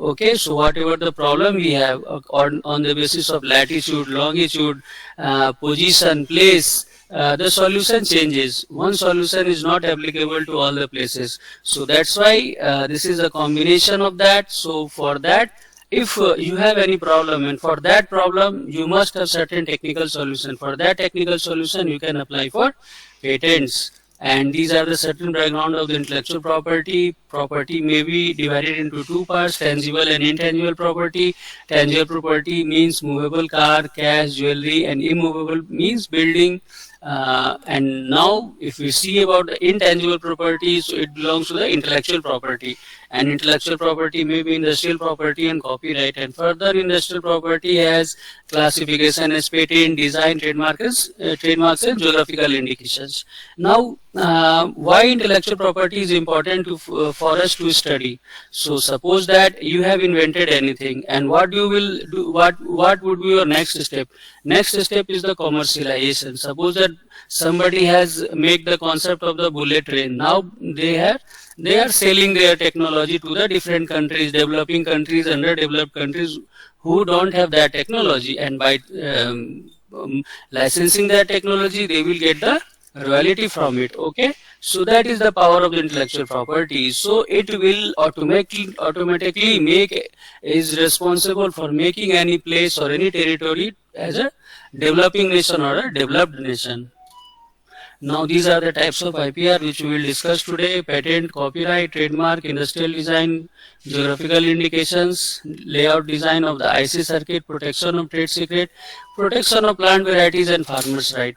Okay, so whatever the problem we have on the basis of latitude, longitude, position, place, the solution changes. One solution is not applicable to all the places. So that's why this is a combination of that. So for that, if you have any problem, and for that problem you must have certain technical solution. For that technical solution you can apply for patents. And these are the certain background of the intellectual property. Property may be divided into two parts: tangible and intangible property. Tangible property means movable car, cash, jewelry, and immovable means building. And now if we see about the intangible property, so it belongs to the intellectual property. And intellectual property may be industrial property and copyright. And further, industrial property has classification as patent, design, trademarks and geographical indications. Now, why intellectual property is important for us to study? So suppose that you have invented anything, and what you will do, what would be your next step? Next step is the commercialization. Suppose that somebody has made the concept of the bullet train. Now they are selling their technology to the different countries, developing countries, underdeveloped countries who don't have that technology, and by licensing that technology they will get the royalty from it. Okay, so that is the power of the intellectual property. So it will automatically is responsible for making any place or any territory as a developing nation or a developed nation. Now these are the types of IPR which we will discuss today: patent, copyright, trademark, industrial design, geographical indications, layout design of the IC circuit, protection of trade secret, protection of plant varieties and farmers' right.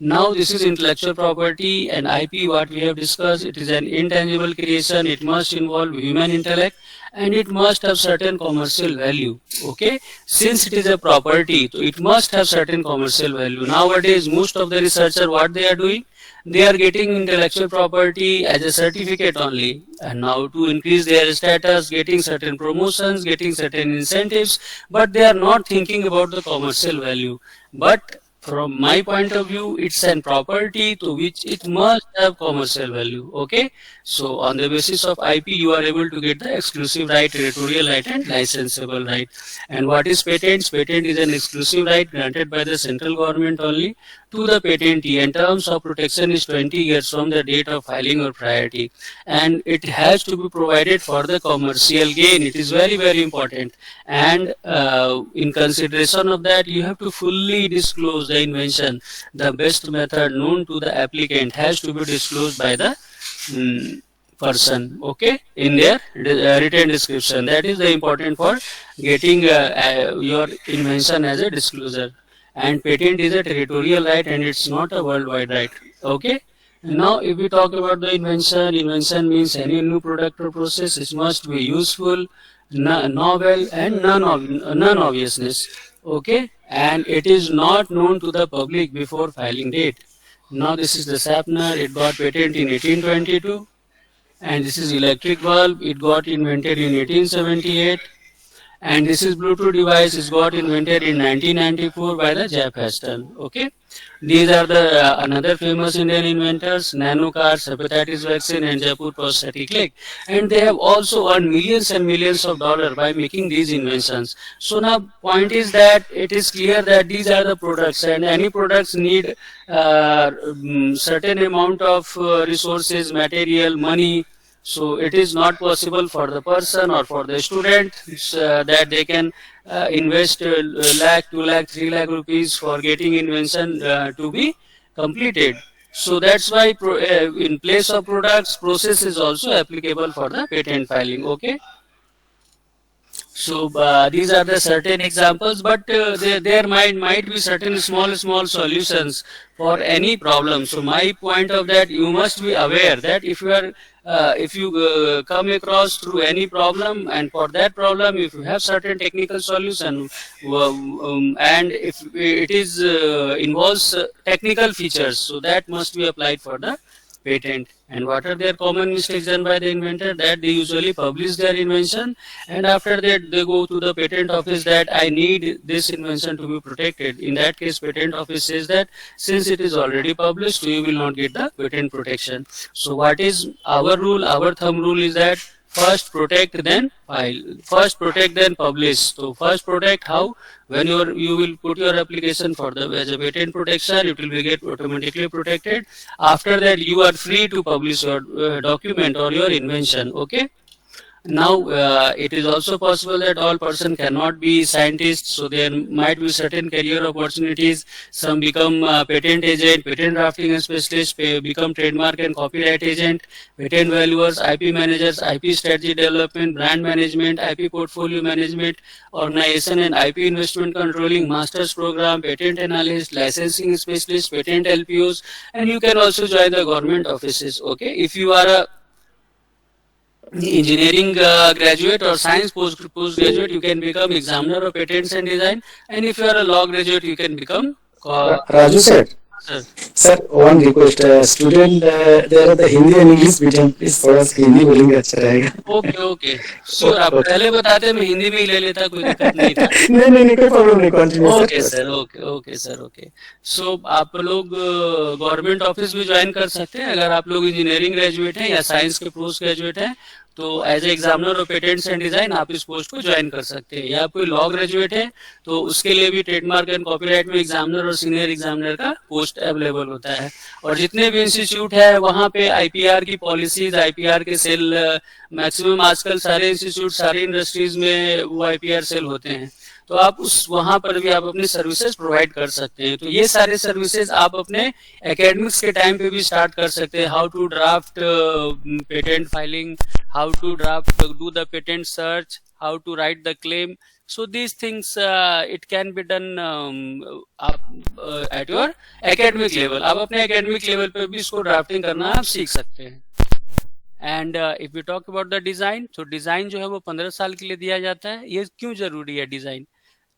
Now this is intellectual property and IP. What we have discussed, it is an intangible creation. It must involve human intellect and it must have certain commercial value. Okay, since it is a property, so it must have certain commercial value. Nowadays most of the researchers, what they are doing, they are getting intellectual property as a certificate only, and now to increase their status, getting certain promotions, getting certain incentives, but they are not thinking about the commercial value. But from my point of view, it's an property to which it must have commercial value. Okay, so on the basis of IP you are able to get the exclusive right, territorial right and licensable right. And what is patents? Patent is an exclusive right granted by the central government only to the patentee, and terms of protection is 20 years from the date of filing or priority, and it has to be provided for the commercial gain. It is very, very important, and in consideration of that you have to fully disclose the invention. The best method known to the applicant has to be disclosed by the person, okay, in their written description. That is the important for getting your invention as a disclosure. And patent is a territorial right and it's not a worldwide right. Okay, now if we talk about the invention, invention means any new product or process. It must be useful, novel and non-obviousness. Okay, and it is not known to the public before filing date. Now this is the Sapner. It got patent in 1822, and this is electric bulb. It got invented in 1878. And this is Bluetooth device is got invented in 1994 by the Jap Haston. Okay, these are the another famous Indian inventors: nano cars, hepatitis vaccine, and Jaipur prosthetic leg. And they have also earned millions and millions of dollars by making these inventions. So now point is that it is clear that these are the products, and any products need certain amount of resources, material, money. So it is not possible for the person or for the student that they can invest lakh, 2 lakh, 3 lakh rupees for getting invention to be completed. So that's why in place of products, process is also applicable for the patent filing. Okay. So these are the certain examples, but there might be certain small solutions for any problem. So my point of that, you must be aware that if you come across through any problem, and for that problem if you have certain technical solution, and if it is involves technical features, so that must be applied for the patent. And what are their common mistakes done by the inventor? That they usually publish their invention, and after that they go to the patent office that I need this invention to be protected. In that case, patent office says that since it is already published, you will not get the patent protection. So what is our rule? Our thumb rule is that first protect then file, first protect then publish. So first protect how? When you will put your application for the as a patent protection, it will be get automatically protected. After that you are free to publish your document or your invention. Okay. Now it is also possible that all person cannot be scientists, so there might be certain career opportunities. Some become patent agent, patent drafting specialist, become trademark and copyright agent, patent valuers, IP managers, IP strategy development, brand management, IP portfolio management, organization and IP investment controlling, master's program, patent analyst, licensing specialist, patent LPOs, and you can also join the government offices. Okay, if you are a engineering graduate or science postgraduate, you can become examiner of patents and design, and if you are a law graduate, you can become Raju sir. sir. Sir one request student there the Hindi and English medium please थोड़ा सा हिंदी बोलेंगे अच्छा रहेगा. Okay okay sure, आप पहले बताते मैं हिंदी में ही ले लेता, कोई दिक्कत नहीं था. नहीं कोई प्रॉब्लम नहीं, continue okay sir. Okay sir. Okay so आप लोग गवर्नमेंट ऑफिस भी ज्वाइन कर सकते हैं अगर आप लोग इंजीनियरिंग ग्रेजुएट हैं या साइंस के पोस्ट ग्रेजुएट हैं, तो as a examiner of patents and design आप इस पोस्ट को ज्वाइन कर सकते हैं. या कोई लॉ ग्रेजुएट है तो उसके लिए भी ट्रेडमार्क एंड कॉपीराइट में एग्जामिनर और सीनियर एग्जामिनर का पोस्ट अवेलेबल होता है. और जितने भी इंस्टीट्यूट है वहाँ पे आईपीआर की पॉलिसीज, आईपीआर के सेल मैक्सिमम आजकल सारे इंस्टीट्यूट, सारी इंडस्ट्रीज में वो आईपीआर सेल होते हैं, तो आप उस वहां पर भी आप अपनी सर्विसेज प्रोवाइड कर सकते हैं. तो ये सारे सर्विसेज आप अपने एकेडमिक्स के टाइम पे भी स्टार्ट कर सकते हैं. How to draft patent filing, how to draft do the patent search, how to write the claim. So these things it can be done at your academic level. आप अपने academic level पे भी इसको drafting करना आप सीख सकते हैं. And if you talk about the design, तो डिजाइन जो है वो 15 साल के लिए दिया जाता है. ये क्यों जरूरी है डिजाइन?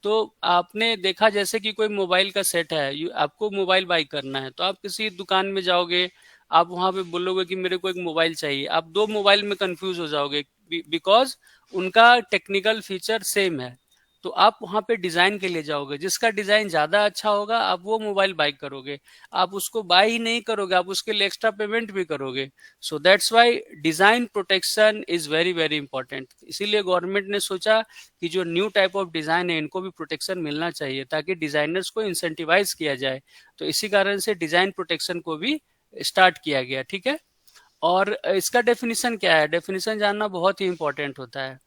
तो आपने देखा जैसे कि कोई मोबाइल का सेट है, आपको मोबाइल बाई करना है, तो आप किसी दुकान में जाओगे, आप वहां पे बोलोगे कि मेरे को एक मोबाइल चाहिए, आप दो मोबाइल में कंफ्यूज हो जाओगे बिकॉज उनका टेक्निकल फीचर सेम है. तो आप वहां पे डिजाइन के लिए जाओगे, जिसका डिजाइन ज्यादा अच्छा होगा आप वो मोबाइल बाई करोगे. आप उसको बाई ही नहीं करोगे, आप उसके लिए एक्स्ट्रा पेमेंट भी करोगे. So that's why design protection is very very important. इसीलिए गवर्नमेंट ने सोचा कि जो न्यू टाइप ऑफ डिजाइन है इनको भी प्रोटेक्शन मिलना चाहिए ताकि डिजाइनर्स को इंसेंटिवाइज किया जाए. तो इसी कारण से डिजाइन प्रोटेक्शन को भी स्टार्ट किया गया. ठीक है. और इसका डेफिनेशन क्या है? डेफिनेशन जानना बहुत ही इंपॉर्टेंट होता है.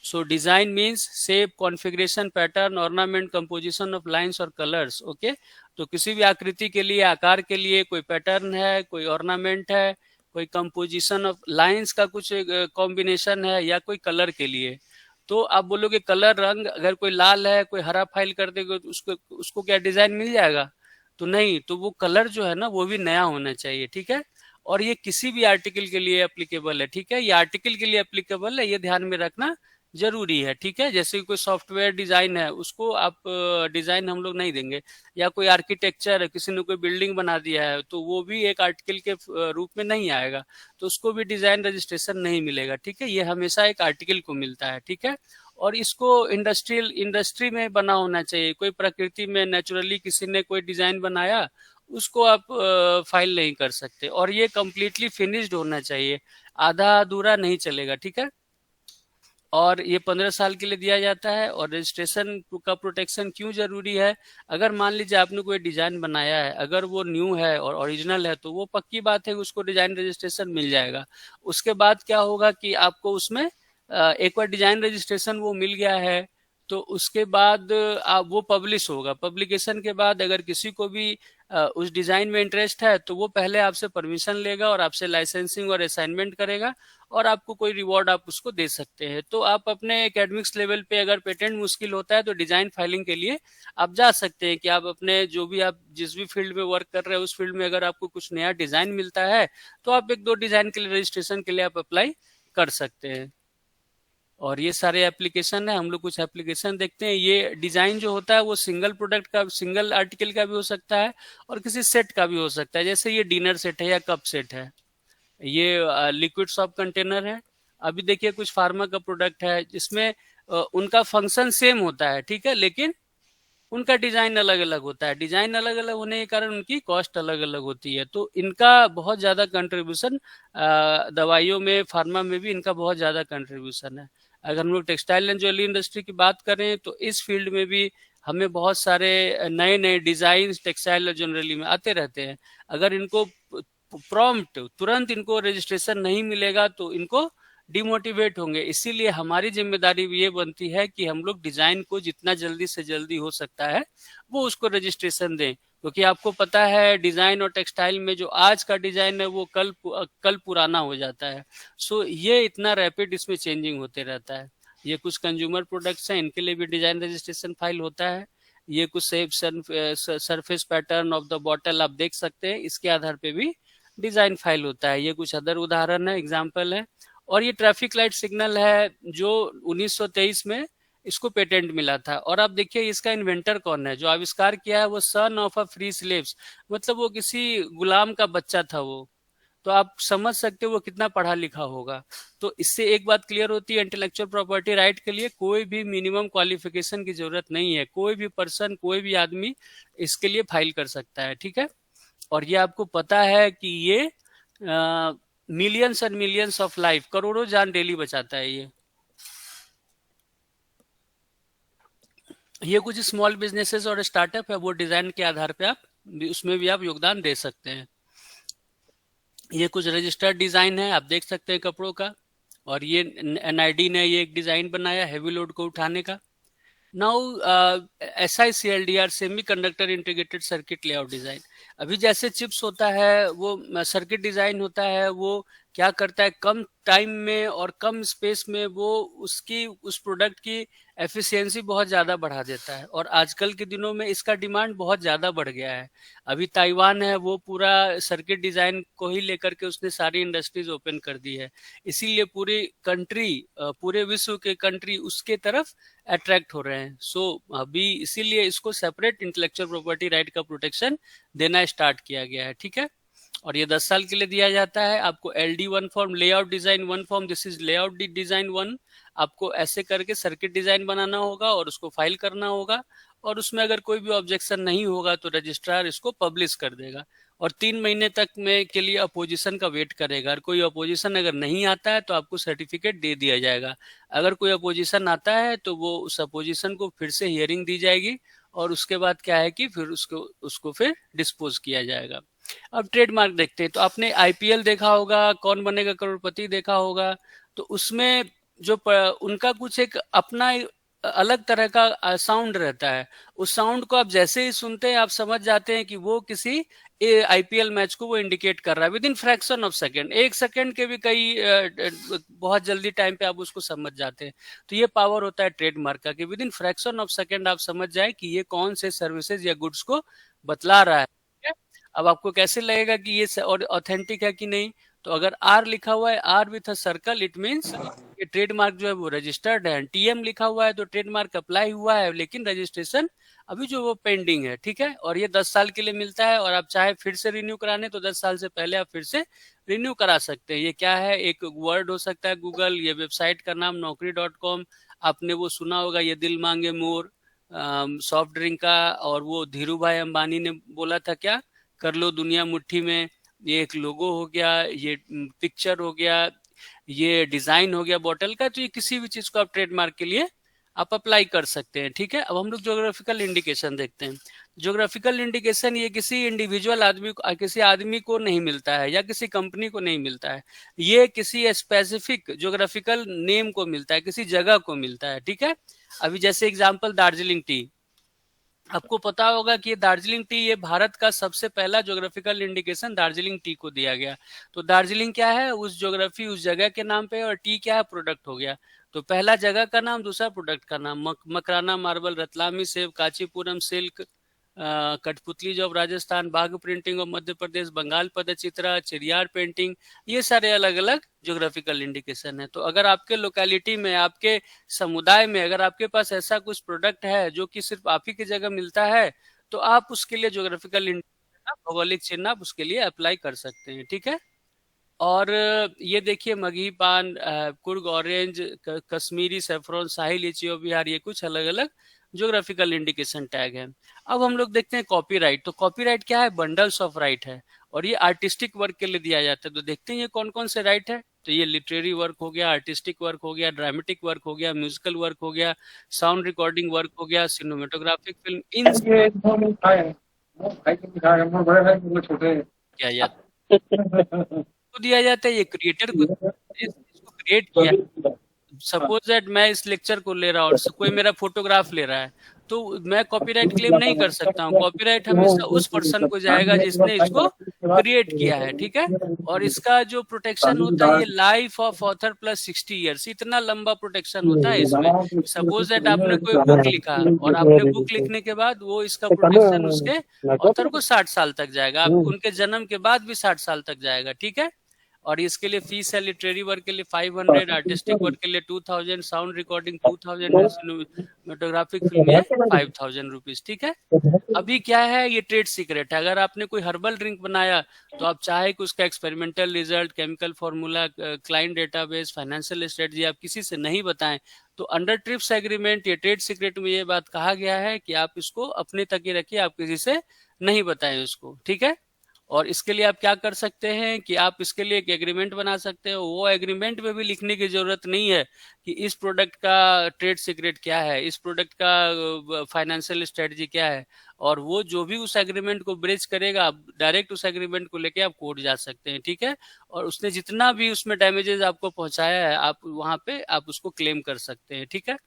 So design means shape, configuration, pattern, ornament, composition of lines और colors. Okay? तो किसी भी आकृति के लिए, आकार के लिए कोई पैटर्न है, कोई ऑर्नामेंट है, कोई कंपोजिशन ऑफ लाइंस का कुछ कॉम्बिनेशन है, या कोई कलर के लिए. तो आप बोलोगे कलर, रंग, अगर कोई लाल है, कोई हरा फाइल कर देगा तो उसको क्या डिजाइन मिल जाएगा? तो नहीं. तो वो कलर जो है ना वो भी नया होना चाहिए. ठीक है. और ये किसी भी आर्टिकल के लिए एप्लीकेबल है. ठीक है. ये आर्टिकल के लिए एप्लीकेबल है, ये ध्यान में रखना जरूरी है. ठीक है. जैसे कोई सॉफ्टवेयर डिजाइन है, उसको आप डिजाइन हम लोग नहीं देंगे. या कोई आर्किटेक्चर है, किसी ने कोई बिल्डिंग बना दिया है, तो वो भी एक आर्टिकल के रूप में नहीं आएगा, तो उसको भी डिजाइन रजिस्ट्रेशन नहीं मिलेगा. ठीक है. ये हमेशा एक आर्टिकल को मिलता है. ठीक है. और इसको इंडस्ट्री में बना होना चाहिए. कोई प्रकृति में नेचुरली किसी ने कोई डिजाइन बनाया, उसको आप फाइल नहीं कर सकते. और ये कंप्लीटली फिनिश्ड होना चाहिए, आधा अधूरा नहीं चलेगा. ठीक है. और ये 15 साल के लिए दिया जाता है. और रजिस्ट्रेशन का प्रोटेक्शन क्यों जरूरी है? अगर मान लीजिए आपने कोई डिजाइन बनाया है, अगर वो न्यू है और ओरिजिनल है, तो वो पक्की बात है कि उसको डिजाइन रजिस्ट्रेशन मिल जाएगा. उसके बाद क्या होगा कि आपको उसमें एक बार डिजाइन रजिस्ट्रेशन वो मिल गया है, तो उसके बाद आप वो पब्लिश होगा. पब्लिकेशन के बाद अगर किसी को भी उस डिजाइन में इंटरेस्ट है, तो वो पहले आपसे परमिशन लेगा और आपसे लाइसेंसिंग और असाइनमेंट करेगा, और आपको कोई रिवॉर्ड आप उसको दे सकते हैं. तो आप अपने एकेडमिक्स लेवल पे अगर पेटेंट मुश्किल होता है तो डिजाइन फाइलिंग के लिए आप जा सकते हैं कि आप अपने जो भी आप जिस भी फील्ड में वर्क कर रहे हैं उस फील्ड में अगर आपको कुछ नया डिजाइन मिलता है, तो आप एक दो डिजाइन के लिए रजिस्ट्रेशन के लिए आप अप्लाई कर सकते हैं. और ये सारे एप्लीकेशन है. हम लोग कुछ एप्लीकेशन देखते हैं. ये डिजाइन जो होता है वो सिंगल प्रोडक्ट का, सिंगल आर्टिकल का भी हो सकता है और किसी सेट का भी हो सकता है. जैसे ये डिनर सेट है या कप सेट है, ये लिक्विड सॉप कंटेनर है. अभी देखिए कुछ फार्मा का प्रोडक्ट है जिसमें उनका फंक्शन सेम होता है. ठीक है. लेकिन उनका डिजाइन अलग अलग होता है। डिजाइन अलग अलग होने के कारण उनकी कॉस्ट अलग अलग होती है। तो इनका बहुत ज्यादा कंट्रीब्यूशन दवाइयों में, फार्मा में भी इनका बहुत ज्यादा कंट्रीब्यूशन है। अगर हम लोग टेक्सटाइल एंड ज्वेलरी इंडस्ट्री की बात करें तो इस फील्ड में भी हमें बहुत सारे नए नए डिजाइन टेक्सटाइल और ज्वेलरी में आते रहते हैं। अगर इनको प्रॉम्प्ट तुरंत इनको रजिस्ट्रेशन नहीं मिलेगा तो इनको डिमोटिवेट होंगे। इसीलिए हमारी जिम्मेदारी भी ये बनती है कि हम लोग डिजाइन को जितना जल्दी से जल्दी हो सकता है वो उसको रजिस्ट्रेशन दें, क्योंकि आपको पता है डिजाइन और टेक्सटाइल में जो आज का डिजाइन है वो कल पुराना हो जाता है। सो ये इतना रैपिड इसमें चेंजिंग होते रहता है। ये कुछ कंज्यूमर प्रोडक्ट्स हैं, इनके लिए भी डिजाइन रजिस्ट्रेशन फाइल होता है। ये कुछ safe surface pattern of the bottle आप देख सकते हैं, इसके आधार पे भी डिजाइन फाइल होता है। ये कुछ अदर उदाहरण है, एग्जाम्पल है। और ये ट्रैफिक लाइट सिग्नल है जो 1923 में इसको पेटेंट मिला था। और आप देखिए इसका इन्वेंटर कौन है, जो आविष्कार किया है वो son of a free slaves, मतलब वो किसी गुलाम का बच्चा था वो। तो आप समझ सकते हो वो कितना पढ़ा लिखा होगा। तो इससे एक बात क्लियर होती है, इंटेलेक्चुअल प्रॉपर्टी राइट के लिए कोई भी मिनिमम क्वालिफिकेशन की जरूरत नहीं है। कोई भी पर्सन, कोई भी आदमी इसके लिए फाइल कर सकता है, ठीक है। और ये आपको पता है कि ये millions and millions of life, करोड़ों जान डेली बचाता है ये कुछ स्मॉल बिजनेसेस और स्टार्टअप है, वो डिजाइन के आधार पे आप उसमें भी आप योगदान दे सकते हैं। ये कुछ रजिस्टर्ड डिजाइन है, आप देख सकते हैं कपड़ों का। और ये एनआईडी ने ये एक डिजाइन बनाया हैवी लोड को उठाने का। Now SICLDR, semi conductor integrated circuit layout design. अभी जैसे चिप्स होता है वो सर्किट डिजाइन होता है, वो क्या करता है कम टाइम में और कम स्पेस में वो उसकी उस प्रोडक्ट की एफिशिएंसी बहुत ज्यादा बढ़ा देता है। और आजकल के दिनों में इसका डिमांड बहुत ज्यादा बढ़ गया है। अभी ताइवान है वो पूरा सर्किट डिजाइन को ही लेकर के उसने सारी इंडस्ट्रीज ओपन कर दी है। इसीलिए पूरी कंट्री, पूरे विश्व के कंट्री उसके तरफ अट्रैक्ट हो रहे हैं। सो अभी इसीलिए इसको सेपरेट इंटेलेक्चुअल प्रॉपर्टी राइट का प्रोटेक्शन देना स्टार्ट किया गया है, ठीक है। और ये 10 साल के लिए दिया जाता है। आपको LD1 form, layout design 1 form, this is layout design 1। आपको ऐसे करके सर्किट डिजाइन बनाना होगा और उसको फाइल करना होगा। और उसमें अगर कोई भी ऑब्जेक्शन नहीं होगा तो रजिस्ट्रार इसको पब्लिश कर देगा। और 3 महीने तक में के लिए अपोजिशन का वेट करेगा। और कोई अपोजिशन अगर नहीं आता है तो आपको सर्टिफिकेट दे दिया जाएगा। अगर कोई अपोजिशन आता है तो वो उस अपोजिशन को फिर से हियरिंग दी जाएगी। और उसके बाद क्या है कि फिर उसको उसको फिर डिस्पोज किया जाएगा। अब ट्रेडमार्क देखते हैं। तो आपने IPL देखा होगा, कौन बनेगा करोड़पति देखा होगा। तो उसमें उनका कुछ एक अपना अलग तरह का साउंड रहता है। उस साउंड को आप जैसे ही सुनते हैं आप समझ जाते हैं कि वो किसी IPL मैच को वो इंडिकेट कर रहा है। With in fraction of second, 1 second के भी कई बहुत जल्दी टाइम पे आप उसको समझ जाते हैं। तो ये पावर होता है ट्रेडमार्क का कि with in fraction of second आप समझ जाए कि ये कौन से सर्विसेज या गुड्स को बतला रहा है। अब आपको कैसे लगेगा कि ये ऑथेंटिक है कि नहीं। तो अगर R लिखा हुआ है, R with a circle, it means ये ट्रेडमार्क जो है वो रजिस्टर्ड है। TM लिखा हुआ है तो ट्रेडमार्क अप्लाई हुआ है, लेकिन रजिस्ट्रेशन अभी जो वो पेंडिंग है, ठीक है। और ये 10 साल के लिए मिलता है। और आप चाहे फिर से रिन्यू कराने तो 10 साल से पहले आप फिर से रिन्यू करा सकते हैं। ये क्या है, एक वर्ड हो सकता है गूगल, ये वेबसाइट का नाम naukri.com। आपने वो सुना होगा, ये दिल मांगे मोर सॉफ्ट ड्रिंक का। और वो धीरू भाई अंबानी ने बोला था क्या, कर लो दुनिया मुट्ठी में। ये एक लोगो हो गया, ये पिक्चर हो गया, ये डिजाइन हो गया बॉटल का। तो ये किसी भी चीज को आप ट्रेडमार्क के लिए आप अप्लाई कर सकते हैं, ठीक है। अब हम लोग ज्योग्राफिकल इंडिकेशन देखते हैं। ज्योग्राफिकल इंडिकेशन ये किसी इंडिविजुअल आदमी को, किसी आदमी को नहीं मिलता है या किसी कंपनी को नहीं मिलता है। ये किसी स्पेसिफिक ज्योग्राफिकल नेम को मिलता है, किसी जगह को मिलता है, ठीक है। अभी जैसे एग्जाम्पल दार्जिलिंग टी, आपको पता होगा कि ये दार्जिलिंग टी, ये भारत का सबसे पहला ज्योग्राफिकल इंडिकेशन दार्जिलिंग टी को दिया गया। तो दार्जिलिंग क्या है, उस ज्योग्राफी, उस जगह के नाम पे। और टी क्या है, प्रोडक्ट हो गया। तो पहला जगह का नाम, दूसरा प्रोडक्ट का नाम। मकराना मार्बल, रतलामी सेब, कांचीपुरम सिल्क, कठपुतली जो Rajasthan, Bagh printing of Madhya Pradesh, Bengal Pattachitra, Cheriyal painting, ये सारे अलग अलग ज्योग्राफिकल इंडिकेशन है। तो अगर आपके लोकेलिटी में, आपके समुदाय में अगर आपके पास ऐसा कुछ प्रोडक्ट है जो कि सिर्फ आप ही की जगह मिलता है तो आप उसके लिए ज्योग्राफिकल इंडिकेशन, भौगोलिक चिन्ह आप उसके लिए अप्लाई कर सकते हैं, ठीक है। और ये देखिए मगही पान, कुर्ग ऑरेंज, कश्मीरी सेफ्रॉन, शाही लीची और बिहार, ये कुछ अलग अलग ज्योग्राफिकल इंडिकेशन टैग है। अब हम लोग देखते हैं कॉपीराइट। तो कॉपीराइट क्या है? बंडल्स ऑफ राइट है, और ये आर्टिस्टिक वर्क के लिए दिया जाता है। तो देखते हैं ये कौन कौन से राइट है। तो ये लिटरेरी वर्क हो गया, आर्टिस्टिक वर्क हो गया, ड्रामेटिक वर्क हो गया, म्यूजिकल वर्क हो गया, साउंड रिकॉर्डिंग वर्क हो गया, सिनेमेटोग्राफिक फिल्म, इन ये दो मिनट खाए हैं। वो भाई को दिखा रहे हैं, वो बड़े भाई को, वो छोटे हैं। किया जाता को दिया जाता है। ये क्रिएटर को इसको क्रिएट किया। सपोज दैट मैं इस लेक्चर को ले रहा हूँ और कोई मेरा फोटोग्राफ ले रहा है, तो मैं कॉपीराइट क्लेम नहीं कर सकता हूँ। कॉपीराइट हमेशा उस पर्सन को जाएगा जिसने इसको क्रिएट किया है, ठीक है। और इसका जो प्रोटेक्शन होता है, ये life of author plus 60 years, इतना लंबा प्रोटेक्शन होता है इसमें। सपोज दैट आपने कोई बुक लिखा और आपने बुक लिखने के बाद वो इसका प्रोटेक्शन उसके ऑथर को 60 साल तक जाएगा, आप उनके जन्म के बाद भी 60 साल तक जाएगा, ठीक है। और इसके लिए फीस है लिटरेरी वर्क के लिए 500, आर्टिस्टिक वर्क के लिए 2000, साउंड रिकॉर्डिंग 2000, सिनेमेटोग्राफिक फिल्म है 5000 रुपीज, ठीक है। अभी क्या है, ये ट्रेड सीक्रेट है। अगर आपने कोई हर्बल ड्रिंक बनाया तो आप चाहे कि उसका experimental result, chemical formula, client database, financial strategy आप किसी से नहीं बताएं, तो अंडर ट्रिप्स एग्रीमेंट, ये ट्रेड सीक्रेट में ये बात कहा गया है कि आप इसको अपने तक ही रखिए, आप किसी से नहीं बताएं उसको, ठीक है। और इसके लिए आप क्या कर सकते हैं कि आप इसके लिए एक एग्रीमेंट बना सकते हो। वो एग्रीमेंट में भी लिखने की जरूरत नहीं है कि इस प्रोडक्ट का ट्रेड सीक्रेट क्या है, इस प्रोडक्ट का फाइनेंशियल स्ट्रेटजी क्या है। और वो जो भी उस एग्रीमेंट को ब्रेच करेगा, आप डायरेक्ट उस एग्रीमेंट को लेके आप कोर्ट जा सकते हैं, ठीक है। और उसने जितना भी उसमें डैमेजेस आपको पहुंचाया है, आप वहां पे आप उसको क्लेम कर सकते हैं, ठीक है।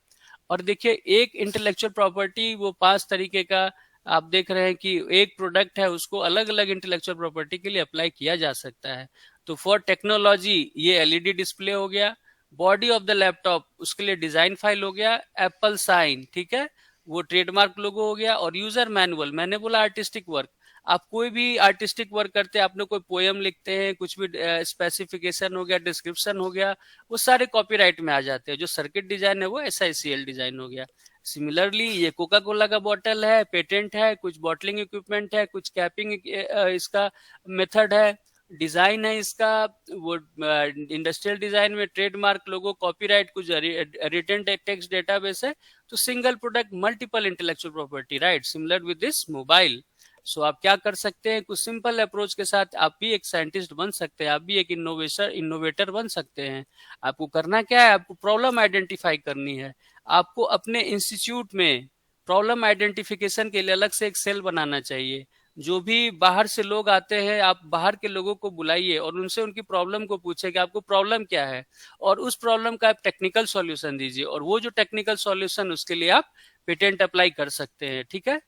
और देखिए, एक इंटेलेक्चुअल प्रॉपर्टी वो 5 तरीके का आप देख रहे हैं कि एक प्रोडक्ट है उसको अलग अलग इंटेलेक्चुअल प्रॉपर्टी के लिए अप्लाई किया जा सकता है। तो फॉर टेक्नोलॉजी ये एलईडी डिस्प्ले हो गया, बॉडी ऑफ द लैपटॉप उसके लिए डिजाइन फाइल हो गया, एप्पल साइन, ठीक है, वो ट्रेडमार्क लोगो हो गया। और यूजर मैनुअल, मैंने बोला आर्टिस्टिक वर्क, आप कोई भी आर्टिस्टिक वर्क करते हैं, आपने कोई पोएम लिखते हैं, कुछ भी स्पेसिफिकेशन हो गया, डिस्क्रिप्शन हो गया, वो सारे कॉपीराइट में आ जाते हैं। जो सर्किट डिजाइन है वो SICL डिजाइन हो गया। सिमिलरली ये कोका कोला का बॉटल है, पेटेंट है, कुछ बॉटलिंग इक्विपमेंट है, कुछ कैपिंग इसका मेथड है, डिजाइन है इसका, वो इंडस्ट्रियल डिजाइन में ट्रेडमार्क, लोगो, कॉपीराइट, कुछ रिटन टेक्स्ट डेटाबेस है। तो single product multiple intellectual property right, similar with this mobile. So आप क्या कर सकते हैं, कुछ सिंपल अप्रोच के साथ आप भी एक साइंटिस्ट बन सकते हैं, आप भी एक इनोवेटर बन सकते हैं। आपको करना क्या है, आपको प्रॉब्लम आइडेंटिफाई करनी है। आपको अपने इंस्टीट्यूट में प्रॉब्लम आइडेंटिफिकेशन के लिए अलग से एक सेल बनाना चाहिए। जो भी बाहर से लोग आते हैं, आप बाहर के लोगों को बुलाइए और उनसे उनकी प्रॉब्लम को पूछे कि आपको प्रॉब्लम क्या है, और उस प्रॉब्लम का आप टेक्निकल सॉल्यूशन दीजिए। और वो जो टेक्निकल सॉल्यूशन, उसके लिए आप पेटेंट अप्लाई कर सकते हैं, ठीक है।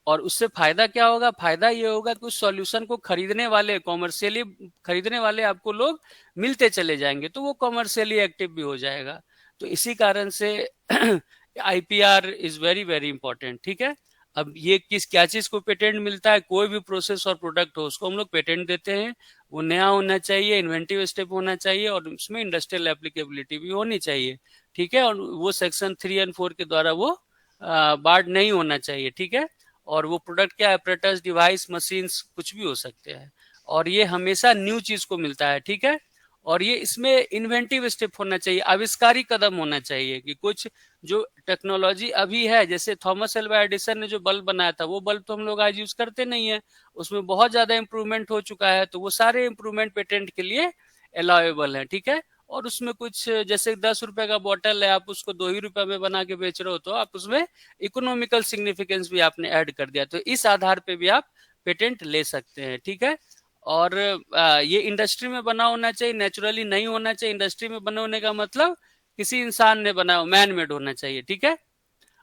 और उससे फायदा क्या होगा, फायदा ये होगा कि उस सॉल्यूशन को खरीदने वाले, कॉमर्शियली खरीदने वाले आपको लोग मिलते चले जाएंगे, तो वो कॉमर्शियली एक्टिव भी हो जाएगा। तो इसी कारण से IPR is very very important, ठीक है। अब ये क्या चीज को पेटेंट मिलता है, कोई भी प्रोसेस और प्रोडक्ट हो उसको हम लोग पेटेंट देते हैं। वो नया होना चाहिए, इन्वेंटिव स्टेप होना चाहिए, और उसमें इंडस्ट्रियल एप्लीकेबिलिटी भी होनी चाहिए, ठीक है। और वो सेक्शन 3 और 4 के द्वारा वो बार्ड नहीं होना चाहिए, ठीक है। और वो प्रोडक्ट क्या, ऑपरेटर्स, डिवाइस, मशीन्स, कुछ भी हो सकते हैं। और ये हमेशा न्यू चीज को मिलता है, ठीक है। और ये इसमें इन्वेंटिव स्टेप होना चाहिए, आविष्कारी कदम होना चाहिए कि कुछ जो टेक्नोलॉजी अभी है, जैसे थॉमस एल्वा एडिसन ने जो बल्ब बनाया था, वो बल्ब तो हम लोग आज यूज करते नहीं है, उसमें बहुत ज्यादा इंप्रूवमेंट हो चुका है। तो वो सारे इंप्रूवमेंट पेटेंट के लिए अलाउेबल है, ठीक है। और उसमें कुछ जैसे 10 रुपए का बॉटल है, आप उसको 2 ही रुपए में बना के बेच रहे हो, तो आप उसमें इकोनॉमिकल सिग्निफिकेंस भी आपने ऐड कर दिया, तो इस आधार पे भी आप पेटेंट ले सकते हैं, ठीक है। और ये इंडस्ट्री में बना होना चाहिए, नेचुरली नहीं होना चाहिए। इंडस्ट्री में बना होने का मतलब किसी इंसान ने बनाया, मैन मेड होना चाहिए, ठीक है।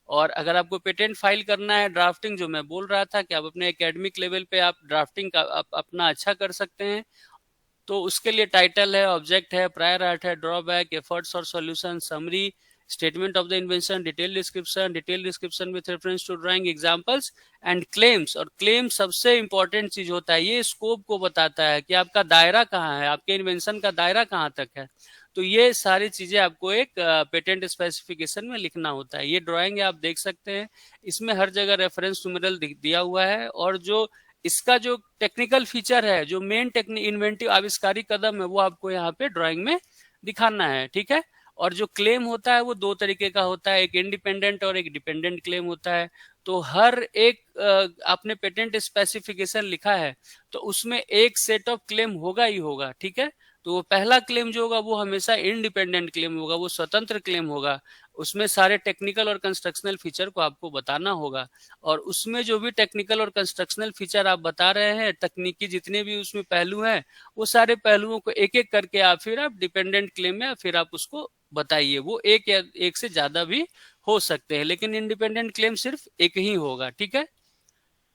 और अगर आपको पेटेंट फाइल करना है, ड्राफ्टिंग जो मैं बोल रहा था कि आप अपने एकेडमिक लेवल पे आप ड्राफ्टिंग का अपना अच्छा कर सकते हैं, तो उसके लिए टाइटल है, ऑब्जेक्ट है, प्रायर आर्ट है, ड्रॉबैक, एफर्ट्स और solution, summary, statement of the invention, detail description with reference to drawing, examples and claims. और क्लेम सबसे इंपॉर्टेंट चीज होता है, ये स्कोप को बताता है कि आपका दायरा कहाँ है, आपके इन्वेंशन का दायरा कहाँ तक है। तो ये सारी चीजें आपको एक पेटेंट स्पेसिफिकेशन में लिखना होता है। ये ड्राइंग आप देख सकते हैं, इसमें हर जगह रेफरेंस न्यूमेरल दिया हुआ है। और जो इसका जो टेक्निकल फीचर है, जो मेन इन्वेंटिव आविष्कारी कदम है, वो आपको यहाँ पे ड्राइंग में दिखाना है, ठीक है। और जो क्लेम होता है वो दो तरीके का होता है, एक इंडिपेंडेंट और एक डिपेंडेंट क्लेम होता है। तो हर एक आपने पेटेंट स्पेसिफिकेशन लिखा है तो उसमें एक सेट ऑफ क्लेम होगा ही होगा, ठीक है। तो वो पहला क्लेम जो होगा वो हमेशा इंडिपेंडेंट क्लेम होगा, वो स्वतंत्र क्लेम होगा। उसमें सारे टेक्निकल और कंस्ट्रक्शनल फीचर को आपको बताना होगा, और उसमें जो भी टेक्निकल और कंस्ट्रक्शनल फीचर आप बता रहे हैं, तकनीकी जितने भी उसमें पहलू हैं, वो सारे पहलुओं को एक एक करके फिर आप डिपेंडेंट क्लेम में फिर आप उसको बताइए। वो एक या एक से ज्यादा भी हो सकते हैं, लेकिन इंडिपेंडेंट क्लेम सिर्फ एक ही होगा, ठीक है।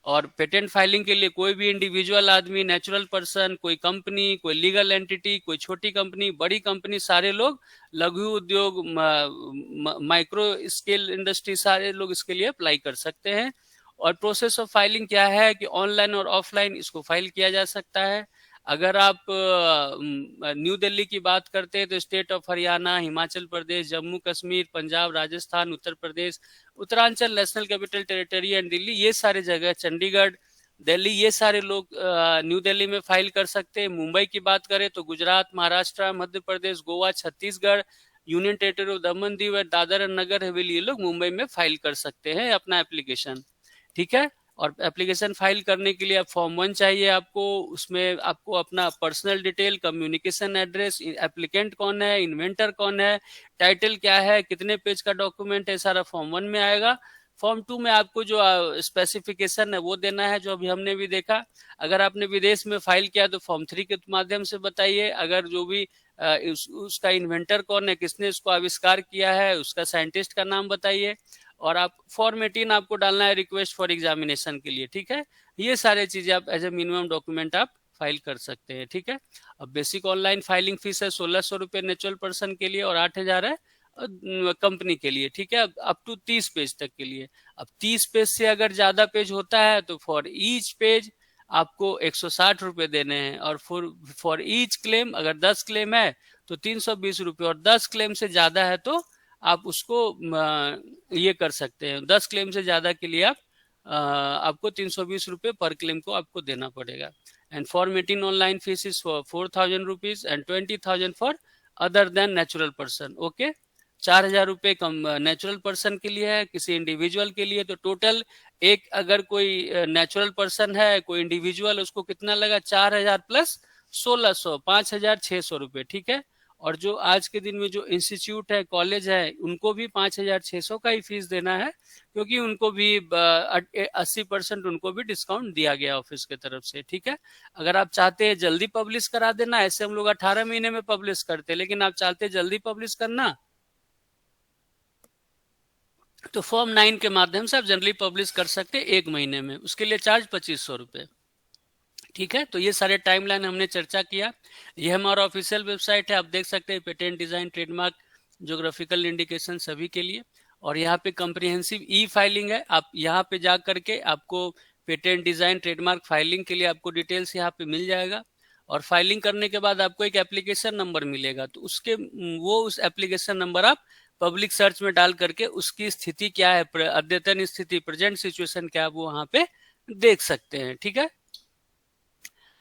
और पेटेंट फाइलिंग के लिए कोई भी इंडिविजुअल आदमी, नेचुरल पर्सन, कोई कंपनी, कोई लीगल एंटिटी, कोई छोटी कंपनी, बड़ी कंपनी, सारे लोग, लघु उद्योग, माइक्रो स्केल इंडस्ट्री, सारे लोग इसके लिए अप्लाई कर सकते हैं। और प्रोसेस ऑफ फाइलिंग क्या है कि ऑनलाइन और ऑफलाइन इसको फाइल किया जा सकता है। अगर आप न्यू दिल्ली की बात करते हैं तो state of Haryana, Himachal Pradesh, Jammu Kashmir, Punjab, Rajasthan, Uttar Pradesh, Uttaranchal, national capital territory and Delhi, ये सारे जगह, चंडीगढ़, दिल्ली, ये सारे लोग न्यू दिल्ली में फाइल कर सकते हैं। मुंबई की बात करें तो Gujarat, Maharashtra, Madhya Pradesh, Goa, Chhattisgarh, union territory of Daman Diu, Dadar and Nagar Haveli, ये लोग मुंबई में फाइल कर सकते हैं अपना एप्लीकेशन, ठीक है। और एप्लीकेशन फाइल करने के लिए आप फॉर्म 1 चाहिए आपको, उसमें आपको अपना personal detail, communication address, applicant कौन है, इन्वेंटर कौन है, टाइटल क्या है, कितने पेज का डॉक्यूमेंट है, सारा फॉर्म 1 में आएगा। फॉर्म 2 में आपको जो स्पेसिफिकेशन है वो देना है, जो अभी हमने भी देखा। अगर आपने विदेश में फाइल किया तो फॉर्म 3 के माध्यम से बताइए। अगर जो भी उसका इन्वेंटर कौन है, किसने इसको आविष्कार किया है, उसका साइंटिस्ट का नाम बताइए। और आप फॉर्म 18 आपको डालना है रिक्वेस्ट फॉर एग्जामिनेशन के लिए, ठीक है। ये सारे चीजें आप एज ए मिनिमम डॉक्यूमेंट आप फाइल कर सकते हैं, ठीक है। अब बेसिक ऑनलाइन फाइलिंग फीस है 1600 रुपये नेचुरल पर्सन के लिए और 8000 है कंपनी के लिए, ठीक है। अप टू 30 पेज तक के लिए। अब 30 पेज से अगर ज्यादा पेज होता है तो फॉर ईच पेज आपको 160 रुपये देने हैं, और फॉर ईच क्लेम, अगर 10 क्लेम है तो 320 रुपये, और 10 क्लेम से ज्यादा है तो आप उसको ये कर सकते हैं। 10 क्लेम से ज्यादा के लिए आपको 320 रुपये पर क्लेम को आपको देना पड़ेगा। And form 18 online fees is 4000 rupees and 20,000 for other than natural person, okay. 4000 रुपये कम नेचुरल पर्सन के लिए है, किसी इंडिविजुअल के लिए तो टोटल एक, अगर कोई नेचुरल पर्सन है, कोई इंडिविजुअल, उसको कितना लगा, 4000 प्लस 1600, 5600 रुपये, ठीक है। और जो आज के दिन में जो इंस्टीट्यूट है, कॉलेज है, उनको भी 5600 का ही फीस देना है, क्योंकि उनको भी 80% उनको भी डिस्काउंट दिया गया ऑफिस की तरफ से, ठीक है। अगर आप चाहते हैं जल्दी पब्लिश करा देना, ऐसे हम लोग 18 महीने में पब्लिश करते हैं, लेकिन आप चाहते हैं जल्दी पब्लिश करना तो फॉर्म 9 के माध्यम से आप जनरली पब्लिश कर सकते हैं 1 महीने में, उसके लिए चार्ज 2500 रुपये, ठीक है। तो ये सारे टाइमलाइन हमने चर्चा किया। ये हमारा ऑफिशियल वेबसाइट है, आप देख सकते हैं, patent, design, trademark, geographical indication सभी के लिए। और यहाँ पे कॉम्प्रिहेंसिव ई फाइलिंग है, आप यहाँ पे जा करके आपको पेटेंट, डिजाइन, ट्रेडमार्क फाइलिंग के लिए आपको डिटेल्स यहाँ पे मिल जाएगा। और फाइलिंग करने के बाद आपको एक एप्लीकेशन नंबर मिलेगा, तो उस एप्लीकेशन नंबर आप पब्लिक सर्च में डाल करके उसकी स्थिति क्या है, अद्यतन स्थिति, प्रेजेंट सिचुएशन क्या है, वो वहाँ पे देख सकते हैं, ठीक है।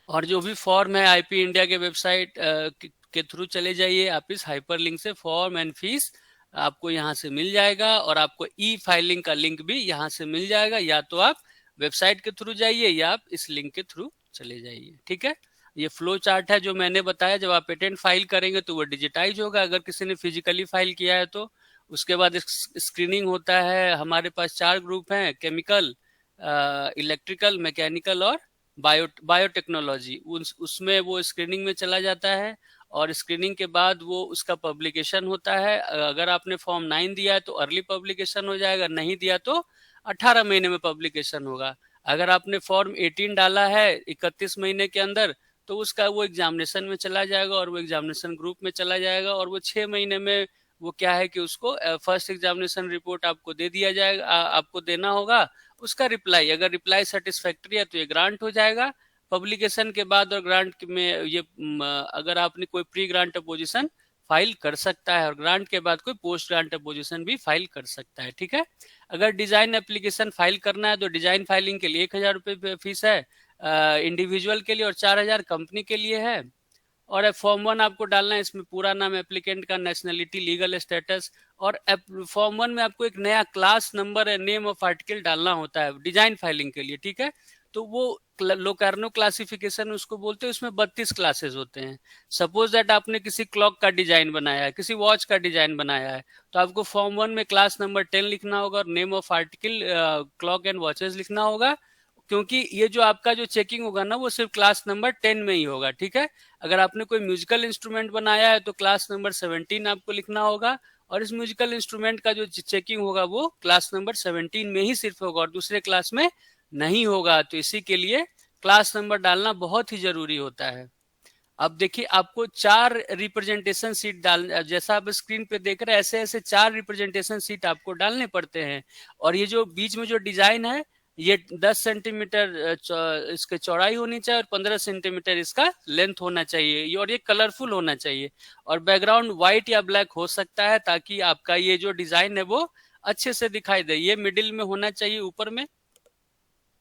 और जो भी फॉर्म है आईपी इंडिया के वेबसाइट के थ्रू चले जाइए आप, इस हाइपर लिंक से फॉर्म एंड फीस आपको यहाँ से मिल जाएगा, और आपको ई फाइलिंग का लिंक भी यहाँ से मिल जाएगा। या तो आप वेबसाइट के थ्रू जाइए या आप इस लिंक के थ्रू चले जाइए, ठीक है। ये फ्लो चार्ट है जो मैंने बताया, जब आप पेटेंट फाइल करेंगे तो वो डिजिटाइज होगा, अगर किसी ने फिजिकली फाइल किया है तो। उसके बाद स्क्रीनिंग होता है, हमारे पास 4 ग्रुप हैं, केमिकल, इलेक्ट्रिकल, मैकेनिकल और बायोटेक्नोलॉजी। उसमें वो स्क्रीनिंग में चला जाता है, और स्क्रीनिंग के बाद वो उसका पब्लिकेशन होता है। अगर आपने फॉर्म 9 दिया है तो अर्ली पब्लिकेशन हो जाएगा, नहीं दिया तो 18 महीने में पब्लिकेशन होगा। अगर आपने फॉर्म 18 डाला है 31 महीने के अंदर, तो उसका वो एग्जामिनेशन में चला जाएगा, और वो एग्जामिनेशन ग्रुप में चला जाएगा, और वो 6 महीने में वो क्या है कि उसको फर्स्ट एग्जामिनेशन रिपोर्ट आपको दे दिया जाएगा, आपको देना होगा उसका रिप्लाई। अगर रिप्लाई सेटिस्फैक्ट्री है तो ये ग्रांट हो जाएगा पब्लिकेशन के बाद। और ग्रांट में ये अगर आपने कोई प्री ग्रांट अपोजिशन फाइल कर सकता है, और ग्रांट के बाद कोई पोस्ट ग्रांट अपोजिशन भी फाइल कर सकता है, ठीक है। अगर डिजाइन एप्लीकेशन फाइल करना है तो डिजाइन फाइलिंग के लिए 1000 रुपये फीस है इंडिविजुअल के लिए, और 4000 कंपनी के लिए है। और फॉर्म 1 आपको डालना है, इसमें पूरा नाम, एप्लीकेंट का नेशनलिटी, लीगल स्टेटस, और फॉर्म 1 में आपको एक नया क्लास नंबर है, नेम ऑफ आर्टिकल डालना होता है डिजाइन फाइलिंग के लिए, ठीक है। तो वो लोकार्नो क्लासिफिकेशन उसको बोलते हैं, उसमें 32 क्लासेस होते हैं। सपोज दैट आपने किसी क्लॉक का डिजाइन बनाया है, किसी वॉच का डिजाइन बनाया है, तो आपको फॉर्म 1 में क्लास नंबर 10 लिखना होगा और name of article clock and watches लिखना होगा, क्योंकि ये जो आपका जो चेकिंग होगा ना वो सिर्फ क्लास नंबर 10 में ही होगा, ठीक है। अगर आपने कोई म्यूजिकल इंस्ट्रूमेंट बनाया है तो क्लास नंबर 17 आपको लिखना होगा, और इस म्यूजिकल इंस्ट्रूमेंट का जो चेकिंग होगा वो क्लास नंबर 17 में ही सिर्फ होगा और दूसरे क्लास में नहीं होगा। तो इसी के लिए क्लास नंबर डालना बहुत ही जरूरी होता है। अब देखिए, आपको 4 रिप्रेजेंटेशन सीट डाल, जैसा आप स्क्रीन पे देख रहे हैं, ऐसे ऐसे 4 रिप्रेजेंटेशन सीट आपको डालने पड़ते हैं। और ये जो बीच में जो डिजाइन है, ये 10 सेंटीमीटर इसकी चौड़ाई होनी चाहिए और 15 सेंटीमीटर इसका लेंथ होना चाहिए, और ये कलरफुल होना चाहिए, और बैकग्राउंड व्हाइट या ब्लैक हो सकता है, ताकि आपका ये जो डिजाइन है वो अच्छे से दिखाई दे। ये मिडिल में होना चाहिए, ऊपर में।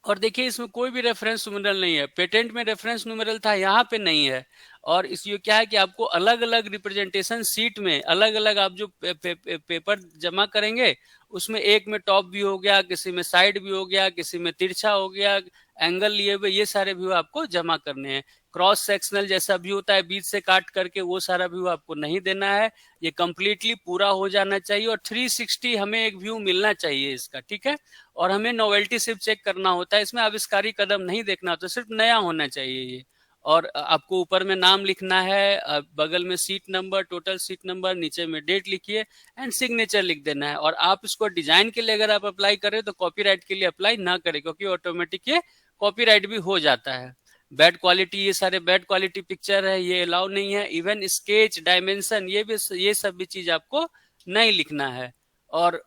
और देखिए, इसमें कोई भी रेफरेंस न्यूमेरल नहीं है। पेटेंट में रेफरेंस न्यूमेरल था, यहाँ पे नहीं है। और इसलिए क्या है कि आपको अलग अलग रिप्रेजेंटेशन सीट में अलग अलग आप जो पेपर जमा करेंगे, उसमें एक में टॉप व्यू हो गया, किसी में साइड व्यू हो गया, किसी में तिरछा हो गया, एंगल लिए हुए, ये सारे व्यू आपको जमा करने हैं। क्रॉस सेक्शनल जैसा व्यू होता है बीच से काट करके, वो सारा व्यू आपको नहीं देना है। ये कंप्लीटली पूरा हो जाना चाहिए, और 360 हमें एक व्यू मिलना चाहिए इसका, ठीक है। और हमें नोवेल्टी सिर्फ चेक करना होता है, इसमें आविष्कारी कदम नहीं देखना होता, सिर्फ नया होना चाहिए ये। और आपको ऊपर में नाम लिखना है, बगल में seat number, total seat number, नीचे में डेट लिखिए एंड सिग्नेचर लिख देना है। और आप इसको डिजाइन के लिए अगर आप अप्लाई करें तो कॉपीराइट के लिए अप्लाई ना करें, क्योंकि ऑटोमेटिक ये कॉपीराइट भी हो जाता है। बैड क्वालिटी, ये सारे बैड क्वालिटी पिक्चर है, ये अलाउ नहीं है। इवन स्केच, डायमेंशन, ये सब भी चीज आपको नहीं लिखना है। और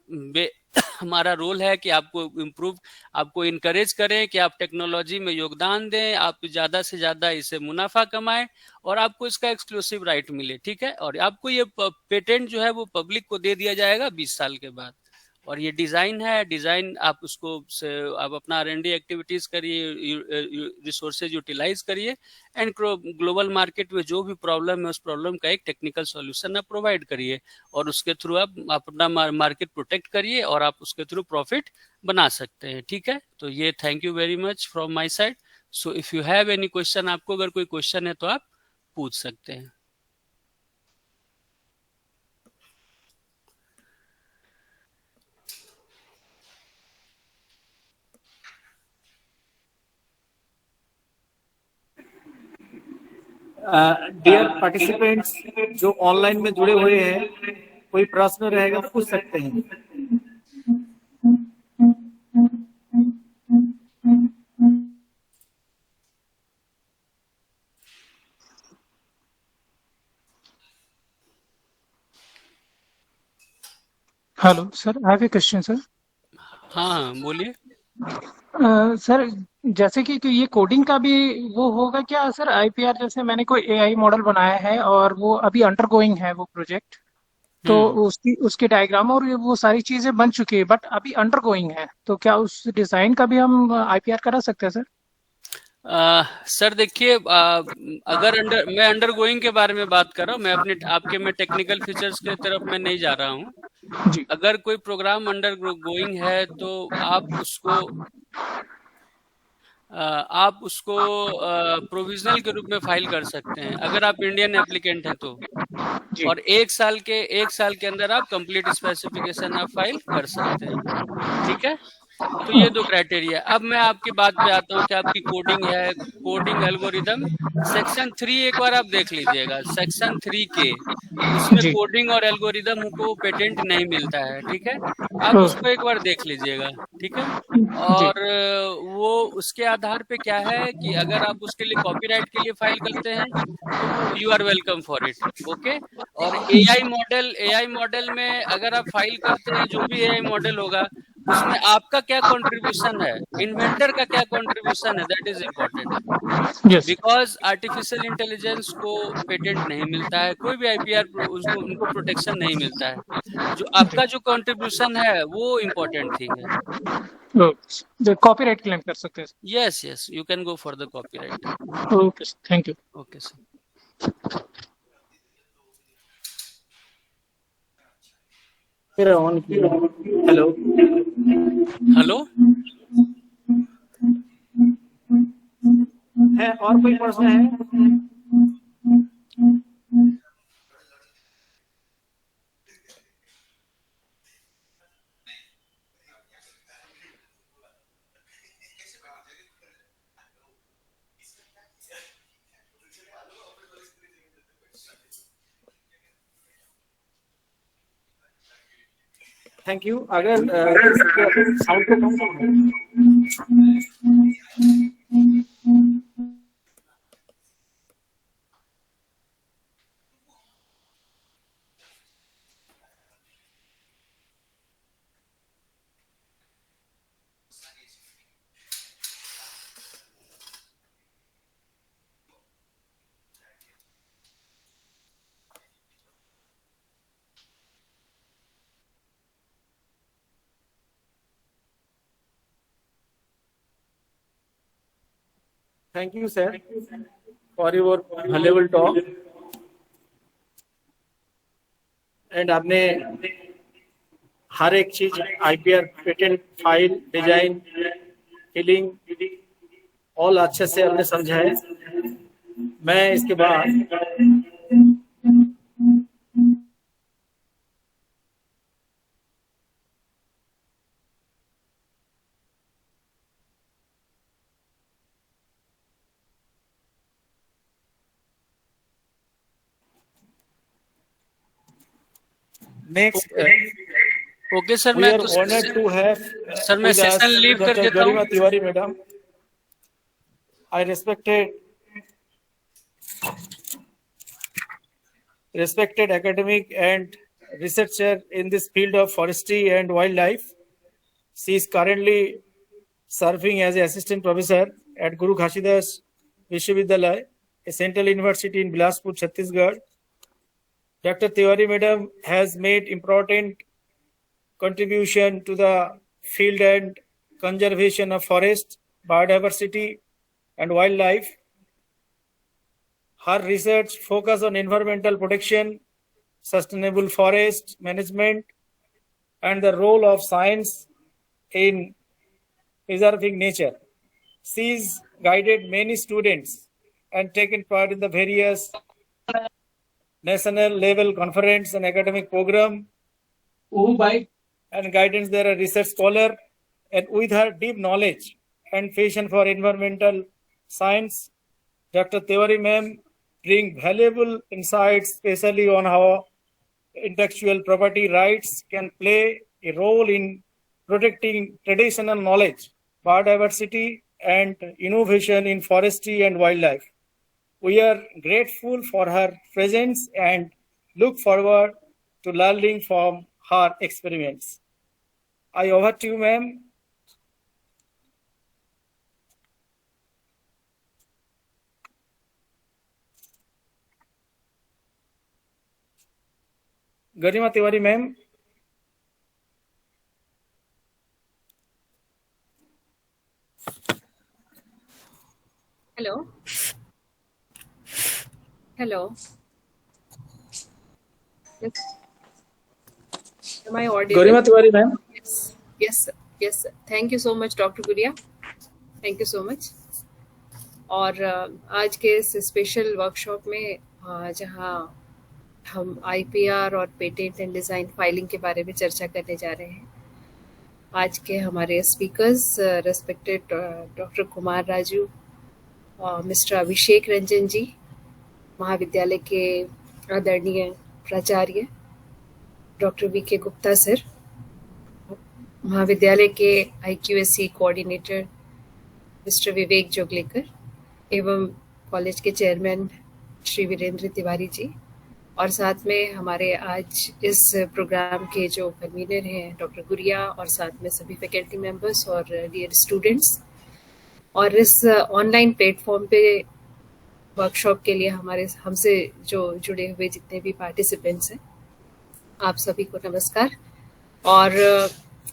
हमारा रोल है कि आपको इम्प्रूव, आपको इनकरेज करें कि आप टेक्नोलॉजी में योगदान दें, आप ज्यादा से ज्यादा इसे मुनाफा कमाएं, और आपको इसका एक्सक्लूसिव राइट मिले, ठीक है। और आपको ये पेटेंट जो है वो पब्लिक को दे दिया जाएगा 20 साल के बाद। और ये डिजाइन है, डिजाइन आप उसको आप अपना R&D एक्टिविटीज करिए, रिसोर्सेज यूटिलाइज करिए, एंड ग्लोबल मार्केट में जो भी प्रॉब्लम है उस प्रॉब्लम का एक टेक्निकल सॉल्यूशन आप प्रोवाइड करिए, और उसके थ्रू आप अपना मार्केट प्रोटेक्ट करिए, और आप उसके थ्रू प्रॉफिट बना सकते हैं, ठीक है। तो ये thank you very much from my side. So if you have any question, आपको अगर कोई क्वेश्चन है तो आप पूछ सकते हैं। डियर पार्टिसिपेंट्स जो ऑनलाइन में जुड़े हुए हैं, कोई प्रश्न रहेगा तो पूछ सकते हैं। Hello sir, I have a question sir. हाँ, बोलिए। सर, जैसे कि ये कोडिंग का भी वो होगा क्या सर? आईपीआर जैसे मैंने कोई एआई मॉडल बनाया है और वो अभी अंडर गोइंग है वो प्रोजेक्ट, तो उसकी डायग्राम और वो सारी चीजें बन चुकी है, बट अभी अंडर गोइंग है, तो क्या उस डिजाइन का भी हम आईपीआर करा सकते हैं सर? सर देखिए, अगर मैं अंडर गोइंग के बारे में बात कर रहा हूँ, मैं अपने आपके में टेक्निकल फीचर्स की तरफ मैं नहीं जा रहा हूँ जी। अगर कोई प्रोग्राम अंडर गोइंग है तो आप उसको प्रोविजनल के रूप में फाइल कर सकते हैं, अगर आप इंडियन एप्लीकेंट हैं तो। जी। और एक साल के अंदर आप कंप्लीट स्पेसिफिकेशन आप फाइल कर सकते हैं, ठीक है। तो ये 2 क्राइटेरिया। अब मैं आपकी बात पे आता हूँ कि आपकी कोडिंग है, कोडिंग एल्गोरिदम, सेक्शन 3 एक बार आप देख लीजिएगा। सेक्शन 3 के उसमें जी। कोडिंग और एल्गोरिदम को पेटेंट नहीं मिलता है, ठीक है। आप उसको एक बार देख लीजिएगा, ठीक है। और वो उसके आधार पे क्या है कि अगर आप उसके लिए कॉपीराइट के लिए फाइल करते हैं तो you are welcome for it, okay. और एआई मॉडल में अगर आप फाइल करते हैं, जो भी एआई मॉडल होगा उसमें आपका क्या कंट्रीब्यूशन है, इन्वेंटर का क्या कंट्रीब्यूशन है, that is important. Because artificial intelligence को पेटेंट नहीं मिलता है, कोई भी आईपीआर उनको प्रोटेक्शन नहीं मिलता है। जो आपका जो कंट्रीब्यूशन है वो इम्पोर्टेंट थिंग है। कॉपीराइट क्लेम कर सकते हैं? Yes, you can go for the copyright. Okay, thank you. Okay sir. फिर ऑन किया। हेलो, हेलो, है और कोई प्रश्न है? Thank you. अगर साउंड को कम करो। Thank you, sir, for your valuable talk. And आपने हर एक चीज IPR, patent file, design, filing all अच्छे से आपने समझाए। मैं इसके बाद नेक्स्ट ओके सर, we मैं are तो honored to have सर मैं with us सेशन लीव कर Dr. देता हूँ। Garima Tiwari madam. I respected academic and researcher in this field of forestry and wildlife. She is currently serving as an assistant professor at Guru Ghasidas Vishwavidyalaya, a central university in Bilaspur, Chhattisgarh. Dr. Tiwari madam has made important contribution to the field and conservation of forest, biodiversity, and wildlife. Her research focus on environmental protection, sustainable forest management, and the role of science in preserving nature. She's guided many students and taken part in the various national level conference and academic program. And guidance, there a research scholar, and with her deep knowledge and passion for environmental science, Dr. Tiwari ma'am bring valuable insights, especially on how intellectual property rights can play a role in protecting traditional knowledge, biodiversity, and innovation in forestry and wildlife. We are grateful for her presence and look forward to learning from her experiments. I over to you, ma'am. Garima Tiwari ma'am. Hello. Hello. Yes. Am I audible? Garima Tiwari ma'am. Yes. Yes, sir. Yes, sir. Thank you so much, Dr. Guria. Thank you so much. और आज के इस special workshop में जहाँ हम IPR और patent and design filing के बारे में चर्चा करने जा रहे हैं, आज के हमारे speakers respected doctor Kumar Raju, Mr Abhishek Ranjan ji, महाविद्यालय के आदरणीय प्राचार्य डॉक्टर वी.के. गुप्ता सर, महाविद्यालय के IQSC कोऑर्डिनेटर मिस्टर विवेक जोगलेकर एवं कॉलेज के चेयरमैन श्री वीरेंद्र तिवारी जी, और साथ में हमारे आज इस प्रोग्राम के जो कन्वीनर हैं डॉक्टर गुरिया, और साथ में सभी फैकल्टी मेंबर्स और डियर स्टूडेंट्स, और इस ऑनलाइन प्लेटफॉर्म पे वर्कशॉप के लिए हमसे जो जुड़े हुए जितने भी पार्टिसिपेंट्स हैं, आप सभी को नमस्कार। और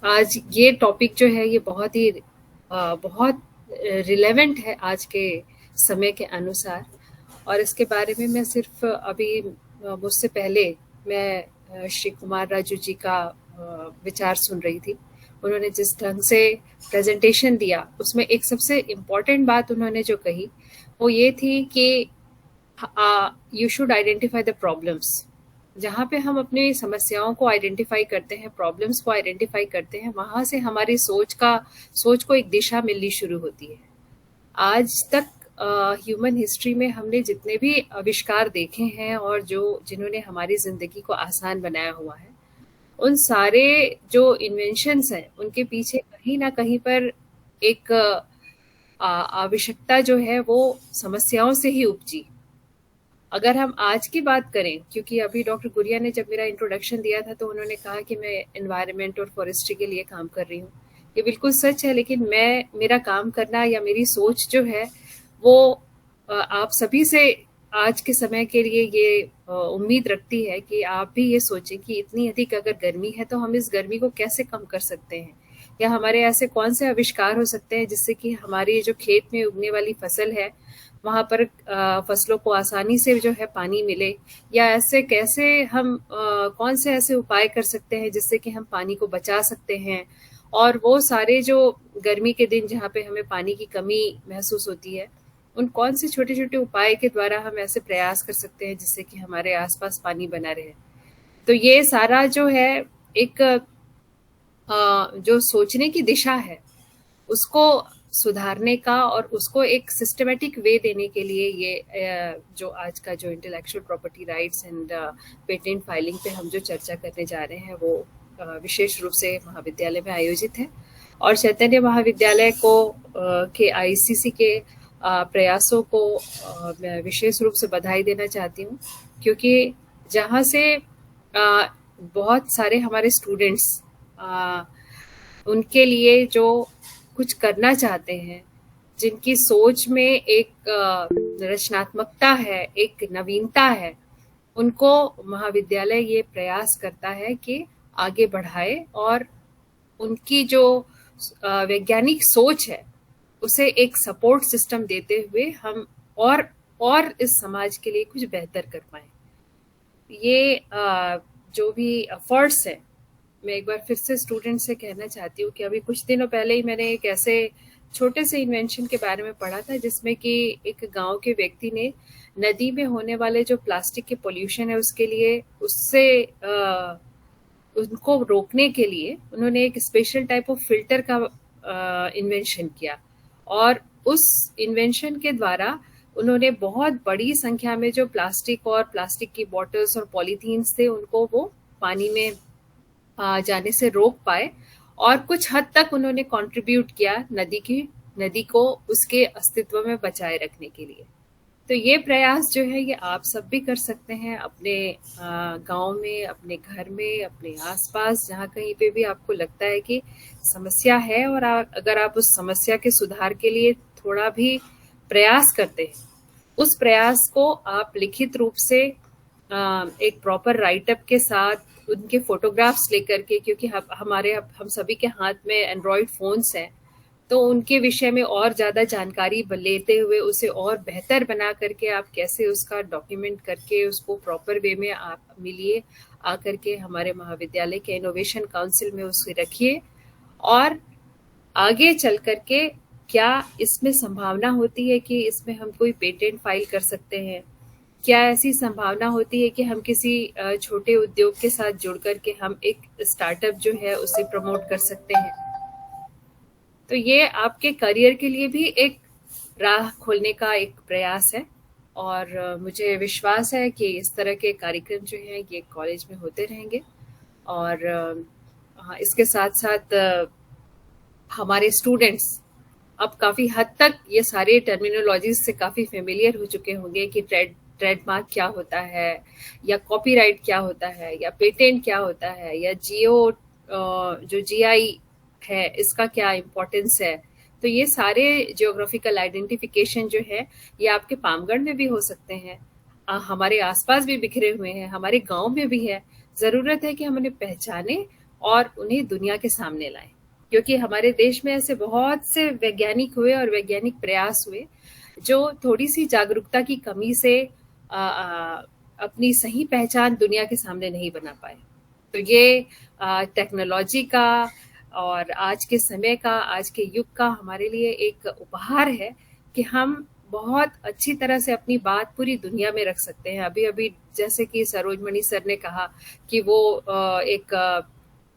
आज ये टॉपिक जो है ये बहुत रिलेवेंट है आज के समय के अनुसार, और इसके बारे में मैं सिर्फ अभी मुझसे पहले मैं श्री कुमार राजू जी का विचार सुन रही थी। उन्होंने जिस ढंग से प्रेजेंटेशन दिया उसमें एक सबसे इम्पोर्टेंट बात उन्होंने जो कही वो ये थी कि you should identify the problems. जहाँ पे हम अपनी समस्याओं को आइडेंटिफाई करते हैं, प्रॉब्लम्स को आइडेंटिफाई करते हैं, वहां से हमारी सोच को एक दिशा मिलनी शुरू होती है। आज तक ह्यूमन हिस्ट्री में हमने जितने भी आविष्कार देखे हैं और जिन्होंने हमारी जिंदगी को आसान बनाया हुआ है, उन सारे जो इन्वेंशंस हैं उनके पीछे कहीं ना कहीं पर एक आवश्यकता जो है वो समस्याओं से ही उपजी। अगर हम आज की बात करें, क्योंकि अभी डॉक्टर गुड़िया ने जब मेरा इंट्रोडक्शन दिया था तो उन्होंने कहा कि मैं एनवायरनमेंट और फॉरेस्ट्री के लिए काम कर रही हूँ। ये बिल्कुल सच है, लेकिन मेरा काम करना या मेरी सोच जो है वो आप सभी से आज के समय के लिए ये उम्मीद रखती है कि आप भी ये सोचें कि इतनी अधिक अगर गर्मी है तो हम इस गर्मी को कैसे कम कर सकते हैं, या हमारे ऐसे कौन से आविष्कार हो सकते हैं जिससे कि हमारी जो खेत में उगने वाली फसल है वहां पर फसलों को आसानी से जो है पानी मिले, या ऐसे कैसे हम कौन से ऐसे उपाय कर सकते हैं जिससे कि हम पानी को बचा सकते हैं। और वो सारे जो गर्मी के दिन जहाँ पे हमें पानी की कमी महसूस होती है, उन कौन से छोटे छोटे उपाय के द्वारा हम ऐसे प्रयास कर सकते हैं जिससे कि हमारे आसपास पानी बना रहे। तो ये सारा जो है एक जो सोचने की दिशा है उसको सुधारने का और उसको एक सिस्टमेटिक वे देने के लिए ये जो आज का जो intellectual property rights and patent filing पे हम जो चर्चा करने जा रहे हैं वो विशेष रूप से महाविद्यालय में आयोजित है। और चैतन्य महाविद्यालय को के आईसीसी के प्रयासों को मैं विशेष रूप से बधाई देना चाहती हूँ, क्योंकि जहाँ से बहुत सारे हमारे स्टूडेंट्स उनके लिए जो कुछ करना चाहते हैं, जिनकी सोच में एक रचनात्मकता है, एक नवीनता है, उनको महाविद्यालय ये प्रयास करता है कि आगे बढ़ाए और उनकी जो वैज्ञानिक सोच है उसे एक सपोर्ट सिस्टम देते हुए हम और इस समाज के लिए कुछ बेहतर कर पाए। ये जो भी एफर्ट्स है, मैं एक बार फिर से स्टूडेंट से कहना चाहती हूँ कि अभी कुछ दिनों पहले ही मैंने एक ऐसे छोटे से इन्वेंशन के बारे में पढ़ा था जिसमें कि एक गांव के व्यक्ति ने नदी में होने वाले जो प्लास्टिक के पोल्यूशन है उसके लिए उनको रोकने के लिए उन्होंने एक स्पेशल टाइप ऑफ फिल्टर का इन्वेंशन किया। और उस इन्वेंशन के द्वारा उन्होंने बहुत बड़ी संख्या में जो प्लास्टिक और प्लास्टिक की बॉटल्स और पॉलीथीन्स थे उनको वो पानी में जाने से रोक पाए, और कुछ हद तक उन्होंने कंट्रीब्यूट किया नदी को उसके अस्तित्व में बचाए रखने के लिए। तो ये प्रयास जो है ये आप सब भी कर सकते हैं अपने गांव में, अपने घर में, अपने आसपास, जहाँ कहीं पे भी आपको लगता है कि समस्या है, और अगर आप उस समस्या के सुधार के लिए थोड़ा भी प्रयास करते हैं, उस प्रयास को आप लिखित रूप से एक प्रॉपर राइटअप के साथ उनके फोटोग्राफ्स लेकर के, क्योंकि हम सभी के हाथ में एंड्रॉयड फोन्स हैं, तो उनके विषय में और ज़्यादा जानकारी लेते हुए उसे और बेहतर बना करके आप कैसे उसका डॉक्यूमेंट करके उसको प्रॉपर वे में आप मिलिए, आकर के हमारे महाविद्यालय के इनोवेशन काउंसिल में उसे रखिए, और आगे चल करके क्या इसमें संभावना होती है कि इसमें हम कोई पेटेंट फाइल कर सकते हैं, क्या ऐसी संभावना होती है कि हम किसी छोटे उद्योग के साथ जुड़ करके हम एक स्टार्टअप जो है उसे प्रमोट कर सकते हैं। तो ये आपके करियर के लिए भी एक राह खोलने का एक प्रयास है, और मुझे विश्वास है कि इस तरह के कार्यक्रम जो हैं ये कॉलेज में होते रहेंगे। और इसके साथ साथ हमारे स्टूडेंट्स अब काफ़ी हद तक ये सारे टर्मिनोलॉजीज से काफ़ी फेमिलियर हो चुके होंगे कि ट्रेडमार्क क्या होता है, या कॉपीराइट क्या होता है, या पेटेंट क्या होता है, या जो जीआई है इसका क्या इम्पोर्टेंस है। तो ये सारे जियोग्राफिकल आइडेंटिफिकेशन जो है ये आपके पामगढ़ में भी हो सकते हैं, हमारे आसपास भी बिखरे हुए हैं, हमारे गांव में भी है। ज़रूरत है कि हम उन्हें पहचानें और उन्हें दुनिया के सामने लाएं, क्योंकि हमारे देश में ऐसे बहुत से वैज्ञानिक हुए और वैज्ञानिक प्रयास हुए जो थोड़ी सी जागरूकता की कमी से अपनी सही पहचान दुनिया के सामने नहीं बना पाए। तो ये टेक्नोलॉजी का और आज के समय का, आज के युग का हमारे लिए एक उपहार है कि हम बहुत अच्छी तरह से अपनी बात पूरी दुनिया में रख सकते हैं। अभी अभी जैसे कि सरोजमणि सर ने कहा कि वो एक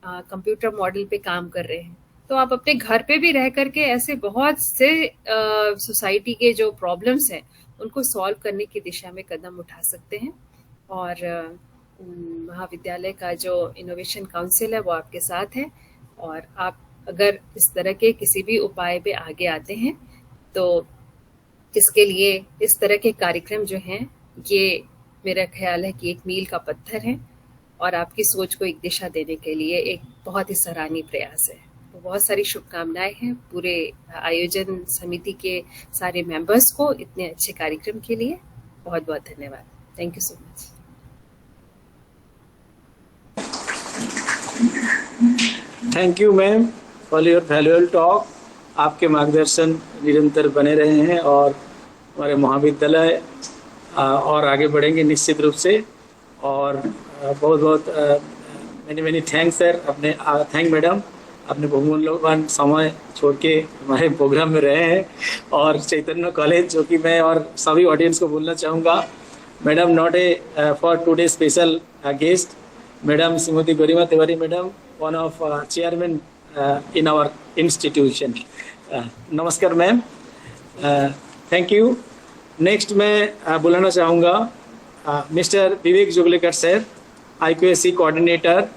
कंप्यूटर मॉडल पे काम कर रहे हैं, तो आप अपने घर पे भी रह करके ऐसे बहुत से सोसाइटी के जो प्रॉब्लम्स हैं उनको सॉल्व करने की दिशा में कदम उठा सकते हैं। और महाविद्यालय का जो इनोवेशन काउंसिल है वो आपके साथ है, और आप अगर इस तरह के किसी भी उपाय पे आगे आते हैं तो इसके लिए इस तरह के कार्यक्रम जो हैं ये मेरा ख्याल है कि एक मील का पत्थर है और आपकी सोच को एक दिशा देने के लिए एक बहुत ही सराहनीय प्रयास है। तो बहुत सारी शुभकामनाएं हैं पूरे आयोजन समिति के सारे मेंबर्स को इतने अच्छे कार्यक्रम के लिए। बहुत बहुत धन्यवाद। Thank you so much. Thank you ma'am for your valuable talk. आपके मार्गदर्शन निरंतर बने रहे हैं और हमारे महाविद्यालय और आगे बढ़ेंगे निश्चित रूप से। और बहुत बहुत मैनी थैंक्स सर, अपने थैंक मैडम, अपने बहुमूल्यवान समय छोड़ के हमारे प्रोग्राम में रहे हैं। और चैतन्य कॉलेज, जो कि मैं और सभी ऑडियंस को बोलना चाहूँगा, madam not A for today special guest, madam Shrimati Garima Tiwari madam, one of chairman in our institution. नमस्कार मैम, थैंक यू। नेक्स्ट मैं बुलाना चाहूँगा mister Vivek Joglekar sir, IQAC coordinator,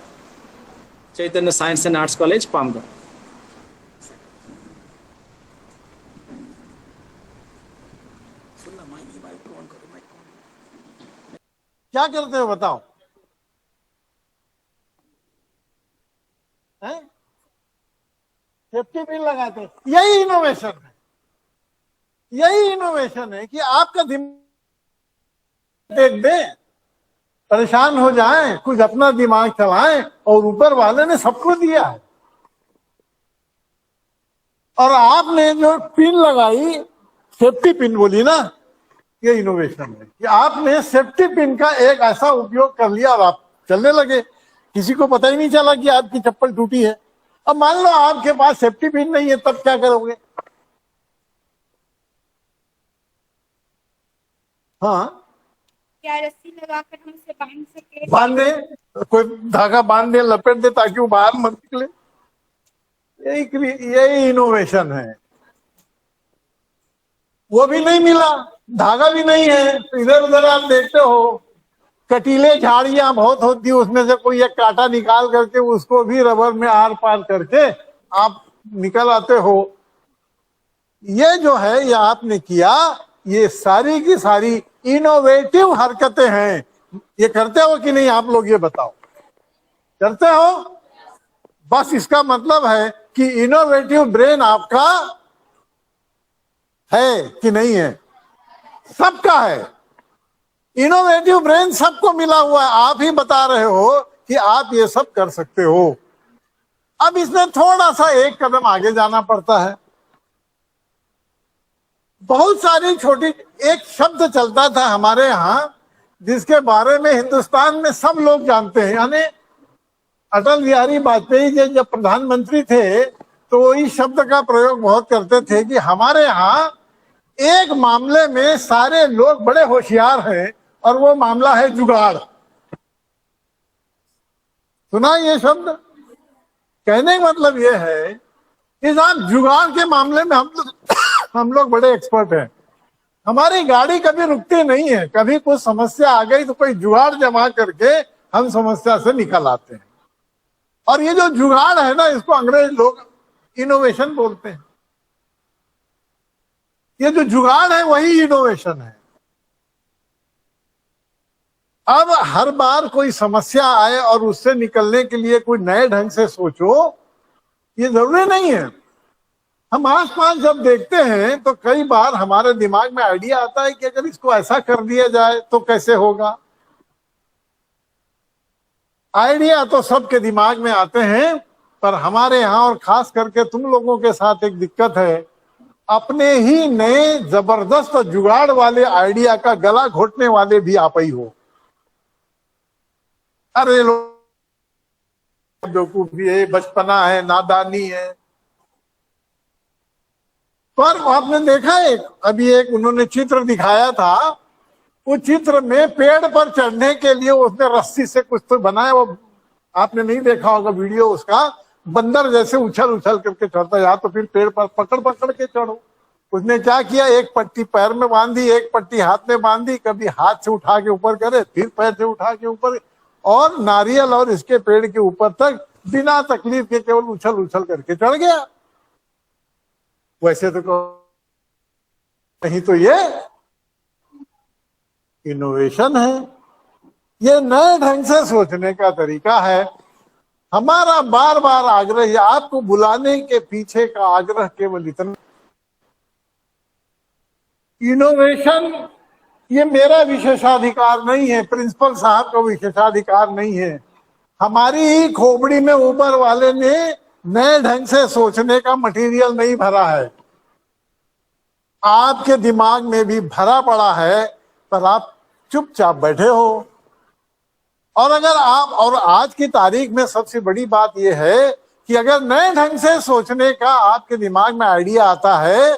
Chaitanya science and arts college Pamgarh. क्या करते हो बताओ? हैं? सेफ्टी पिन लगाते हैं। यही इनोवेशन है, यही इनोवेशन है कि आपका दिमाग देख दे, परेशान हो जाए, कुछ अपना दिमाग चलाएं, और ऊपर वाले ने सबको दिया है। और आपने जो पिन लगाई, सेफ्टी पिन बोली ना, ये इनोवेशन है कि आपने सेफ्टी पिन का एक ऐसा उपयोग कर लिया और आप चलने लगे, किसी को पता ही नहीं चला कि आपकी चप्पल टूटी है। अब मान लो आपके पास सेफ्टी पिन नहीं है, तब क्या करोगे? हाँ, क्या रस्सी लगाकर हम उसे बांध सके? बांध दे, कोई धागा बांध दे, लपेट दे, ताकि वो बाहर मत निकले। यही इनोवेशन है। वो भी नहीं मिला, धागा भी नहीं है, तो इधर उधर आप देखते हो कटीले झाड़ियां बहुत होती है, उसमें से कोई एक कांटा निकाल करके उसको भी रबर में आर पार करके आप निकल आते हो। ये जो है ये आपने किया, ये सारी की सारी इनोवेटिव हरकतें हैं। ये करते हो कि नहीं आप लोग, ये बताओ? करते हो? बस इसका मतलब है कि इनोवेटिव ब्रेन आपका है कि नहीं है? सबका है। इनोवेटिव ब्रेन सबको मिला हुआ है। आप ही बता रहे हो कि आप ये सब कर सकते हो। अब इसमें थोड़ा सा एक कदम आगे जाना पड़ता है। बहुत सारी छोटी, एक शब्द चलता था हमारे यहाँ जिसके बारे में हिंदुस्तान में सब लोग जानते हैं, यानी अटल बिहारी वाजपेयी जी जब प्रधानमंत्री थे तो वो इस शब्द का प्रयोग बहुत करते थे कि हमारे यहाँ एक मामले में सारे लोग बड़े होशियार हैं, और वो मामला है जुगाड़। सुना ये शब्द? कहने का मतलब ये है कि साहब जुगाड़ के मामले में हम लोग बड़े एक्सपर्ट हैं। हमारी गाड़ी कभी रुकती नहीं है, कभी कुछ समस्या आ गई तो कोई जुगाड़ जमा करके हम समस्या से निकल आते हैं। और ये जो जुगाड़ है ना, इसको अंग्रेज लोग इनोवेशन बोलते हैं। ये जो जुगाड़ है वही इनोवेशन है। अब हर बार कोई समस्या आए और उससे निकलने के लिए कोई नए ढंग से सोचो, ये जरूरी नहीं है। हम आसपास जब देखते हैं तो कई बार हमारे दिमाग में आइडिया आता है कि अगर इसको ऐसा कर दिया जाए तो कैसे होगा। आइडिया तो सबके दिमाग में आते हैं, पर हमारे यहाँ और खास करके तुम लोगों के साथ एक दिक्कत है अपने ही नए जबरदस्त जुगाड़ वाले आइडिया का गला घोटने वाले भी आप ही हो। अरे लोग बेवकूफी है, बचपना है, नादानी है। पर आपने देखा अभी एक उन्होंने चित्र दिखाया था, उस चित्र में पेड़ पर चढ़ने के लिए उसने रस्सी से कुछ तो बनाया, वो आपने नहीं देखा होगा वीडियो उसका, बंदर जैसे उछल उछल करके चढ़ता, या तो फिर पेड़ पर पकड़ पकड़ के चढ़ो। उसने क्या किया, एक पट्टी पैर में बांधी, एक पट्टी हाथ में बांधी, कभी हाथ से उठा के ऊपर करे, फिर पैर से उठा के ऊपर, और नारियल और इसके पेड़ के ऊपर तक बिना तकलीफ के केवल उछल उछल करके चढ़ गया। वैसे तो नहीं, तो ये इनोवेशन है, ये नए ढंग से सोचने का तरीका है। हमारा बार बार आग्रह, आपको बुलाने के पीछे का आग्रह केवल इतना, इनोवेशन ये मेरा विशेषाधिकार नहीं है, प्रिंसिपल साहब का विशेषाधिकार नहीं है। हमारी ही खोपड़ी में ऊपर वाले ने नए ढंग से सोचने का मटेरियल नहीं भरा है, आपके दिमाग में भी भरा पड़ा है, पर आप चुपचाप बैठे हो। और अगर आप, और आज की तारीख में सबसे बड़ी बात यह है कि अगर नए ढंग से सोचने का आपके दिमाग में आइडिया आता है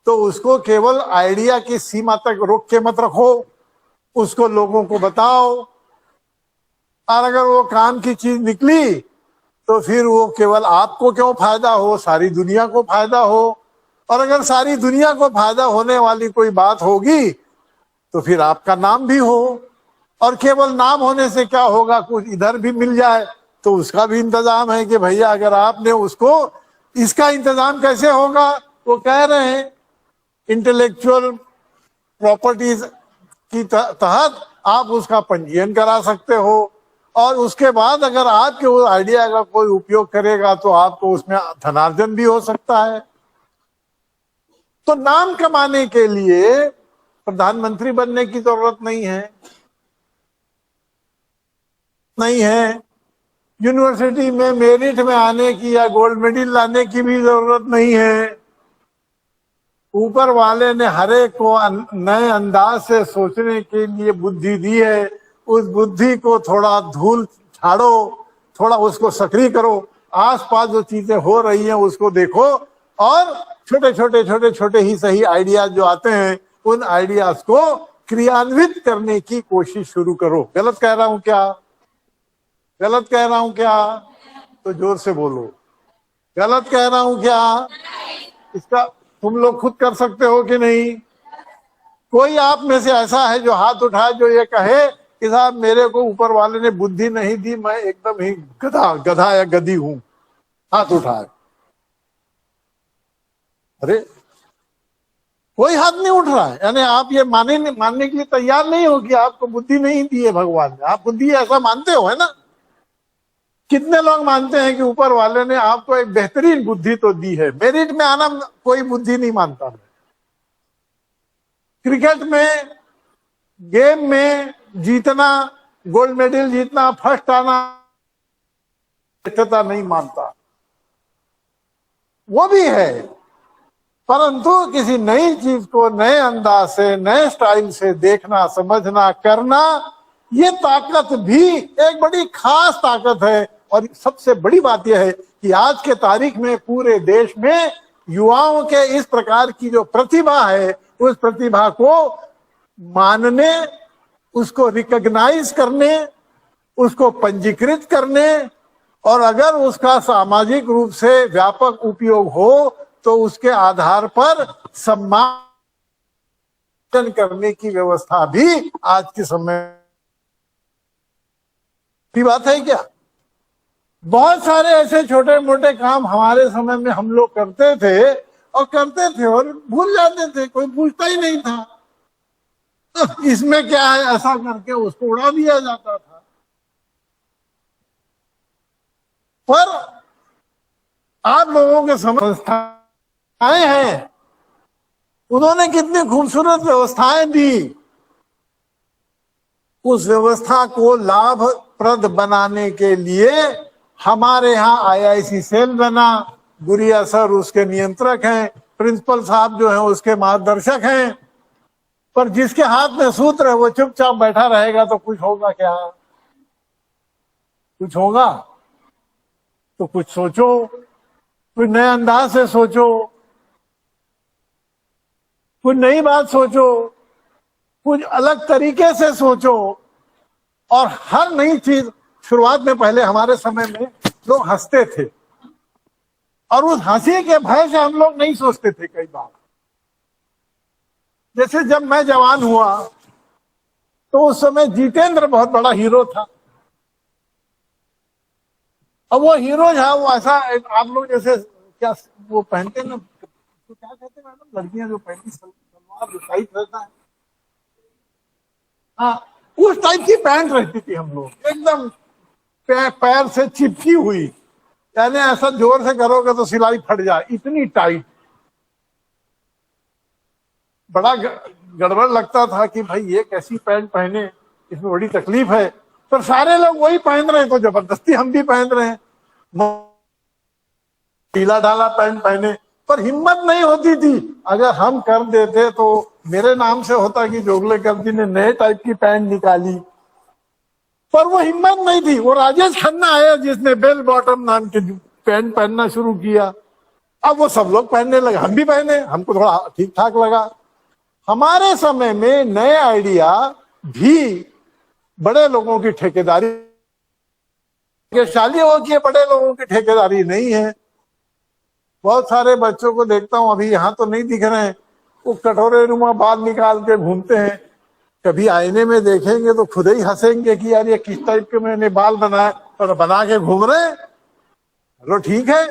तो उसको केवल आइडिया की सीमा तक रोक के मत रखो, उसको लोगों को बताओ। और अगर वो काम की चीज निकली तो फिर वो केवल आपको क्यों फायदा हो, सारी दुनिया को फायदा हो। और अगर सारी दुनिया को फायदा होने वाली कोई बात होगी तो फिर आपका नाम भी हो, और केवल नाम होने से क्या होगा, कुछ इधर भी मिल जाए तो उसका भी इंतजाम है कि भैया अगर आपने उसको, इसका इंतजाम कैसे होगा, वो कह रहे हैं इंटेलेक्चुअल प्रॉपर्टीज की तहत आप उसका पंजीयन करा सकते हो, और उसके बाद अगर आपके उस आइडिया का कोई उपयोग करेगा तो आपको उसमें धनार्जन भी हो सकता है। तो नाम कमाने के लिए प्रधानमंत्री बनने की जरूरत नहीं है, यूनिवर्सिटी में मेरिट में आने की या गोल्ड मेडल लाने की भी जरूरत नहीं है। ऊपर वाले ने हर एक को नए अंदाज से सोचने के लिए बुद्धि दी है, उस बुद्धि को थोड़ा धूल झाड़ो, थोड़ा उसको सक्रिय करो, आसपास जो चीजें हो रही हैं उसको देखो, और छोटे छोटे ही सही आइडियाज जो आते हैं उन आइडियाज को क्रियान्वित करने की कोशिश शुरू करो। गलत कह रहा हूं क्या? गलत कह रहा हूं क्या? तो जोर से बोलो, गलत कह रहा हूं क्या? इसका तुम लोग खुद कर सकते हो कि नहीं? कोई आप में से ऐसा है जो हाथ उठाए, जो ये कहे कि साहब मेरे को ऊपर वाले ने बुद्धि नहीं दी, मैं एकदम ही गधा या गधी हूं? हाथ उठाए। अरे कोई हाथ नहीं उठ रहा है, यानी आप ये मानने के लिए तैयार नहीं हो कि आपको बुद्धि नहीं दी है भगवान ने। आप बुद्धि ऐसा मानते हो, है ना? कितने लोग मानते हैं कि ऊपर वाले ने आपको एक बेहतरीन बुद्धि तो दी है। मेरिट में आना कोई बुद्धि नहीं मानता मैं। क्रिकेट में, गेम में जीतना, गोल्ड मेडल जीतना, फर्स्ट आना, नहीं मानता, वो भी है। परंतु किसी नई चीज को नए अंदाज से, नए स्टाइल से देखना, समझना, करना, ये ताकत भी एक बड़ी खास ताकत है। और सबसे बड़ी बात यह है कि आज के तारीख में पूरे देश में युवाओं के इस प्रकार की जो प्रतिभा है, उस प्रतिभा को मानने, उसको रिकॉग्नाइज करने, उसको पंजीकृत करने, और अगर उसका सामाजिक रूप से व्यापक उपयोग हो तो उसके आधार पर सम्मान करने की व्यवस्था भी आज के समय की बात है क्या? बहुत सारे ऐसे छोटे मोटे काम हमारे समय में हम लोग करते थे और भूल जाते थे, कोई पूछता ही नहीं था। तो इसमें क्या है, ऐसा करके उसको उड़ा दिया जाता था। पर आप लोगों के संस्थाएं हैं, उन्होंने कितनी खूबसूरत व्यवस्थाएं दी। उस व्यवस्था को लाभप्रद बनाने के लिए हमारे यहाँ IIC सेल बना, गुड़िया सर उसके नियंत्रक हैं, प्रिंसिपल साहब जो है उसके मार्गदर्शक हैं, पर जिसके हाथ में सूत्र है वो चुपचाप बैठा रहेगा तो कुछ होगा क्या? कुछ होगा तो कुछ सोचो, कुछ नए अंदाज से सोचो, कुछ नई बात सोचो, कुछ अलग तरीके से सोचो। और हर नई चीज शुरुआत में, पहले हमारे समय में लोग हंसते थे और उस हंसी के भय से हम लोग नहीं सोचते थे कई बार। जैसे जब मैं जवान हुआ तो उस समय जितेंद्र बहुत बड़ा हीरो था। अब वो हीरो था, वो ऐसा आप लोग जैसे क्या वो पहनते ना, तो क्या कहते हैं मैडम, लड़कियां जो पहनती सलवार जो टाइट रहता है, हाँ उस टाइप की पैंट रहती थी हम लोग, एकदम पैर से चिपकी हुई, यानी ऐसा जोर से करोगे तो सिलाई फट जाए, इतनी टाइट। बड़ा गड़बड़ लगता था कि भाई ये कैसी पैंट पहने, इसमें बड़ी तकलीफ है। पर सारे लोग वही पहन रहे हैं तो जबरदस्ती हम भी पहन रहे हैं, ढीला ढाला पैंट पहने। पर हिम्मत नहीं होती थी, अगर हम कर देते तो मेरे नाम से होता कि जोगलेकर जी ने नए टाइप की पैंट निकाली, पर वो हिम्मत नहीं थी। वो राजेश खन्ना आया जिसने बेल बॉटम नाम के पैंट पहनना शुरू किया, अब वो सब लोग पहनने लगे, हम भी पहने, हमको थोड़ा ठीक ठाक लगा। हमारे समय में नए आइडिया भी बड़े लोगों की ठेकेदारी, शालियों की बड़े लोगों की ठेकेदारी नहीं है। बहुत सारे बच्चों को देखता हूं, अभी यहाँ तो नहीं दिख रहे हैं, वो कटोरे नुमा बाल निकाल के घूमते हैं। कभी आईने में देखेंगे तो खुद ही हंसेंगे कि यार ये किस टाइप के मैंने बाल बनाए और बना के घूम रहे हैं। चलो ठीक है,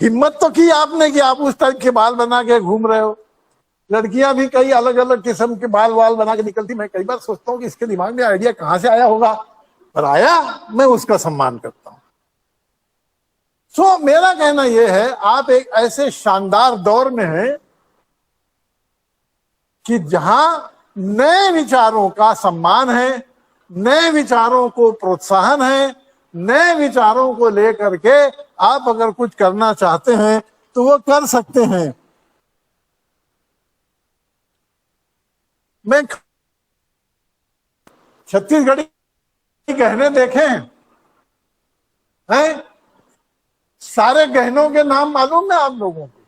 हिम्मत तो की आपने कि आप उस टाइप के बाल बना के घूम रहे हो। लड़कियां भी कई अलग अलग किस्म के बाल बना के निकलती। मैं कई बार सोचता हूँ कि इसके दिमाग में आइडिया कहाँ से आया होगा, पर आया, मैं उसका सम्मान करता हूँ। मेरा कहना यह है, आप एक ऐसे शानदार दौर में हैं कि जहां नए विचारों का सम्मान है, नए विचारों को प्रोत्साहन है, नए विचारों को लेकर के आप अगर कुछ करना चाहते हैं तो वो कर सकते हैं। मैं छत्तीसगढ़ी गहने देखे हैं, सारे गहनों के नाम मालूम है आप लोगों को?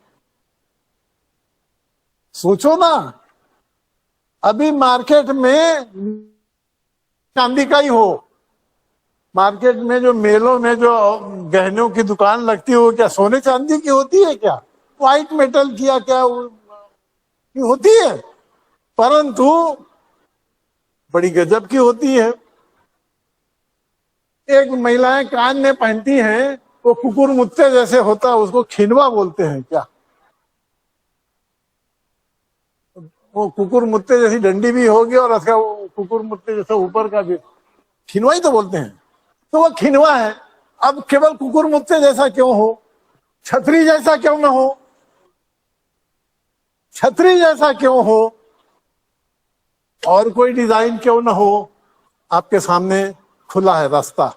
सोचो ना, अभी मार्केट में चांदी का ही हो, मार्केट में जो मेलों में जो गहनों की दुकान लगती है वो क्या सोने चांदी की होती है क्या? व्हाइट मेटल की क्या होती है? परंतु बड़ी गजब की होती है। एक महिलाएं कान में पहनती हैं, वो कुकुर मुत्ते जैसे होता है, उसको खिनवा बोलते हैं क्या? वो कुकुर मुत्ते जैसी डंडी भी होगी और उसका कुकुर मुत्ते जैसा ऊपर का भी, खिनवा ही तो बोलते हैं। तो वो खिनवा है। अब केवल कुकुर मुत्ते जैसा क्यों हो? छतरी जैसा क्यों ना हो? छतरी जैसा क्यों हो? और कोई डिजाइन क्यों ना हो? आपके सामने खुला है रास्ता।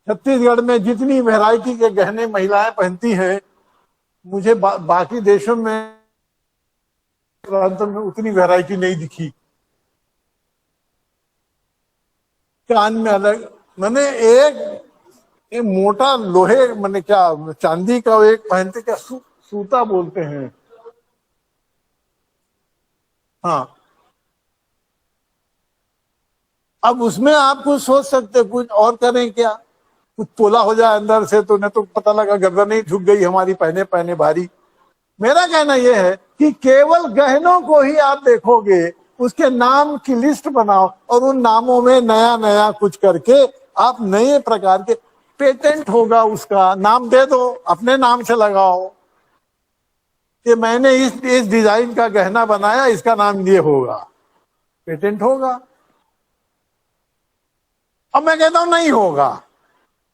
छत्तीसगढ़ में जितनी वैरायटी के गहने महिलाएं पहनती हैं, मुझे बाकी देशों में प्रांतों में उतनी वैरायटी नहीं दिखी। कान में अलग, मैंने एक मोटा लोहे, मैंने क्या चांदी का एक पहनते, क्या सूता बोलते हैं, हाँ। अब उसमें आप कुछ सोच सकते, कुछ और करें क्या? कुछ तोला हो जाए अंदर से तो नहीं तो पता लगा गर्दन ही झुक गई हमारी पहने पहने भारी। मेरा कहना यह है कि केवल गहनों को ही आप देखोगे, उसके नाम की लिस्ट बनाओ और उन नामों में नया नया कुछ करके आप नए प्रकार के, पेटेंट होगा उसका, नाम दे दो, अपने नाम से लगाओ कि मैंने इस डिजाइन का गहना बनाया, इसका नाम ये होगा, पेटेंट होगा। अब मैं कहता हूं नहीं होगा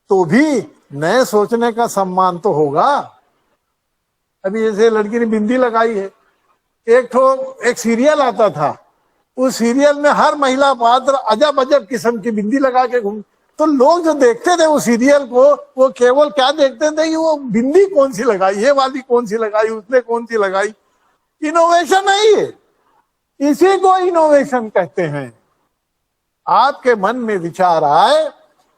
तो भी नए सोचने का सम्मान तो होगा। अभी जैसे लड़की ने बिंदी लगाई है, एक सीरियल आता था, उस सीरियल में हर महिला पात्र अजब अजब किस्म की बिंदी लगा के घूम, तो लोग जो देखते थे वो सीरियल को, वो केवल क्या देखते थे कि वो बिंदी कौन सी लगाई, ये वाली कौन सी लगाई, उसने कौन सी लगाई। इनोवेशन नहीं है, इसी को इनोवेशन कहते हैं। आपके मन में विचार आए,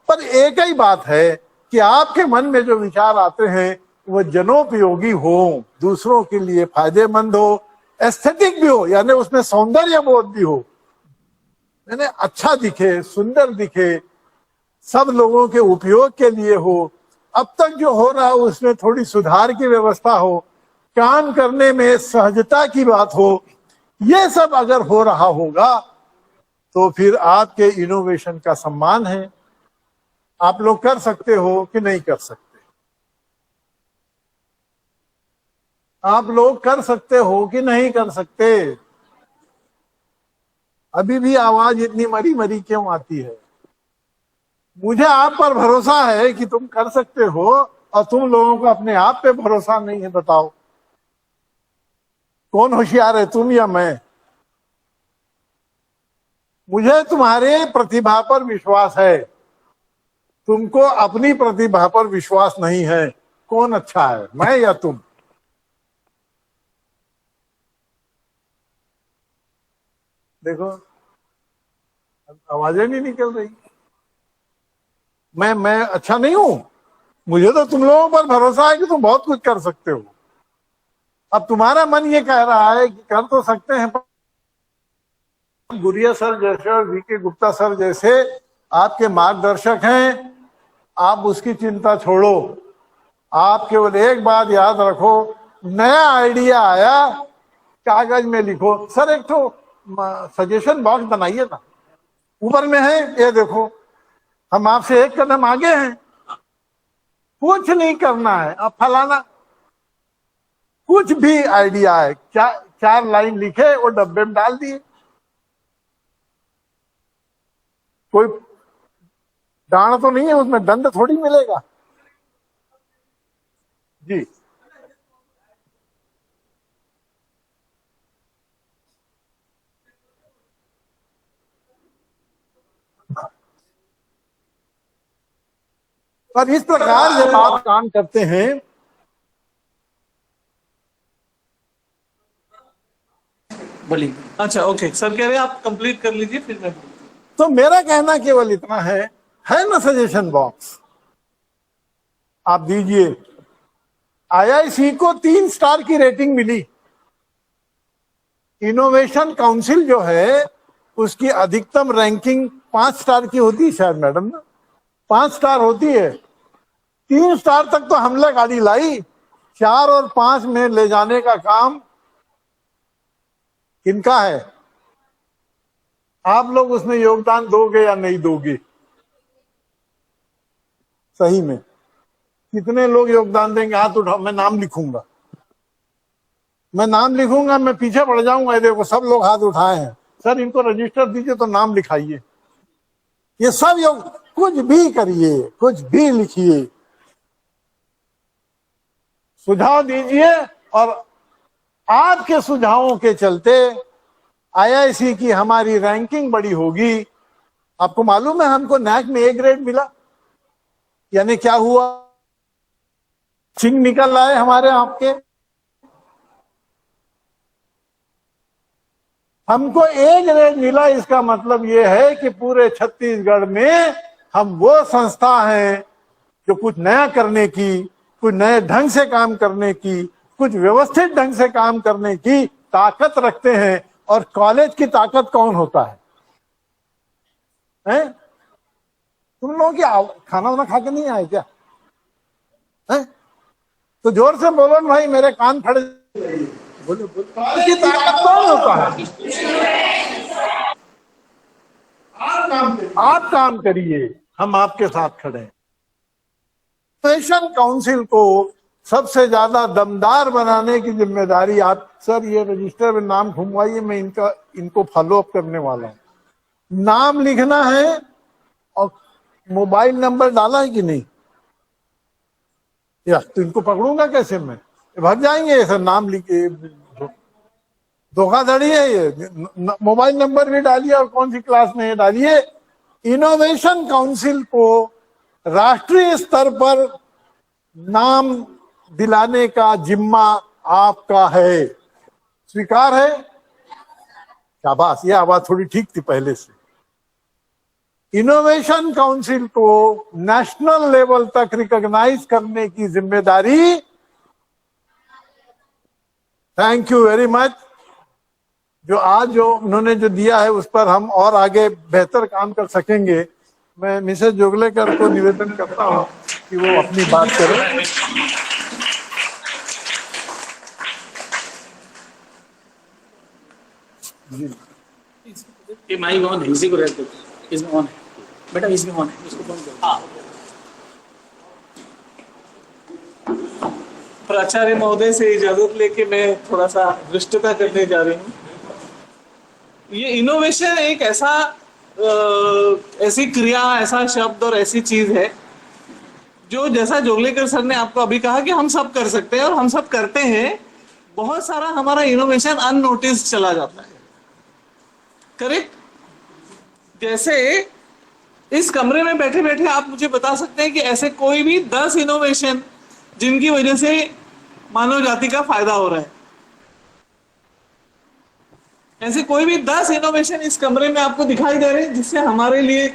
पर एक ही बात है कि आपके मन में जो विचार आते हैं वो जनोपयोगी हो, दूसरों के लिए फायदेमंद हो, एस्थेटिक भी हो, यानी उसमें सौंदर्य बोध भी हो, यानी अच्छा दिखे, सुंदर दिखे, सब लोगों के उपयोग के लिए हो। अब तक जो हो रहा है उसमें थोड़ी सुधार की व्यवस्था हो, काम करने में सहजता की बात हो, ये सब अगर हो रहा होगा तो फिर आपके इनोवेशन का सम्मान है। आप लोग कर सकते हो कि नहीं कर सकते? आप लोग कर सकते हो कि नहीं कर सकते? अभी भी आवाज इतनी मरी मरी क्यों आती है? मुझे आप पर भरोसा है कि तुम कर सकते हो, और तुम लोगों को अपने आप पे भरोसा नहीं है। बताओ कौन होशियार है, तुम या मैं? मुझे तुम्हारे प्रतिभा पर विश्वास है, तुमको अपनी प्रतिभा पर विश्वास नहीं है। कौन अच्छा है, मैं या तुम? देखो आवाजें नहीं निकल रही। मैं अच्छा नहीं हूं? मुझे तो तुम लोगों पर भरोसा है कि तुम बहुत कुछ कर सकते हो। अब तुम्हारा मन ये कह रहा है कि कर तो सकते हैं, गुरिया सर जैसे और वीके गुप्ता सर जैसे आपके मार्गदर्शक हैं, आप उसकी चिंता छोड़ो। आप केवल एक बात याद रखो, नया आइडिया आया कागज में लिखो। सर एक तो सजेशन बॉक्स बनाइए ना, ऊपर में है ये देखो, हम आपसे एक कदम आगे हैं। कुछ नहीं करना है, अब फलाना कुछ भी आइडिया है, चार लाइन लिखे और डब्बे में डाल दिए। कोई डांड तो नहीं है उसमें, दंड थोड़ी मिलेगा जी। और इस प्रकार जब आप काम करते हैं बोलिए। अच्छा ओके सर, कह रहे हैं आप कंप्लीट कर लीजिए फिर मैं। तो मेरा कहना केवल इतना है ना सजेशन बॉक्स आप दीजिए। आईआईसी को 3 स्टार की रेटिंग मिली। इनोवेशन काउंसिल जो है उसकी अधिकतम रैंकिंग 5 स्टार की होती है शायद मैडम ना, 5 स्टार होती है। 3 स्टार तक तो हमने गाड़ी लाई, 4 और 5 में ले जाने का काम किनका है? आप लोग उसमें योगदान दोगे या नहीं दोगे? सही में कितने लोग योगदान देंगे? हाथ उठाओ, मैं नाम लिखूंगा। मैं नाम लिखूंगा, मैं पीछे पड़ जाऊंगा। ये देखो सब लोग हाथ उठाए हैं। सर इनको रजिस्टर दीजिए तो नाम लिखाइए। ये सब योग, कुछ भी करिए, कुछ भी लिखिए, सुझाव दीजिए, और आपके सुझावों के चलते आईआईसी की हमारी रैंकिंग बड़ी होगी। आपको मालूम है हमको नैक में A ग्रेड मिला, यानी क्या हुआ? सिंह निकल आए हमारे आपके। हमको A ग्रेड मिला, इसका मतलब यह है कि पूरे छत्तीसगढ़ में हम वो संस्था हैं जो कुछ नया करने की, कुछ नए ढंग से काम करने की, कुछ व्यवस्थित ढंग से काम करने की ताकत रखते हैं। और कॉलेज की ताकत कौन होता है? हैं? तुम लोगों की खाना वाना खा के नहीं आए क्या? हैं? तो जोर से बोलो ना भाई, मेरे कान फट। बोलो कॉलेज की ताकत कौन होता है? आप काम करिए, हम आपके साथ खड़े हैं। इनोवेशन काउंसिल को सबसे ज्यादा दमदार बनाने की जिम्मेदारी आप। सर ये रजिस्टर में नाम घुमवाइए, मैं इनको फॉलो अप करने वाला हूं। नाम लिखना है और मोबाइल नंबर डाला है कि नहीं? या तो इनको पकड़ूंगा कैसे मैं? भाग जाएंगे सर, नाम लिखे। धोखाधड़ी है ये। मोबाइल नंबर भी डालिए और कौन सी क्लास में है डालिए, इनोवेशन काउंसिल को राष्ट्रीय स्तर पर नाम दिलाने का जिम्मा आपका है। स्वीकार है? शाबाश, ये आवाज थोड़ी ठीक थी पहले से। इनोवेशन काउंसिल को नेशनल लेवल तक रिकॉग्नाइज करने की जिम्मेदारी, थैंक यू वेरी मच, जो उन्होंने जो दिया है उस पर हम और आगे बेहतर काम कर सकेंगे। मैं मिसेस जोगलेकर को निवेदन करता हूं कि वो अपनी बात करें। ये माइक ऑन है, इसी को रहते इसमें ऑन है बेटा, इसमें ऑन है, इसको बंद करो। हाँ, प्राचार्य महोदय से इजाजत लेके मैं थोड़ा सा दृष्टता करने जा रही हूँ। ये इनोवेशन एक ऐसा ऐसी क्रिया, ऐसा शब्द और ऐसी चीज है जो, जैसा जोगलेकर सर ने आपको अभी कहा कि हम सब कर सकते हैं और हम सब करते हैं। बहुत सारा हमारा इनोवेशन अननोटिस चला जाता है, करेक्ट? जैसे इस कमरे में बैठे बैठे आप मुझे बता सकते हैं कि ऐसे कोई भी 10 इनोवेशन जिनकी वजह से मानव जाति का फायदा हो रहा है। ऐसे कोई भी 10 इनोवेशन इस कमरे में आपको दिखाई दे रहे हैं जिससे हमारे लिए,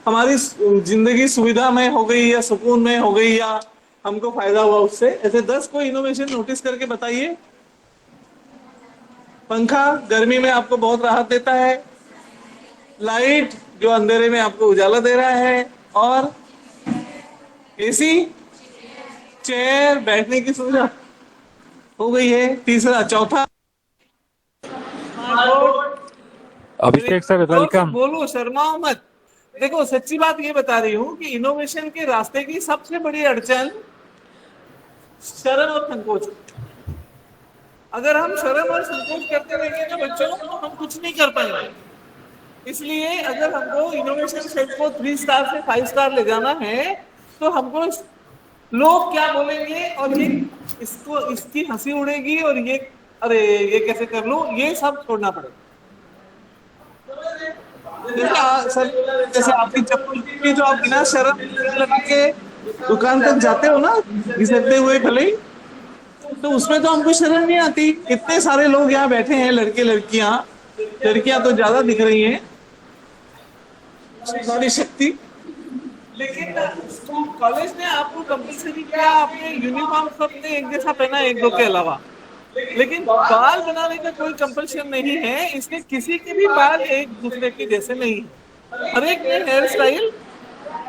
हमारी जिंदगी सुविधामय हो गई या सुकूनमय हो गई या हमको फायदा हुआ उससे। ऐसे 10 कोई इनोवेशन नोटिस करके बताइए। पंखा गर्मी में आपको बहुत राहत देता है, लाइट जो अंधेरे में आपको उजाला दे रहा है, और एसी, चेयर, बैठने की सुविधा हो गई है। तीसरा, चौथा, अभिषेक सर वेलकम। बोलो, शर्माओ मत। देखो, सच्ची बात ये बता रही हूँ कि इनोवेशन के रास्ते की सबसे बड़ी अड़चन शर्म और संकोच। अगर हम शर्म और संकोच करते रहेंगे ना बच्चों, तो हम कुछ नहीं कर पाएंगे। इसलिए अगर हमको इनोवेशन सेट को 3 स्टार से 5 स्टार ले जाना है, तो हमको लोग क्या बोलेंगे और ये इसकी हंसी उड़ेगी और ये, अरे ये कैसे कर लूं, ये सब छोड़ना पड़ेगा। जैसे आपकी चप्पल की जो आप बिना शर्म लगा के दुकान तक जाते हो ना, घिसकते हुए भले ही, तो उसमें तो हमको शर्म नहीं आती। कितने सारे लोग यहाँ बैठे हैं, लड़के लड़कियां तो ज्यादा दिख रही हैं, सारी शक्ति। लेकिन कॉलेज ने आपको कंपलसरी किया, आपने यूनिफॉर्म सबने एक जैसा पहना, 1-2 के अलावा। लेकिन बाल बनाने का कोई कंपल्शन नहीं है, इसलिए किसी के भी बाल एक दूसरे के जैसे नहीं है। हर एक ने हेयर स्टाइल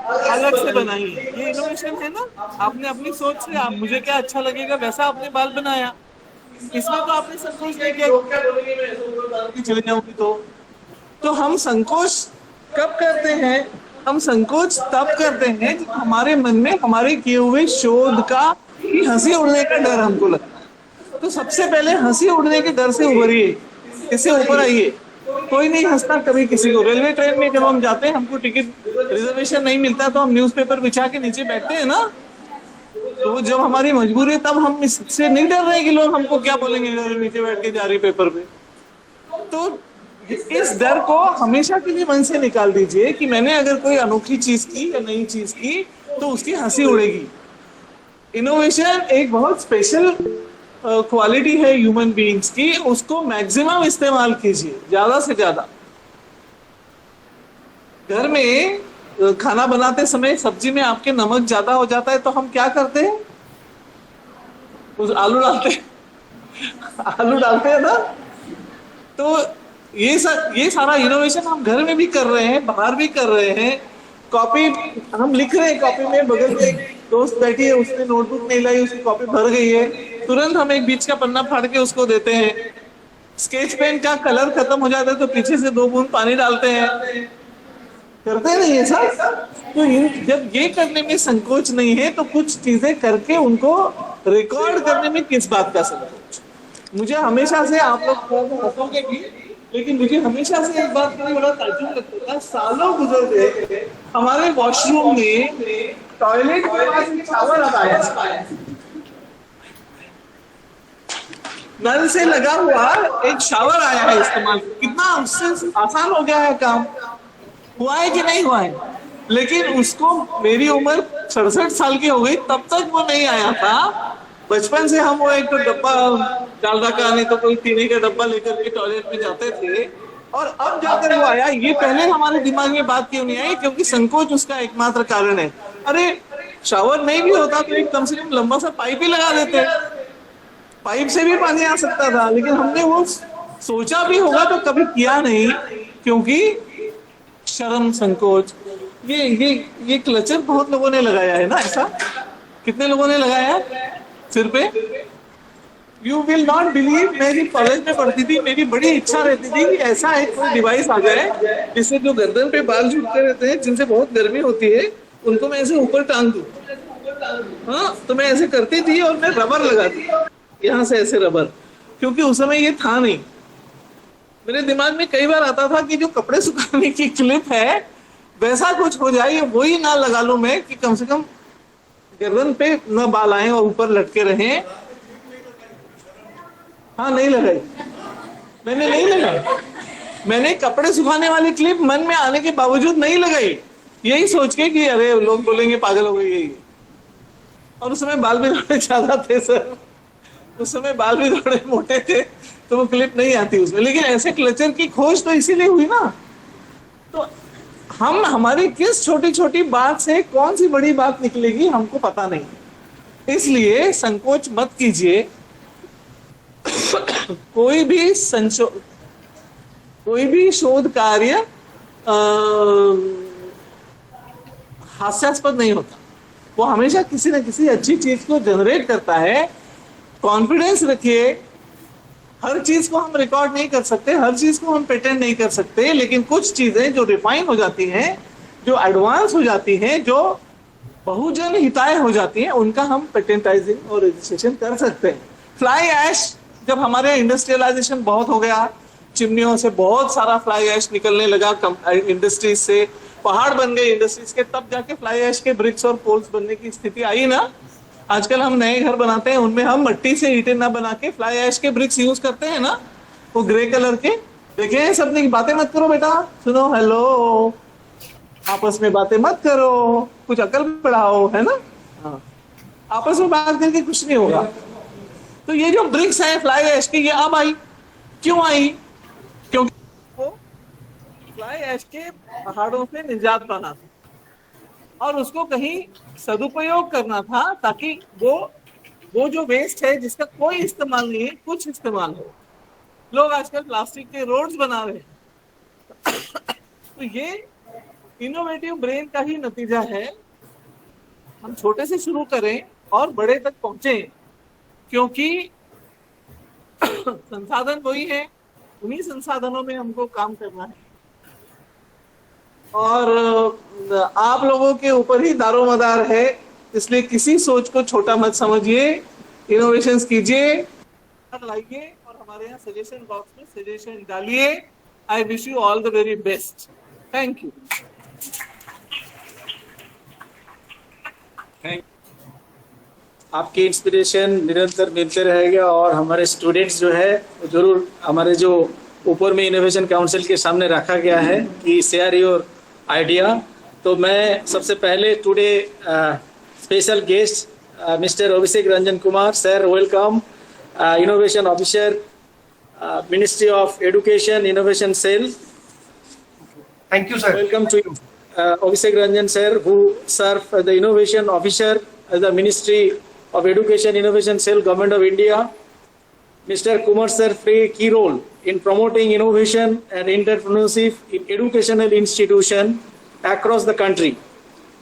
अलग से बनाई है। ये इनोवेशन है ना, आपने अपनी सोच से, आप मुझे क्या अच्छा लगेगा वैसा आपने बाल बनाया। इसमें तो आपने संकोच नहीं किया, चले जाऊंगी तो हम संकोच कब करते हैं? हम संकोच तब करते हैं जब हमारे मन में हमारे किए हुए शोध का हंसी उड़ने का डर हमको लगता है। तो सबसे पहले हंसी उड़ने के डर से उभरिए, इससे ऊपर आइए। कोई नहीं हंसता कभी किसी को। रेलवे ट्रेन में जब हम जाते हैं, हमको टिकट रिजर्वेशन नहीं मिलता तो हम न्यूज़पेपर बिछा के नीचे बैठते हैं ना, तो जब हमारी मजबूरी है तब हम इससे नहीं डर रहे कि लोग हमको क्या बोलेंगे नीचे बैठ के जा रही पेपर पे। तो इस डर को हमेशा के लिए मन से निकाल दीजिए कि मैंने अगर कोई अनोखी चीज की या नई चीज की तो उसकी हंसी उड़ेगी। इनोवेशन एक बहुत स्पेशल क्वालिटी है ह्यूमन बीइंग्स की, उसको मैक्सिमम इस्तेमाल कीजिए, ज्यादा से ज्यादा। घर में खाना बनाते समय सब्जी में आपके नमक ज्यादा हो जाता है तो हम क्या करते हैं? उस आलू डालते हैं ना। तो ये सारा इनोवेशन हम घर में भी कर रहे हैं, बाहर भी कर रहे हैं। कॉपी हम लिख रहे हैं, कॉपी में बगल में एक दोस्त बैठी है, उसने नोटबुक नहीं लाई, उसकी कॉपी भर गई है, तुरंत हम एक बीच का पन्ना फाड़ के उसको देते हैं। स्केच पेन का कलर खत्म हो जाता है तो पीछे से 2 बूंद पानी डालते हैं, करते नहीं है सर। तो जब ये करने में संकोच नहीं है तो कुछ चीजें करके उनको रिकॉर्ड करने में किस बात का संकोच? मुझे हमेशा से, आप लोग हंसोगे भी, लेकिन मुझे हमेशा से एक बात का बड़ा ताज्जुब लगता था। सालों गुजर गए, हमारे वॉशरूम में टॉयलेट के पास एक शावर आया, नल से लगा हुआ एक शावर आया है इस्तेमाल। कितना उससे आसान हो गया है काम। हुआ है कि नहीं हुआ है, लेकिन उसको मेरी उम्र 67 साल की हो गई तब तक वो नहीं आया था। बचपन से हम वो एक तो डब्बा डालडा का नहीं तो कोई चीनी का डब्बा लेकर के टॉयलेट में जाते थे, और अब जाकर वो आया। ये पहले हमारे दिमाग में बात क्यों नहीं आई? क्योंकि संकोच उसका एकमात्र कारण है। अरे शावर नहीं भी होता तो एक कम से कम लंबा सा पाइप ही लगा देते, पाइप से भी पानी आ सकता था। लेकिन हमने वो सोचा भी होगा तो कभी किया नहीं, क्योंकि शर्म, संकोच। ये क्लचर बहुत लोगों ने लगाया है ना, ऐसा कितने लोगों ने लगाया सिर पे? यू विल नॉट बिलीव, मैं जब कॉलेज में पढ़ती थी मेरी बड़ी इच्छा रहती थी कि ऐसा एक कोई डिवाइस आ जाए जिससे जो गर्दन पे बाल झुकते रहते हैं, जिनसे बहुत गर्मी होती है, उनको मैं ऐसे ऊपर टांग दूं। हाँ, तो मैं ऐसे करती थी और मैं रबर लगाती यहाँ से ऐसे रबर, क्योंकि उस समय ये था नहीं। मेरे दिमाग में कई बार आता था कि जो कपड़े सुखाने की क्लिप है वैसा कुछ हो जाए, वही ना लगा लूं मैं, कि कम से कम गर्दन पे न बाल आए और ऊपर लटके रहें। हाँ, नहीं लगाई मैंने, नहीं लगाई मैंने। कपड़े सुखाने वाली क्लिप मन में आने के बावजूद नहीं लगाई, यही सोच के कि अरे लोग बोलेंगे पागल हो गई है ये। और उस समय बाल भी थोड़े ज्यादा थे सर, उस समय बाल भी थोड़े मोटे थे, तो वो क्लिप नहीं आती उसमें। लेकिन ऐसे क्लचर की खोज तो इसीलिए हुई ना। तो हम हमारी किस छोटी छोटी बात से कौन सी बड़ी बात निकलेगी हमको पता नहीं। इसलिए संकोच मत कीजिए। कोई भी शोध कार्य हास्यास्पद नहीं होता, वो हमेशा किसी न किसी अच्छी चीज को जनरेट करता है। कॉन्फिडेंस रखिए। हर चीज को हम रिकॉर्ड नहीं कर सकते, हर चीज को हम पेटेंट नहीं कर सकते, लेकिन कुछ चीजें जो रिफाइन हो जाती हैं, जो एडवांस हो जाती हैं, जो बहुजन हिताय हो जाती हैं, उनका हम पेटेंटाइजिंग और रजिस्ट्रेशन कर सकते हैं। फ्लाई ऐश, जब हमारे इंडस्ट्रियलाइजेशन बहुत हो गया, चिमनियों से बहुत सारा फ्लाई ऐश निकलने लगा इंडस्ट्रीज से, पहाड़ बन गए इंडस्ट्रीज के, तब जाके फ्लाई ऐश के ब्रिक्स और पोल्स बनने की स्थिति आई ना। आजकल हम नए घर बनाते हैं, उनमें हम मिट्टी से ईंटें ना बना के फ्लाई ऐश के ब्रिक्स यूज करते हैं ना, वो ग्रे कलर के। देखे सबने, बातें मत करो बेटा, सुनो, हेलो, आपस में बातें मत करो, कुछ अकल बढ़ाओ, है ना। हाँ, आपस में बात करके कुछ नहीं होगा। तो ये जो ब्रिक्स है फ्लाई ऐश की, ये अब आई, क्यों आई? क्योंकि वो फ्लाई ऐश के पहाड़ों से निजात पाना था और उसको कहीं सदुपयोग करना था, ताकि वो जो वेस्ट है जिसका कोई इस्तेमाल नहीं है, कुछ इस्तेमाल हो। लोग आजकल प्लास्टिक के रोड्स बना रहे हैं। तो ये इनोवेटिव ब्रेन का ही नतीजा है। हम छोटे से शुरू करें और बड़े तक पहुंचे, क्योंकि संसाधन वही है, उन्हीं संसाधनों में हमको काम करना है। और आप लोगों के ऊपर ही दारोमदार है, इसलिए किसी सोच को छोटा मत समझिए, इनोवेशंस कीजिए, लाइए और हमारे यहाँ सजेशन बॉक्स में सजेशन डालिए। I wish you all the very best. Thank you. आपकी इंस्पिरेशन निरंतर मिलते रहेगा और हमारे स्टूडेंट्स जो है जरूर हमारे जो ऊपर में इनोवेशन काउंसिल के सामने रखा गया है कि शेयर योर आइडिया। तो मैं सबसे पहले today special guest mister Abhishek Ranjan Kumar sir, welcome, innovation officer, ministry of education innovation cell. Thank you, sir. Welcome to you, Abhishek Ranjan sir, who served as the innovation officer at the Ministry of Education Innovation Cell, Government of India. Mr. Kumar sir played a key role in promoting innovation and entrepreneurship in educational institutions across the country,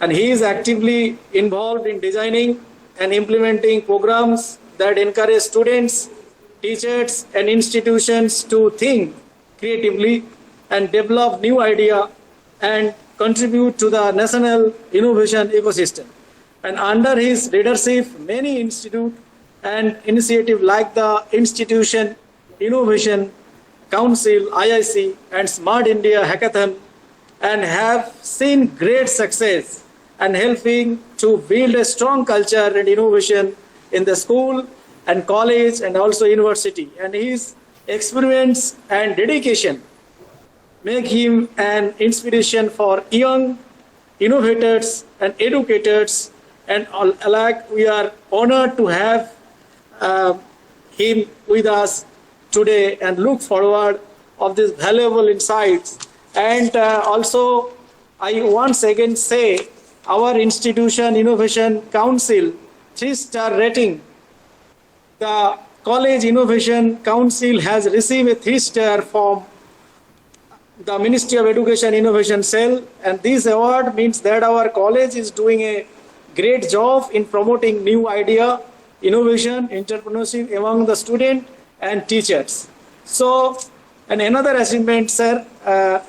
and he is actively involved in designing and implementing programs that encourage students, teachers, and institutions to think creatively and develop new idea and contribute to the national innovation ecosystem. And under his leadership, many institute and initiative like the Institution Innovation Council, IIC, and Smart India Hackathon, and have seen great success and helping to build a strong culture and innovation in the school and college and also university. And his experience and dedication make him an inspiration for young innovators and educators, and alike we are honored to have him with us today and look forward of these valuable insights. And also, I once again say our institution Innovation Council 3-star rating. The College Innovation Council has received a 3-star from the Ministry of Education Innovation Cell, and this award means that our college is doing a great job in promoting new idea, innovation, entrepreneurship among the student and teachers. So, and another achievement, sir,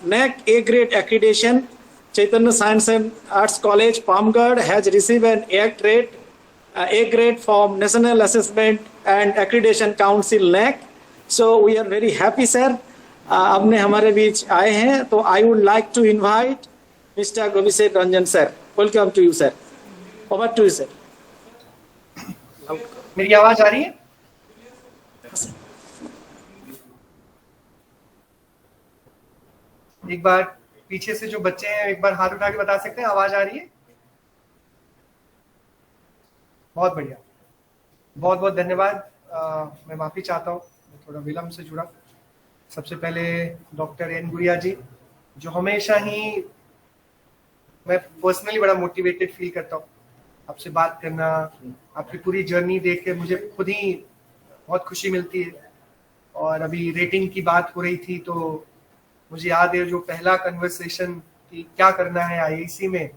NAC A grade accreditation, Chaitanya Science and Arts College, Palmgad has received an A grade from National Assessment and Accreditation Council NAC. So we are very happy, sir. अपने हमारे बीच आए हैं, तो I would like to invite Mr. Abhishek Ranjan sir. Welcome to you, sir. Over to you, sir. मेरी आवाज आ रही है? एक बार पीछे से जो बच्चे हैं एक बार हाथ उठा के बता सकते हैं आवाज आ रही है? बहुत बढ़िया, बहुत बहुत धन्यवाद। मैं माफी चाहता हूँ, थोड़ा विलंब से जुड़ा। सबसे पहले डॉक्टर एन गुड़िया जी, जो हमेशा ही मैं पर्सनली बड़ा मोटिवेटेड फील करता हूँ, आपसे बात करना, आपकी पूरी जर्नी देख के मुझे खुद ही बहुत खुशी मिलती है। और अभी रेटिंग की बात हो रही थी तो मुझे याद है जो पहला कन्वर्सेशन कि क्या करना है आईआईसी में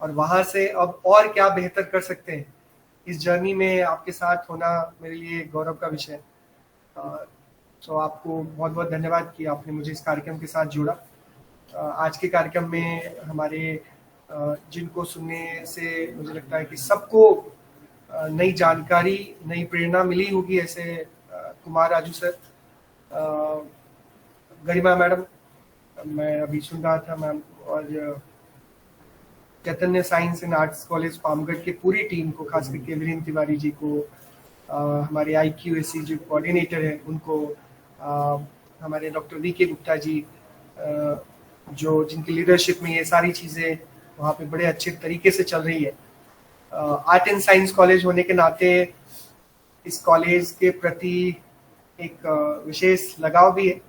और वहां से अब और क्या बेहतर कर सकते हैं, इस जर्नी में आपके साथ होना मेरे लिए गौरव का विषय है। तो आपको बहुत बहुत धन्यवाद कि आपने मुझे इस कार्यक्रम के साथ जोड़ा। आज के कार्यक्रम में हमारे जिनको सुनने से मुझे लगता है कि सबको नई जानकारी, नई प्रेरणा मिली होगी, ऐसे कुमार राजू सर, गरिमा मैडम, मैं अभी सुन रहा था मैम, और Chaitanya science and arts college Pamgarh की पूरी टीम को, खास करके वीरेंद्र तिवारी जी को, हमारे IQAC जो कोऑर्डिनेटर है उनको, हमारे डॉक्टर VK गुप्ता जी जो जिनकी लीडरशिप में ये सारी चीज़ें वहाँ पे बड़े अच्छे तरीके से चल रही है। आर्ट एंड साइंस कॉलेज होने के नाते इस कॉलेज के प्रति एक विशेष लगाव भी है,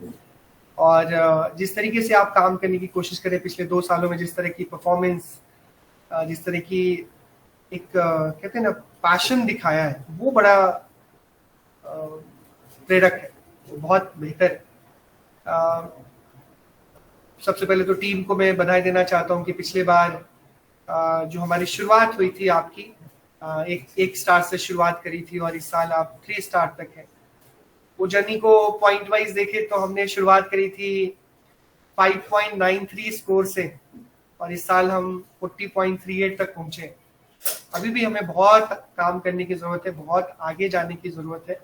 और जिस तरीके से आप काम करने की कोशिश करें पिछले 2 सालों में, जिस तरह की परफॉर्मेंस, जिस तरह की एक कहते हैं ना पैशन दिखाया है, वो बड़ा प्रेरक है, वो बहुत बेहतर है। सबसे पहले तो टीम को मैं बधाई देना चाहता हूँ कि पिछले बार जो हमारी शुरुआत हुई थी आपकी, एक स्टार से शुरुआत करी थी और इस साल आप 3 स्टार तक है। वो जर्नी को पॉइंट वाइज देखे तो हमने शुरुआत करी थी 5.93 स्कोर से और इस साल हम 40.38 तक पहुंचे। अभी भी हमें बहुत काम करने की जरूरत है, बहुत आगे जाने की जरूरत है।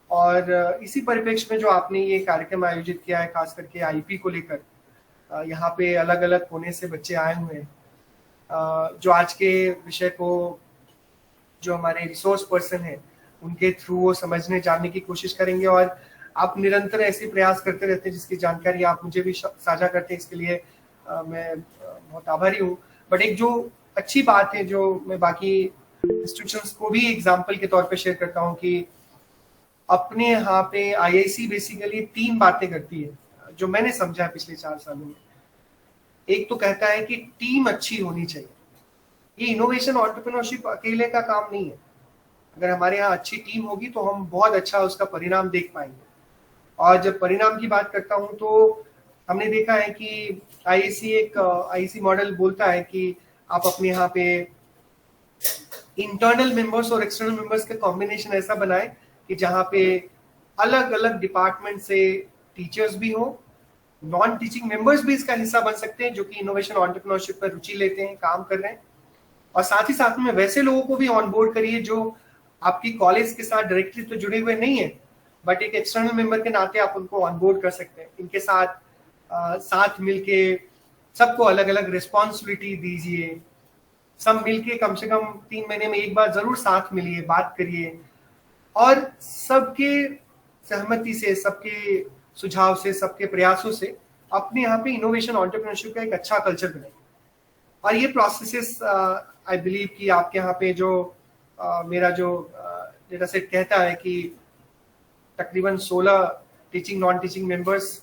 और इसी परिप्रेक्ष्य में जो आपने ये कार्यक्रम आयोजित किया है, खास करके IP को लेकर, यहाँ पे अलग अलग कोने से बच्चे आए हुए हैं जो आज के विषय को, जो हमारे रिसोर्स पर्सन है उनके थ्रू वो समझने जानने की कोशिश करेंगे। और आप निरंतर ऐसे प्रयास करते रहते हैं जिसकी जानकारी आप मुझे भी साझा करते हैं, इसके लिए मैं बहुत आभारी हूँ। बट एक जो अच्छी बात है जो मैं बाकी इंस्टीट्यूशंस को भी एग्जाम्पल के तौर पे शेयर करता हूँ कि अपने यहाँ पे IIC बेसिकली 3 बातें करती है जो मैंने समझा पिछले 4 सालों में। एक तो कहता है कि टीम अच्छी होनी चाहिए। ये इनोवेशन एंटरप्रेन्योरशिप अकेले का काम नहीं है। अगर हमारे यहाँ अच्छी टीम होगी तो हम बहुत अच्छा उसका परिणाम देख पाएंगे। और जब परिणाम की बात करता हूँ तो हमने देखा है कि IIC मॉडल बोलता है कि आप अपने यहाँ पे इंटरनल मेंबर्स और एक्सटर्नल मेंबर्स का कॉम्बिनेशन ऐसा बनाए कि जहाँ पे अलग अलग डिपार्टमेंट से टीचर्स भी हो, नॉन टीचिंग मेंबर्स भी इसका हिस्सा बन सकते हैं जो कि इनोवेशन एंटरप्रेन्योरशिप पर रुचि लेते हैं, काम कर रहे हैं। और साथ ही साथ में वैसे लोगों को भी ऑन बोर्ड करिए जो आपकी कॉलेज के साथ डायरेक्टली तो जुड़े हुए नहीं है, बट एक एक्सटर्नल मेंबर के नाते आप उनको ऑन बोर्ड कर सकते हैं। इनके साथ मिलके सबको अलग अलग रिस्पॉन्सिबिलिटी दीजिए, सब मिलके कम से कम 3 महीने में एक बार जरूर साथ मिलिए, बात करिए, और सबके सहमति से, सबके सुझाव से, सबके प्रयासों से अपने यहाँ पे इनोवेशन एंटरप्रेन्योरशिप का एक अच्छा कल्चर बनाए। और ये प्रोसेसेस आई बिलीव कि आपके यहाँ पे जो मेरा जो डेटा सेट कहता है कि तकरीबन 16 टीचिंग नॉन टीचिंग मेंबर्स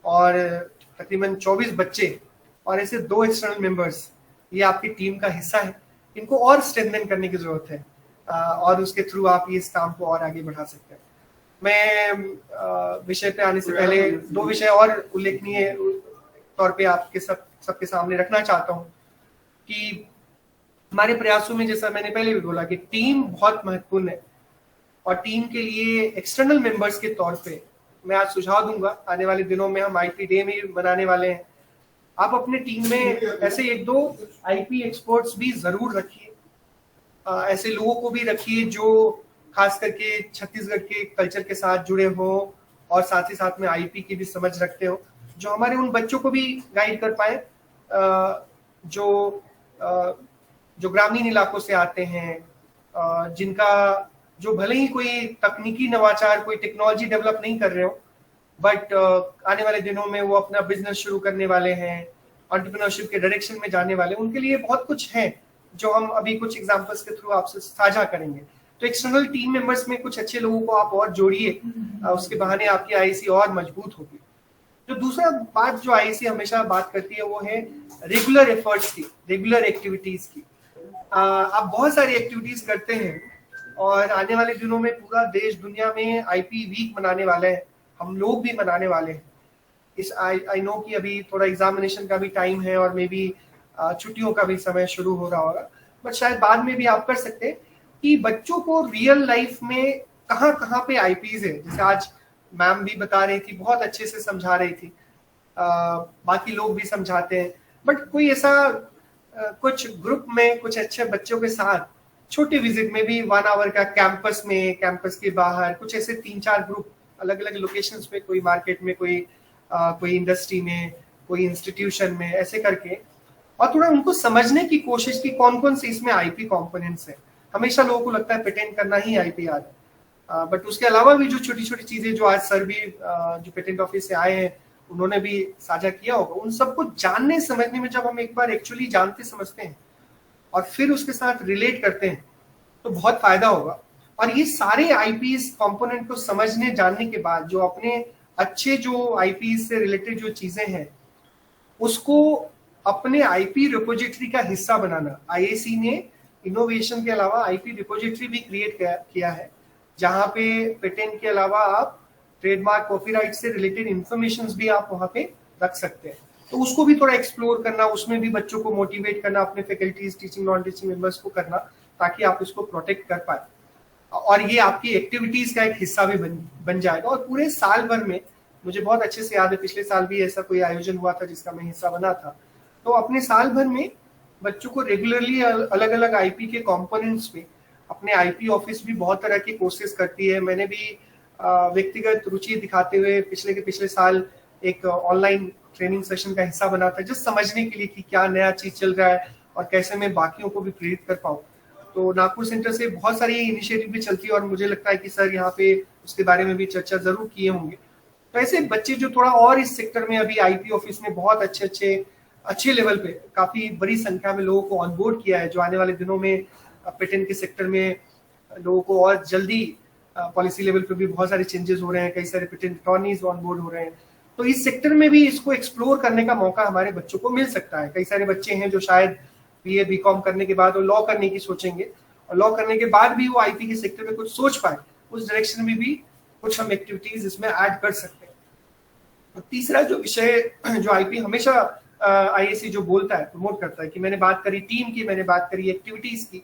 और तकरीबन 24 बच्चे और ऐसे 2 एक्सटर्नल मेंबर्स, ये आपकी टीम का हिस्सा है। इनको और स्ट्रेंथन करने की जरूरत है और उसके थ्रू आप इस काम को और आगे बढ़ा सकते हैं। मैं विषय पे आने से पहले 2 विषय और उल्लेखनीय तौर पे आपके सबके सामने रखना चाहता हूँ कि हमारे प्रयासों में, जैसा मैंने पहले भी बोला, कि टीम बहुत महत्वपूर्ण है और टीम के लिए एक्सटर्नल मेंबर्स के तौर पे मैं आज सुझाव दूंगा। आने वाले दिनों में हम आईपी डे में बनाने वाले हैं, आप अपने टीम में ऐसे 1-2 आईपी एक्सपर्ट्स भी जरूर रखिए। ऐसे लोगों को भी रखिए जो खास करके छत्तीसगढ़ के कल्चर के साथ जुड़े हो और साथ ही साथ में आईपी की भी समझ रखते हो, जो हमारे उन बच्चों को भी गाइड कर पाए जो ग्रामीण इलाकों से आते हैं, जिनका जो भले ही कोई तकनीकी नवाचार, कोई टेक्नोलॉजी डेवलप नहीं कर रहे हो, बट आने वाले दिनों में वो अपना बिजनेस शुरू करने वाले हैं, एंटरप्रेन्योरशिप के डायरेक्शन में जाने वाले, उनके लिए बहुत कुछ है जो हम अभी कुछ एग्जांपल्स के थ्रू आपसे साझा करेंगे। तो एक्सटर्नल टीम मेंबर्स में कुछ अच्छे लोगों को आप और जोड़िए, उसके बहाने आपकी आईएसी और मजबूत होगी। जो दूसरा बात जो आईएसी हमेशा बात करती है वो है रेगुलर एफर्ट्स की, रेगुलर एक्टिविटीज की। आप बहुत सारी एक्टिविटीज करते हैं और आने वाले दिनों में पूरा देश दुनिया में आईपी वीक मनाने वाले हैं, हम लोग भी मनाने वाले हैं। इस आई नो कि अभी थोड़ा एग्जामिनेशन का भी टाइम है और मे बी छुट्टियों का भी समय शुरू हो रहा होगा, बट शायद बाद में भी आप कर सकते हैं कि बच्चों को रियल लाइफ में कहाँ कहाँ पे आईपीज है। जैसे आज मैम भी बता रही थी, बहुत अच्छे से समझा रही थी, बाकी लोग भी समझाते हैं, बट कोई ऐसा कुछ ग्रुप में कुछ अच्छे बच्चों के साथ छोटे विजिट में भी 1 आवर का कैंपस में, कैंपस के बाहर कुछ ऐसे 3-4 ग्रुप अलग अलग लोकेशंस पे, कोई मार्केट में, कोई इंडस्ट्री में, कोई इंस्टीट्यूशन में, ऐसे करके, और थोड़ा उनको समझने की कोशिश की कौन कौन से इसमें आईपी कंपोनेंट्स हैं। हमेशा लोगों को लगता है पेटेंट करना ही आईपी याद है, बट उसके अलावा भी जो छोटी छोटी चीजें जो आज सर भी जो पेटेंट ऑफिस से आए हैं उन्होंने भी साझा किया होगा, उन सबको जानने समझने में जब हम एक बार एक्चुअली जानते समझते हैं और फिर उसके साथ रिलेट करते हैं तो बहुत फायदा होगा। और ये सारे आईपीएस कंपोनेंट को समझने जानने के बाद जो अपने अच्छे जो आईपीएस से रिलेटेड जो चीजें हैं उसको अपने आईपी रिपोजिटरी का हिस्सा बनाना। आईएसी ने इनोवेशन के अलावा आईपी रिपोजिटरी भी क्रिएट किया है, जहां पे पेटेंट के अलावा आप ट्रेडमार्क, कॉपीराइट से रिलेटेड इंफॉर्मेशन भी आप वहां पे रख सकते हैं। तो उसको भी थोड़ा एक्सप्लोर करना, उसमें भी बच्चों को मोटिवेट करना, अपने faculties, teaching non teaching members को करना, ताकि आप इसको प्रोटेक्ट कर पाए और ये आपकी एक्टिविटीज का एक हिस्सा भी बन जाएगा। और पूरे साल भर में मुझे बहुत अच्छे से याद है, पिछले साल भी ऐसा कोई आयोजन हुआ था जिसका मैं हिस्सा बना था। तो अपने साल भर में बच्चों को रेगुलरली अलग अलग आईपी के कंपोनेंट्स पे, अपने आईपी ऑफिस भी बहुत तरह की कोर्सेज करती है। मैंने भी व्यक्तिगत रुचि दिखाते हुए पिछले साल एक ऑनलाइन ट्रेनिंग सेशन का हिस्सा बना था, जस्ट समझने के लिए कि क्या नया चीज चल रहा है और कैसे मैं बाकियों को भी प्रेरित कर पाऊँ। तो नागपुर सेंटर से बहुत सारी इनिशिएटिव भी चलती है और मुझे लगता है कि सर यहाँ पे उसके बारे में भी चर्चा जरूर किए होंगे। तो ऐसे बच्चे जो थोड़ा और इस सेक्टर में अभी आईपी ऑफिस में बहुत अच्छे लेवल पे काफी बड़ी संख्या में लोगों को ऑनबोर्ड किया है, जो आने वाले दिनों में पेटेंट के सेक्टर में लोगों को और जल्दी पॉलिसी लेवल पे भी बहुत सारे चेंजेस हो रहे हैं, कई सारे पेटेंट अटॉर्नीज ऑनबोर्ड हो रहे हैं। तो इस सेक्टर में भी इसको एक्सप्लोर करने का मौका हमारे बच्चों को मिल सकता है। कई सारे बच्चे हैं जो शायद बीए बीकॉम करने के बाद वो लॉ करने की सोचेंगे और लॉ करने के बाद भी वो आईपी के सेक्टर में कुछ सोच पाए, उस डायरेक्शन में भी कुछ हम एक्टिविटीज इसमें ऐड कर सकते हैं। और तीसरा जो विषय जो आईपी हमेशा आईएसी जो बोलता है, प्रमोट करता है, कि मैंने बात करी टीम की, मैंने बात करी एक्टिविटीज की,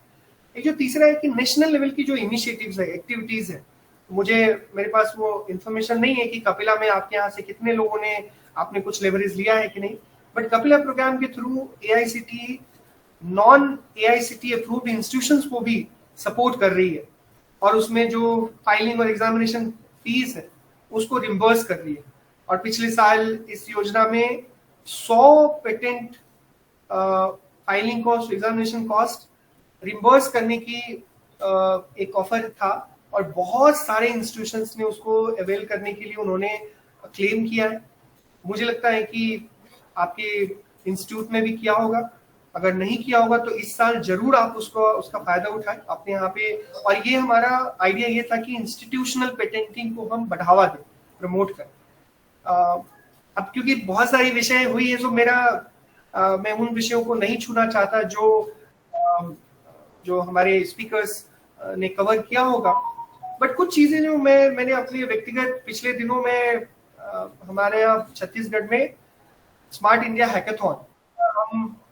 एक जो तीसरा है कि नेशनल लेवल की जो इनिशिएटिव्स है, एक्टिविटीज है, मेरे पास वो इन्फॉर्मेशन नहीं है कि कपिला में आपके यहाँ से कितने लोगों ने आपने कुछ लेवरेज लिया है कि नहीं, बट कपिला प्रोग्राम के through AICT non AICT approved institutions को भी सपोर्ट कर रही है और उसमें जो फाइलिंग और एग्जामिनेशन फीस है उसको रिम्बर्स कर रही है। और पिछले साल इस योजना में 100 patent filing cost, examination cost reimburse करने की एक ऑफर था और बहुत सारे इंस्टीट्यूशंस ने उसको अवेल करने के लिए उन्होंने क्लेम किया है। मुझे लगता है कि आपके इंस्टीट्यूट में भी किया होगा, अगर नहीं किया होगा तो इस साल जरूर आप उसका फायदा उठाएं अपने यहाँ पे। और ये हमारा आइडिया ये था कि इंस्टीट्यूशनल पेटेंटिंग को हम बढ़ावा दें, प्रमोट करें। अब क्योंकि बहुत सारी विषय हुई है, तो मैं उन विषयों को नहीं छूना चाहता जो हमारे स्पीकर्स ने कवर किया होगा, बट कुछ चीजें जो मैंने अपने व्यक्तिगत पिछले दिनों में हमारे यहाँ छत्तीसगढ़ में स्मार्ट इंडिया हैकाथॉन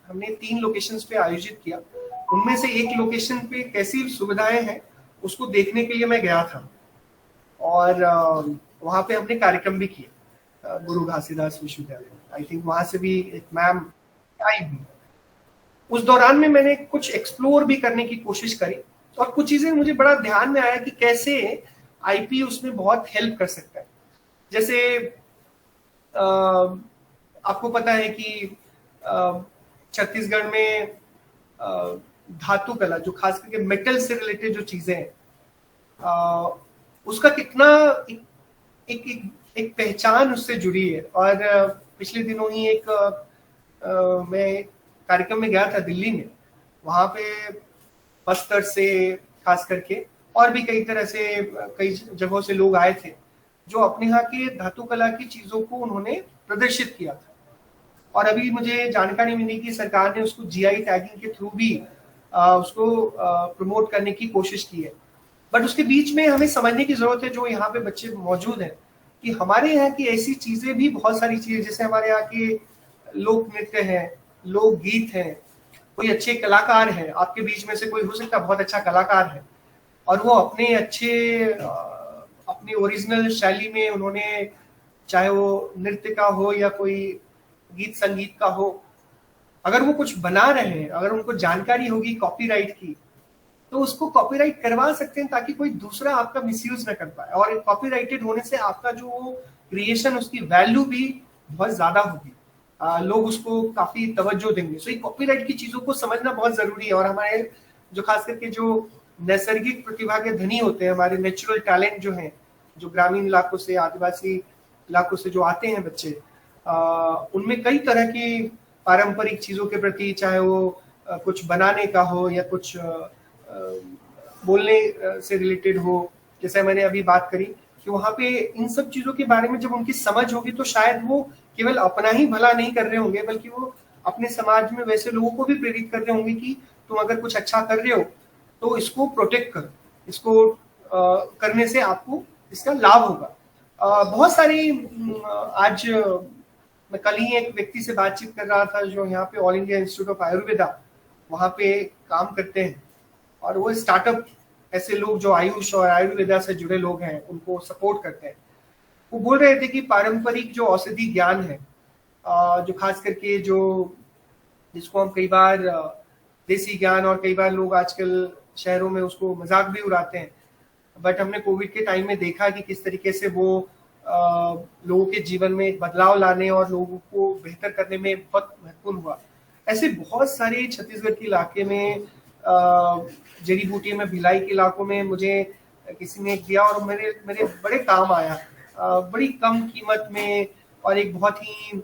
हमने 3 लोकेशंस पे आयोजित किया। उनमें से एक लोकेशन पे कैसी सुविधाएं हैं उसको देखने के लिए मैं गया था, और वहां पे हमने कार्यक्रम भी किया गुरु घासीदास विश्वविद्यालय। आई थिंक वहां से भी एक मैम आई भी। उस दौरान में मैंने कुछ एक्सप्लोर भी करने की कोशिश करी, और कुछ चीजें मुझे बड़ा ध्यान में आया कि कैसे आईपी उसमें बहुत हेल्प कर सकता है। जैसे आपको पता है कि छत्तीसगढ़ में धातु कला, जो खास करके मेटल से रिलेटेड जो चीजें हैं, उसका कितना एक पहचान उससे जुड़ी है। और पिछले दिनों ही मैं कार्यक्रम में गया था दिल्ली में, वहां पे बस्तर से खास करके और भी कई तरह से कई जगहों से लोग आए थे, जो अपने यहाँ के धातु कला की चीजों को उन्होंने प्रदर्शित किया था। और अभी मुझे जानकारी मिली कि सरकार ने उसको जीआई टैगिंग के थ्रू भी उसको प्रमोट करने की कोशिश की है। बट उसके बीच में हमें समझने की जरूरत है, जो यहाँ पे बच्चे मौजूद हैं, कि हमारे यहाँ की ऐसी चीजें भी बहुत सारी चीजें, जैसे हमारे यहाँ के लोक नृत्य है, लोक गीत है, कोई अच्छे कलाकार है, आपके बीच में से कोई हो सकता है बहुत अच्छा कलाकार है, और वो अपने ओरिजिनल शैली में उन्होंने, चाहे वो नृत्य का हो या कोई गीत संगीत का हो, अगर वो कुछ बना रहे हैं, अगर उनको जानकारी होगी कॉपीराइट की, तो उसको कॉपीराइट करवा सकते हैं ताकि कोई दूसरा आपका मिसयूज ना कर पाए। और कॉपीराइटेड होने से आपका जो क्रिएशन, उसकी वैल्यू भी बहुत ज्यादा होगी, लोग उसको काफी तवज्जो देंगे। सो ये कॉपीराइट की चीजों को समझना बहुत जरूरी है। और हमारे जो खास करके जो नैसर्गिक प्रतिभा के धनी होते हैं, हमारे नेचुरल टैलेंट जो हैं, जो ग्रामीण इलाकों से, आदिवासी इलाकों से जो आते हैं बच्चे, उनमें कई तरह की पारंपरिक चीजों के प्रति, चाहे वो कुछ बनाने का हो या कुछ बोलने से रिलेटेड हो, जैसे मैंने अभी बात करी कि वहां पे इन सब चीजों के बारे में जब उनकी समझ होगी, तो शायद वो केवल अपना ही भला नहीं कर रहे होंगे, बल्कि वो अपने समाज में वैसे लोगों को भी प्रेरित कर रहे होंगे कि तुम अगर कुछ अच्छा कर रहे हो तो इसको प्रोटेक्ट करो, इसको करने से आपको इसका लाभ होगा। बहुत सारी आज मैं कल ही एक व्यक्ति से बातचीत कर रहा था, जो यहाँ पे all India institute of Ayurveda वहाँ पे काम करते हैं, और वो स्टार्टअप, ऐसे लोग जो आयुष और आयुर्वेदा से जुड़े लोग हैं, उनको सपोर्ट करते हैं। वो बोल रहे थे कि पारंपरिक जो औषधि ज्ञान है, जो खास करके जिसको हम कई बार देसी ज्ञान, और कई बार लोग आजकल शहरों में उसको मजाक भी उड़ाते हैं, बट हमने कोविड के टाइम में देखा कि किस तरीके से वो लोगों के जीवन में एक बदलाव लाने और लोगों को बेहतर करने में बहुत महत्वपूर्ण हुआ। ऐसे बहुत सारे छत्तीसगढ़ के इलाके में, जड़ी बूटियों में, भिलाई के इलाकों में मुझे किसी ने दिया और मेरे बड़े काम आया, बड़ी कम कीमत में, और एक बहुत ही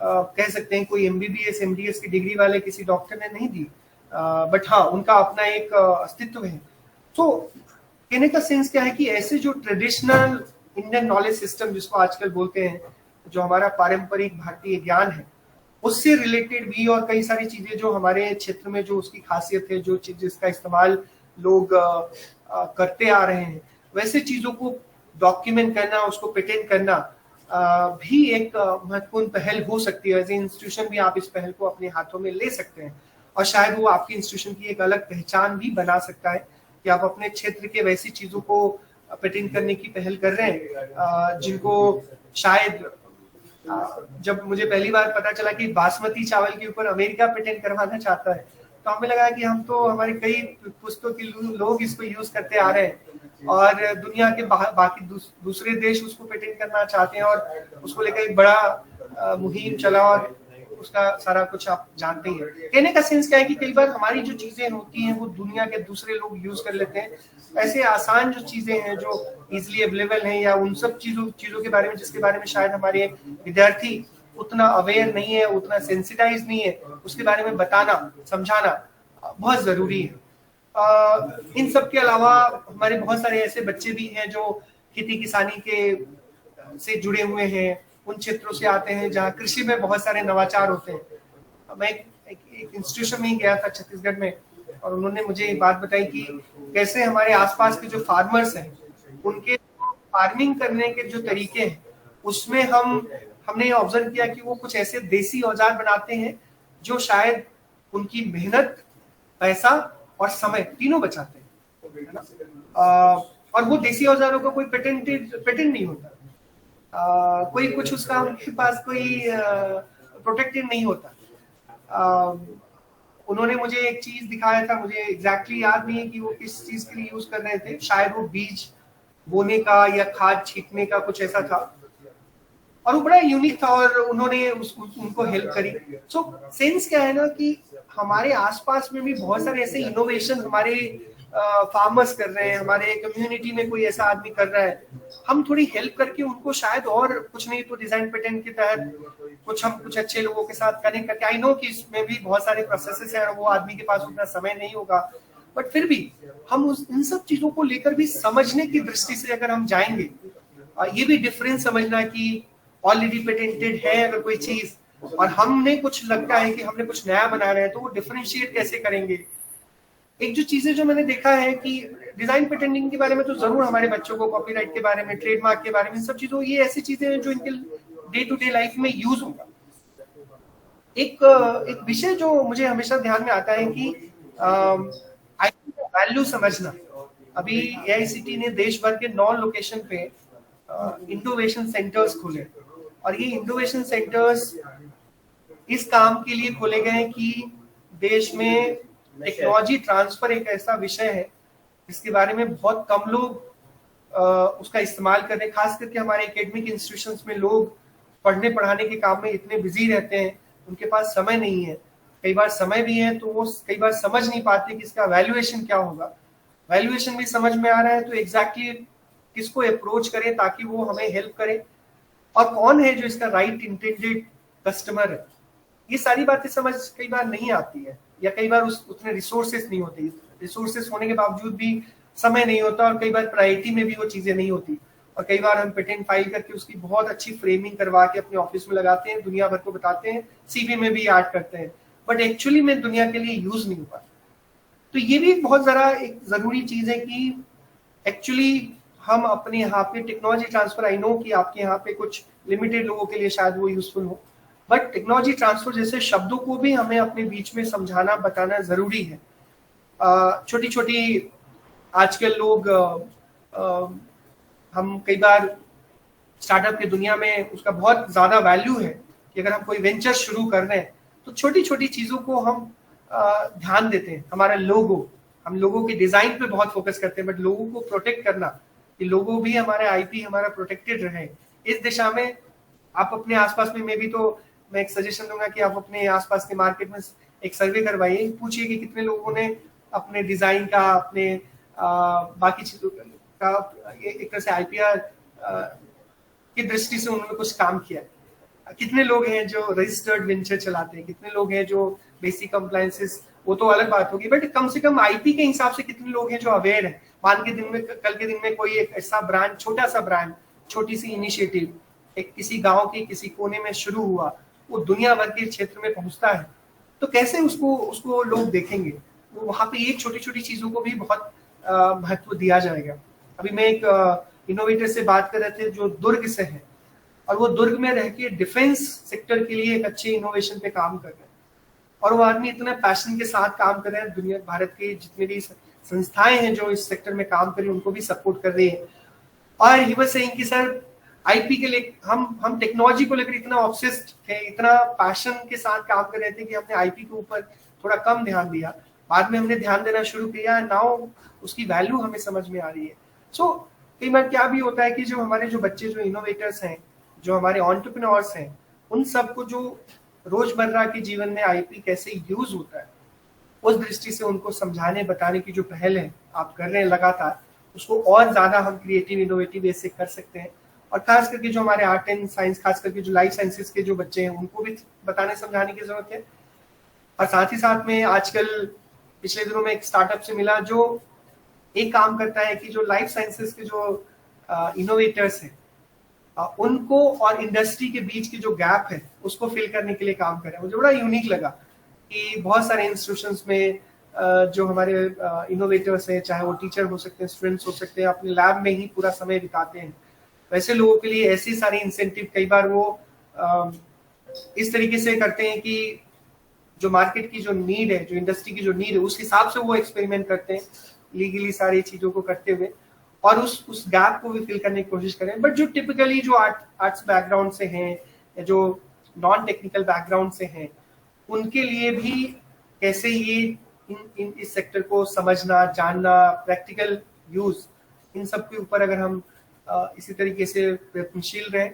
कह सकते हैं कोई MBBS MDS की डिग्री वाले किसी डॉक्टर ने नहीं दी, बट हाँ, उनका अपना एक अस्तित्व है। तो कहने का सेंस क्या है कि ऐसे जो ट्रेडिशनल इंडियन नॉलेज सिस्टम, जिसको आजकल बोलते हैं, जो हमारा पारंपरिक भारतीय ज्ञान है, उससे रिलेटेड भी और कई सारी चीजें जो हमारे क्षेत्र में जो उसकी खासियत है, जो चीज जिसका इस्तेमाल लोग करते आ रहे हैं, वैसे चीजों को डॉक्यूमेंट करना, उसको पेटेंट करना भी एक महत्वपूर्ण पहल हो सकती है। एज ए इंस्टीट्यूशन भी आप इस पहल को अपने हाथों में ले सकते हैं, और शायद वो आपकी इंस्टीट्यूशन की एक अलग पहचान भी बना सकता है कि आप अपने क्षेत्र के वैसी चीजों को पेटेंट करने की पहल कर रहे हैं, जिनको शायद जब मुझे पहली बार पता चला कि बासमती चावल के ऊपर अमेरिका पेटेंट करवाना चाहता है, तो हमें लगा कि हम तो, हमारे कई पुस्तकों के लोग इसको यूज करते आ रहे हैं, और दुनिया के बाकी दूसरे देश उसको पेटेंट करना चाहते हैं, और उसको लेकर एक बड़ा मुहिम चला, और उसका सारा कुछ आप जानते ही हैं। कहने का सेंस क्या है कि कई बार हमारी जो चीजें होती हैं वो दुनिया के दूसरे लोग यूज कर लेते हैं। ऐसे आसान जो चीजें हैं जो इजिली अवेलेबल हैं, या उन सब चीजों के बारे में जिसके बारे में शायद हमारे विद्यार्थी उतना अवेयर नहीं है, उतना सेंसिटाइज नहीं है, उसके बारे में बताना समझाना बहुत जरूरी है। इन सब के अलावा हमारे बहुत सारे ऐसे बच्चे भी हैं जो खेती किसानी के से जुड़े हुए हैं, उन क्षेत्रों से आते हैं जहाँ कृषि में बहुत सारे नवाचार होते हैं। मैं एक इंस्टीट्यूशन में ही गया था छत्तीसगढ़ में, और उन्होंने मुझे एक बात बताई कि कैसे हमारे आसपास के जो फार्मर्स हैं उनके फार्मिंग करने के जो तरीके हैं उसमें हमने ऑब्जर्व किया कि वो कुछ ऐसे देसी औजार बनाते हैं जो शायद उनकी मेहनत, पैसा और समय तीनों बचाते हैं, है ना। और वो देसी औजारों का कोई पेटेंट नहीं होता, कोई कुछ उसका उनके पास कोई प्रोटेक्टेड नहीं होता। उन्होंने मुझे एक चीज दिखाया था, मुझे एग्जैक्टली याद नहीं है कि वो किस चीज के लिए यूज कर रहे थे, शायद वो बीज बोने का या खाद छींटने का कुछ ऐसा था, और वो बड़ा यूनिक था और उन्होंने उनको हेल्प करी। सो सेंस क्या है ना कि हमारे आसपास में भी बहुत सारे ऐसे इनोवेशन हमारे फार्मर्स कर रहे हैं, हमारे कम्युनिटी में कोई ऐसा आदमी कर रहा है, हम थोड़ी हेल्प करके उनको शायद और कुछ नहीं तो डिजाइन पेटेंट के तहत कुछ अच्छे लोगों के साथ कनेक्ट करके, आई नो कि इसमें भी बहुत सारे प्रोसेसेस हैं और वो आदमी के पास उतना समय नहीं होगा, बट फिर भी हम इन सब चीजों को लेकर भी समझने की दृष्टि से अगर हम जाएंगे, ये भी डिफरेंस समझना कि ऑलरेडी पेटेंटेड है अगर कोई चीज और हमने कुछ लगता है कि हमने कुछ नया बना रहे हैं, तो वो डिफरेंशिएट कैसे करेंगे। एक जो चीजें जो मैंने देखा है कि डिजाइन पेटेंटिंग के बारे में तो जरूर हमारे बच्चों को कॉपीराइट के बारे में, ट्रेडमार्क के बारे में, सब चीजों, ये ऐसी चीजें हैं जो इनके डे टू डे लाइफ में यूज होगा। एक विषय जो मुझे हमेशा ध्यान में आता है कि आईटी का वैल्यू समझना। अभी एआईसीटी ने देश भर के 9 लोकेशन पे इनोवेशन सेंटर्स खोले, और ये इनोवेशन सेंटर्स इस काम के लिए खोले गए कि देश में टेक्नोलॉजी ट्रांसफर एक ऐसा विषय है जिसके बारे में बहुत कम लोग उसका इस्तेमाल कर रहे हैं। खास करके हमारे एकेडमिक इंस्टीट्यूशंस में लोग पढ़ने पढ़ाने के काम में इतने बिजी रहते हैं, उनके पास समय नहीं है। कई बार समय भी है तो वो कई बार समझ नहीं पाते कि इसका वैल्यूएशन क्या होगा। वैल्यूएशन भी समझ में आ रहा है तो एग्जैक्टली किसको अप्रोच करें ताकि वो हमें हेल्प करे, और कौन है जो इसका राइट इंटेंडेड कस्टमर है। ये सारी बातें समझ कई बार नहीं आती है, या कई बार उतने रिसोर्सेस नहीं होते। रिसोर्सेस होने के बावजूद भी समय नहीं होता, और कई बार प्रायोरिटी में भी वो चीजें नहीं होती, और कई बार हम पेटेंट फाइल करके उसकी बहुत अच्छी फ्रेमिंग करवा के अपने ऑफिस में लगाते हैं, दुनिया भर को बताते हैं, सीवी में भी ऐड करते हैं, बट एक्चुअली में दुनिया के लिए यूज नहीं हुआ। तो ये भी बहुत जरा एक जरूरी चीज है कि एक्चुअली हम अपने यहाँ पे टेक्नोलॉजी ट्रांसफर, आई नो कि आपके यहाँ पे कुछ लिमिटेड लोगों के लिए शायद वो यूजफुल हो, बट टेक्नोलॉजी ट्रांसफर जैसे शब्दों को भी हमें अपने बीच में समझाना बताना जरूरी है। छोटी छोटी आजकल लोग हम कई बार स्टार्टअप की दुनिया में उसका बहुत ज्यादा वैल्यू है कि अगर हम कोई वेंचर शुरू कर रहे हैं तो छोटी छोटी चीजों को हम ध्यान देते हैं। हमारा लोगो, हम लोगों के डिजाइन पे बहुत फोकस करते हैं, बट लोगों को प्रोटेक्ट करना कि लोगो भी हमारे आईपी हमारा प्रोटेक्टेड रहे, इस दिशा में आप अपने आसपास में मैं एक सजेशन दूंगा कि आप अपने आसपास के मार्केट में एक सर्वे करवाइए, पूछिए कि कितने लोगों ने अपने डिजाइन का, अपने बाकी चीजों का एक तरह से आईपीआर की दृष्टि से उन्होंने कुछ काम किया। कितने लोग हैं जो रजिस्टर्ड वेंचर चलाते हैं, कितने लोग हैं जो बेसिक कंप्लायंसेस, वो तो अलग बात होगी, बट कम से कम आईपी के हिसाब से कितने लोग हैं जो अवेयर हैं। कल के दिन में कोई एक ऐसा ब्रांड, छोटा सा ब्रांड, छोटी सी इनिशिएटिव एक किसी गांव के किसी कोने में शुरू हुआ, वो दुनिया भर के क्षेत्र में पहुंचता है, तो कैसे उसको लोग देखेंगे। वो वहां पे ये छोटी छोटी चीजों को भी बहुत महत्व दिया जाएगा। अभी मैं एक इनोवेटर से बात कर रहे थे जो दुर्ग से है, और वो दुर्ग में रह के डिफेंस सेक्टर के लिए एक अच्छे इनोवेशन पे काम कर रहे हैं, और वो आदमी इतना पैशन के साथ काम कर रहे हैं। दुनिया भारत के जितने भी संस्थाएं हैं जो इस सेक्टर में काम कर रही है उनको भी सपोर्ट कर रही है। और ही वाज सेइंग कि सर आईपी के लिए हम टेक्नोलॉजी को लेकर इतना ऑब्सेस्ड थे, इतना पैशन के साथ काम कर रहे थे कि हमने आईपी के ऊपर थोड़ा कम ध्यान दिया। बाद में हमने ध्यान देना शुरू किया, नाउ उसकी वैल्यू हमें समझ में आ रही है। सो कई बार क्या भी होता है कि जो हमारे जो बच्चे जो इनोवेटर्स हैं, जो हमारे एंटरप्रेन्योर्स हैं, उन सबको जो रोजमर्रा के जीवन में आईपी कैसे यूज होता है, उस दृष्टि से उनको समझाने बताने की जो पहल है आप कर रहे हैं लगातार, उसको और ज्यादा हम क्रिएटिव इनोवेटिव वे से कर सकते हैं। और खास करके जो हमारे आर्ट एंड साइंस, खास करके जो लाइफ साइंसेस के जो बच्चे हैं, उनको भी बताने समझाने की जरूरत है। और साथ ही साथ में आजकल पिछले दिनों में एक स्टार्टअप से मिला जो एक काम करता है कि जो लाइफ साइंसेस के जो इनोवेटर्स हैं उनको और इंडस्ट्री के बीच की जो गैप है उसको फिल करने के लिए काम कर रहे हैं। मुझे बड़ा यूनिक लगा कि बहुत सारे इंस्टीट्यूशंस में जो हमारे इनोवेटर्स हैं, चाहे वो टीचर हो सकते हैं, स्टूडेंट्स हो सकते हैं, अपने लैब में ही पूरा समय बिताते हैं। वैसे लोगों के लिए ऐसी सारी इंसेंटिव कई बार वो इस तरीके से करते हैं कि जो मार्केट की जो नीड है, जो इंडस्ट्री की जो नीड है, उस हिसाब से वो एक्सपेरिमेंट करते हैं लीगली सारी चीजों को करते हुए, और उस गैप को भी फिल करने की कोशिश करें। बट जो टिपिकली जो आर्ट्स बैकग्राउंड से हैं या जो नॉन टेक्निकल बैकग्राउंड से हैं, उनके लिए भी कैसे ये इस सेक्टर को समझना, जानना, प्रैक्टिकल यूज, इन सब के ऊपर अगर हम इसी तरीके से प्रयत्नशील रहें,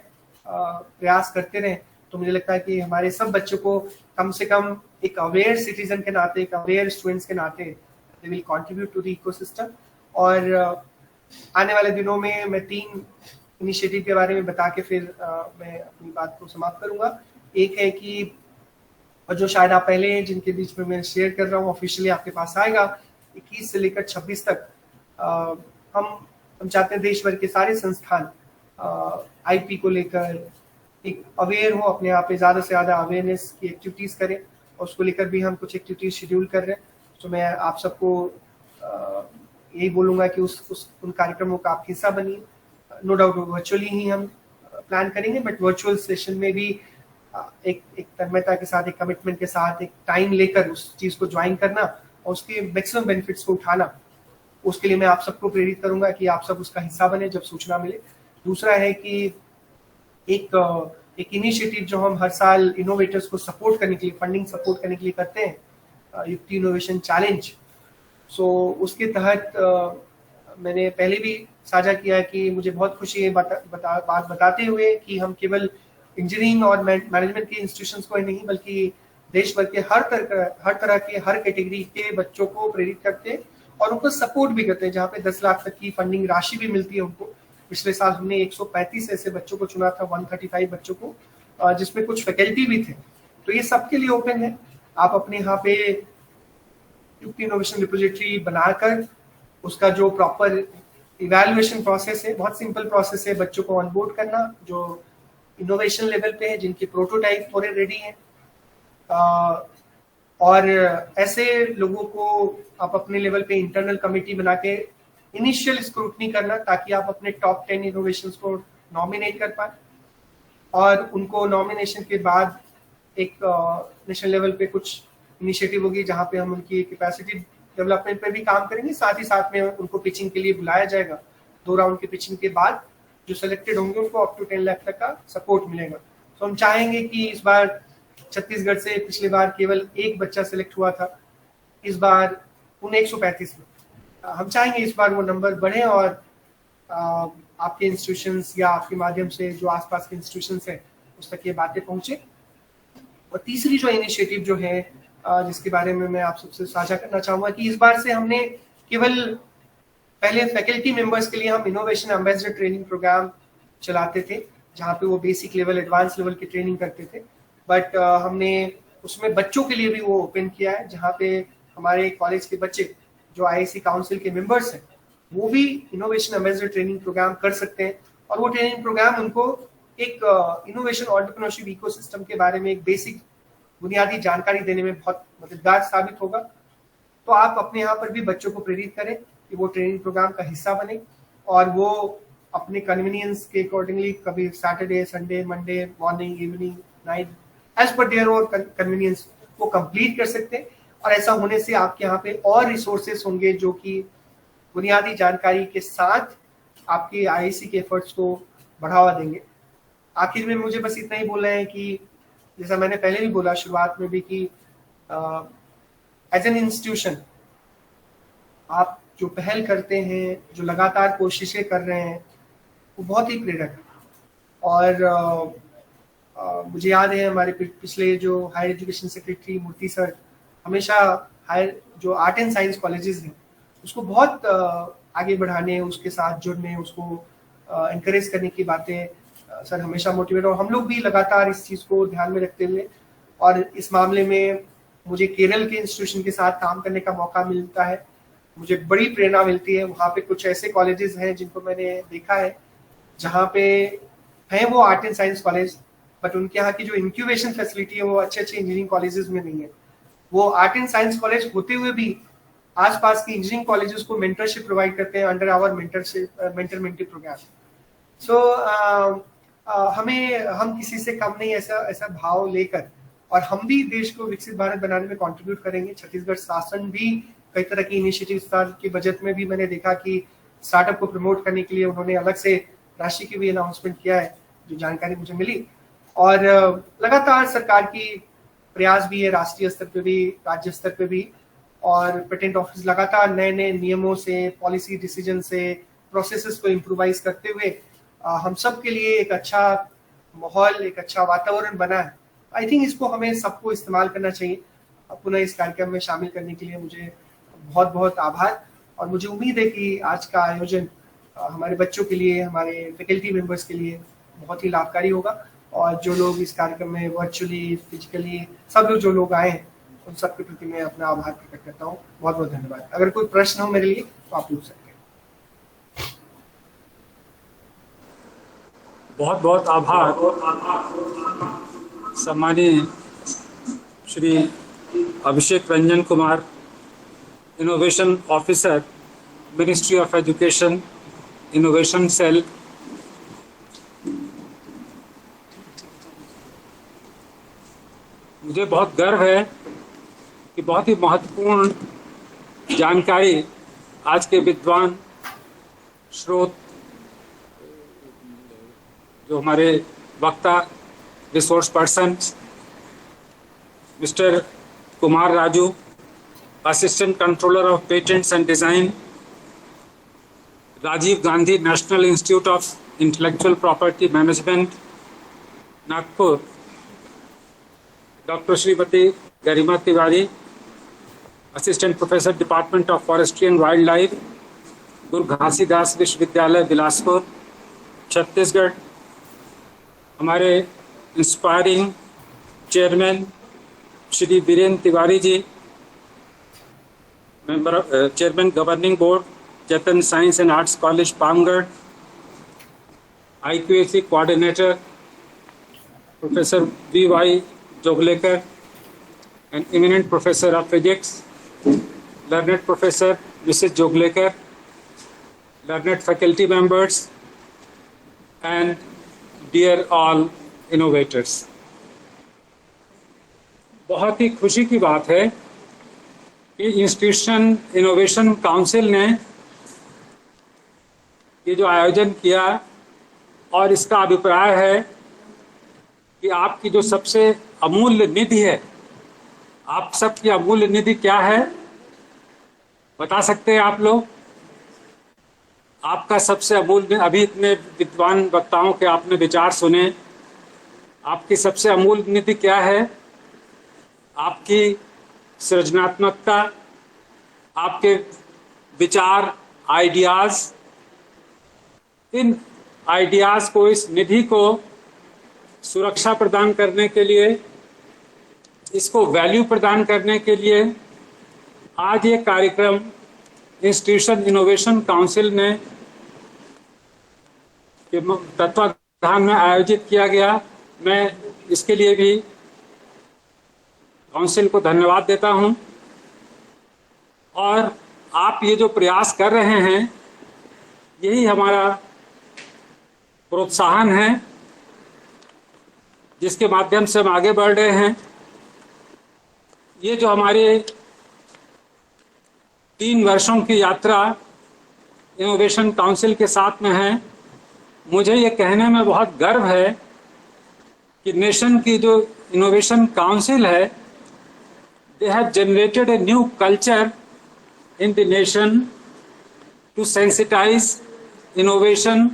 प्रयास करते रहें, तो मुझे लगता है कि हमारे सब बच्चों को कम से कम एक अवेयर सिटीजन के नाते, एक अवेयर स्टूडेंट्स के नाते they will contribute to the ecosystem. और आने वाले दिनों में मैं 3 इनिशिएटिव के बारे में बता के फिर मैं अपनी बात को समाप्त करूंगा। एक है कि, और जो शायद आप पहले जिनके बीच में मैं शेयर कर रहा हूँ, ऑफिशियली आपके पास आएगा 21 से लेकर 26 तक, हम चाहते हैं देश भर के सारे संस्थान आईपी को लेकर एक अवेयर हो, अपने आप पे ज़्यादा से ज़्यादा अवेयरनेस की एक्टिविटीज करें, और उसको लेकर भी हम कुछ एक्टिविटीज शेड्यूल कर रहे हैं। तो मैं आप सबको यही बोलूंगा कि उन कार्यक्रमों का आप हिस्सा बनिए। नो डाउट वर्चुअली ही हम प्लान करेंगे, बट वर्चुअल सेशन में भी एक तन्मयता के साथ, एक कमिटमेंट के साथ, एक टाइम लेकर उस चीज को ज्वाइन करना और उसके मैक्सिमम बेनिफिट्स को उठाना, उसके लिए मैं आप सबको प्रेरित करूंगा कि आप सब उसका हिस्सा बने जब सूचना मिले। दूसरा है कि एक इनिशिएटिव जो हम हर साल इनोवेटर्स को सपोर्ट करने के लिए, फंडिंग सपोर्ट करने के लिए करते हैं, युक्ति इनोवेशन चैलेंज। सो उसके तहत मैंने पहले भी साझा किया कि मुझे बहुत खुशी है बात बताते हुए कि हम केवल इंजीनियरिंग और मैनेजमेंट के इंस्टीट्यूशंस को ही नहीं, बल्कि देश भर के हर तरह के, हर कैटेगरी के बच्चों को प्रेरित करते हैं और उनको सपोर्ट भी करते हैं। जहाँ पे 10 लाख तक की फंडिंग राशि भी मिलती है उनको। पिछले साल हमने 135 ऐसे बच्चों को चुना था, 135 बच्चों को, जिसमें कुछ फैकल्टी भी थे। तो ये सबके लिए ओपन है। आप अपने यहाँ पे युक्ति इनोवेशन रिपोजिटरी बनाकर उसका जो प्रॉपर इवैल्यूएशन प्रोसेस है, बहुत सिंपल प्रोसेस है, बच्चों को ऑनबोर्ड करना जो इनोवेशन लेवल पे है, जिनके प्रोटोटाइप थोड़े रेडी हैं, और ऐसे लोगों को आप अपने लेवल पे इंटरनल कमेटी बना के इनिशियल स्क्रूटनी करना, ताकि आप अपने टॉप 10 इनोवेशंस को नॉमिनेट कर पाए, और उनको नॉमिनेशन के बाद एक नेशनल लेवल पे कुछ इनिशिएटिव होगी जहाँ पे हम उनकी कैपेसिटी डेवलपमेंट पे भी काम करेंगे। साथ ही साथ में उनको पिचिंग के लिए बुलाया जाएगा। 2 राउंड की पिचिंग के बाद जो सिलेक्टेड होंगे उनको अप टू 10 लाख तक का सपोर्ट मिलेगा। तो हम चाहेंगे कि इस बार छत्तीसगढ़ से पिछले बार केवल 1 बच्चा सिलेक्ट हुआ था, इस बार उन्हें 135 में, हम चाहेंगे इस बार वो नंबर बढ़े और आपके इंस्टीट्यूशंस या आपके माध्यम से जो आसपास के इंस्टीट्यूशंस हैं उस तक ये बातें पहुंचे। और तीसरी जो इनिशिएटिव जो है जिसके बारे में मैं आप सबसे साझा करना चाहूंगा कि इस बार से हमने केवल पहले फैकल्टी मेंबर्स के लिए हम इनोवेशन एम्बेसडर ट्रेनिंग प्रोग्राम चलाते थे, जहाँ पे वो बेसिक लेवल, एडवांस लेवल की ट्रेनिंग करते थे, बट हमने उसमें बच्चों के लिए भी वो ओपन किया है, जहाँ पे हमारे कॉलेज के बच्चे जो आईआईसी काउंसिल के मेंबर्स हैं वो भी इनोवेशन एम्बेसडर ट्रेनिंग प्रोग्राम कर सकते हैं। और वो ट्रेनिंग प्रोग्राम उनको एक इनोवेशन एंटरप्रेन्योरशिप इकोसिस्टम के बारे में एक बेसिक बुनियादी जानकारी देने में बहुत मददगार साबित होगा। तो आप अपने यहाँ पर भी बच्चों को प्रेरित करें कि वो ट्रेनिंग प्रोग्राम का हिस्सा बने और वो अपने कन्वीनियंस के अकॉर्डिंगली कभी Saturday, Sunday, Monday, morning, evening, night, as per their और कन्वीनियंस वो कंप्लीट कर सकते हैं। और ऐसा होने से आपके यहाँ पे और रिसोर्सेस होंगे जो कि बुनियादी जानकारी के साथ आपके आईआईसी के एफर्ट्स को बढ़ावा देंगे। आखिर में मुझे बस इतना ही बोलना है कि जैसा मैंने पहले भी बोला शुरुआत में भी कि एज एन इंस्टीट्यूशन आप जो पहल करते हैं, जो लगातार कोशिशें कर रहे हैं, वो बहुत ही प्रेरक है। और मुझे याद है हमारे पिछले जो हायर एजुकेशन सेक्रेटरी मूर्ति सर हमेशा हायर जो आर्ट एंड साइंस कॉलेजेस हैं उसको बहुत आगे बढ़ाने, उसके साथ जुड़ने, उसको एनकरेज करने की बातें सर हमेशा मोटिवेट, और हम लोग भी लगातार इस चीज़ को ध्यान में रखते हुए, और इस मामले में मुझे केरल के इंस्टीट्यूशन के साथ काम करने का मौका मिलता है, मुझे बड़ी प्रेरणा मिलती है। वहाँ पे कुछ ऐसे कॉलेजेस हैं जिनको मैंने देखा है जहाँ पे हैं वो art and science college, but उनके यहाँ की जो इंक्यूबेशन फैसिलिटी है वो अच्छे इंजीनियरिंग कॉलेजेस में नहीं है। वो आर्ट एंड साइंस कॉलेज होते हुए भी आसपास की इंजीनियरिंग कॉलेजेस को मेंटरशिप प्रोवाइड करते हैं under our mentor mentee program. So हम किसी से कम नहीं, ऐसा भाव लेकर, और हम भी देश को विकसित भारत बनाने में कंट्रीब्यूट करेंगे। छत्तीसगढ़ शासन भी कई तरह की इनिशिएटिव, इस साल की बजट में भी मैंने देखा कि स्टार्टअप को प्रमोट करने के लिए उन्होंने अलग से राशि की भी अनाउंसमेंट किया है, जो जानकारी मुझे मिली। और लगातार सरकार की प्रयास भी है, राष्ट्रीय स्तर पे भी, राज्य स्तर पे भी, और पेटेंट ऑफिस लगातार नए नए नियमों से, पॉलिसी डिसीजन से, प्रोसेसेस को इम्प्रोवाइज करते हुए हम सब के लिए एक अच्छा माहौल, एक अच्छा वातावरण बना है। आई थिंक इसको हमें सबको इस्तेमाल करना चाहिए। पुनः इस कार्यक्रम में शामिल करने के लिए मुझे बहुत बहुत आभार, और मुझे उम्मीद है कि आज का आयोजन हमारे बच्चों के लिए, हमारे फैकल्टी मेंबर्स के लिए बहुत ही लाभकारी होगा, और जो लोग इस कार्यक्रम में वर्चुअली, फिजिकली, सब लोग जो लोग आए हैं उन सब के प्रति मैं अपना आभार प्रकट करता हूँ। बहुत बहुत धन्यवाद। अगर कोई प्रश्न हो मेरे लिए तो आप पूछ सकते हैं। बहुत बहुत आभार सम्मानीय Shri Abhishek Ranjan Kumar, innovation officer, ministry of education, innovation cell. मुझे बहुत गर्व है कि बहुत ही महत्वपूर्ण जानकारी आज के विद्वान स्रोत, जो हमारे वक्ता, resource person mister Kumar Raju, assistant controller of patents and design, Rajiv Gandhi national institute of intellectual property management, Nagpur, doctor Shrimati Garima Tiwari, assistant professor department of forestry and wildlife, Guru Ghasidas Vishwavidyalaya Bilaspur, Chhattisgarh, हमारे inspiring chairman Shri Virendra Tiwari ji, member chairman governing board, Chetan science and arts college Pamgarh, IQAC coordinator professor V.Y. Joglekar, an eminent professor of physics, learned professor Mrs. Joglekar, learned faculty members, and dear all innovators. बहुत ही खुशी की बात है कि institution innovation council ने ये जो आयोजन किया, और इसका अभिप्राय है कि आपकी जो सबसे अमूल्य निधि है, आप सबकी अमूल्य निधि क्या है बता सकते हैं आप लोग? आपका सबसे अमूल्य, अभी इतने विद्वान वक्ताओं के आपने विचार सुने, आपकी सबसे अमूल्य निधि क्या है? आपकी सृजनात्मकता, आपके विचार, आइडियाज। इन आइडियाज को, इस निधि को सुरक्षा प्रदान करने के लिए, इसको वैल्यू प्रदान करने के लिए आज ये कार्यक्रम इंस्टीट्यूशन इनोवेशन काउंसिल ने के तत्वाधान में आयोजित किया गया। मैं इसके लिए भी काउंसिल को धन्यवाद देता हूं। और आप ये जो प्रयास कर रहे हैं, यही हमारा प्रोत्साहन है, जिसके माध्यम से हम आगे बढ़ रहे हैं। ये जो हमारे 3 वर्षों की यात्रा इनोवेशन काउंसिल के साथ में है, मुझे ये कहने में बहुत गर्व है कि नेशन की जो इनोवेशन काउंसिल है, they have generated a new culture in the nation to sensitize innovation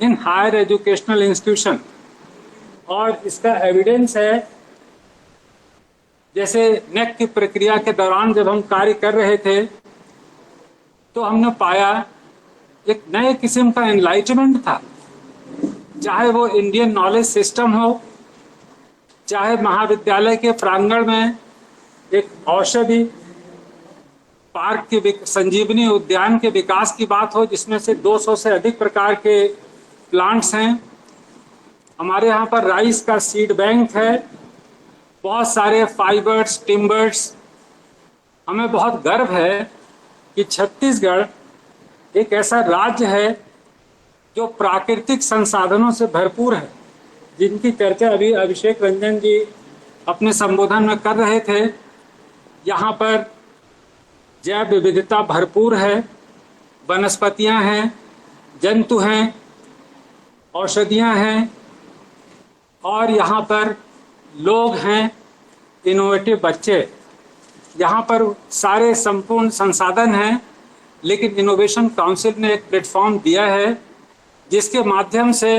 in higher educational institution. और इसका एविडेंस है, जैसे नेक की प्रक्रिया के दौरान जब हम कार्य कर रहे थे तो हमने पाया एक नए किस्म का एनलाइटमेंट था, चाहे वो इंडियन नॉलेज सिस्टम हो, चाहे महाविद्यालय के प्रांगण में एक औषधि पार्क की संजीवनी उद्यान के विकास की बात हो, जिसमें से 200 से अधिक प्रकार के प्लांट्स हैं। हमारे यहाँ पर राइस का सीड बैंक है, बहुत सारे फाइबर्स, टिम्बर्स। हमें बहुत गर्व है कि छत्तीसगढ़ एक ऐसा राज्य है जो प्राकृतिक संसाधनों से भरपूर है, जिनकी चर्चा अभी अभिषेक रंजन जी अपने संबोधन में कर रहे थे। यहाँ पर जैव विविधता भरपूर है, वनस्पतियाँ हैं, जंतु हैं, औषधियाँ हैं, और यहाँ पर लोग हैं, इनोवेटिव बच्चे। यहाँ पर सारे संपूर्ण संसाधन हैं, लेकिन इनोवेशन काउंसिल ने एक प्लेटफॉर्म दिया है जिसके माध्यम से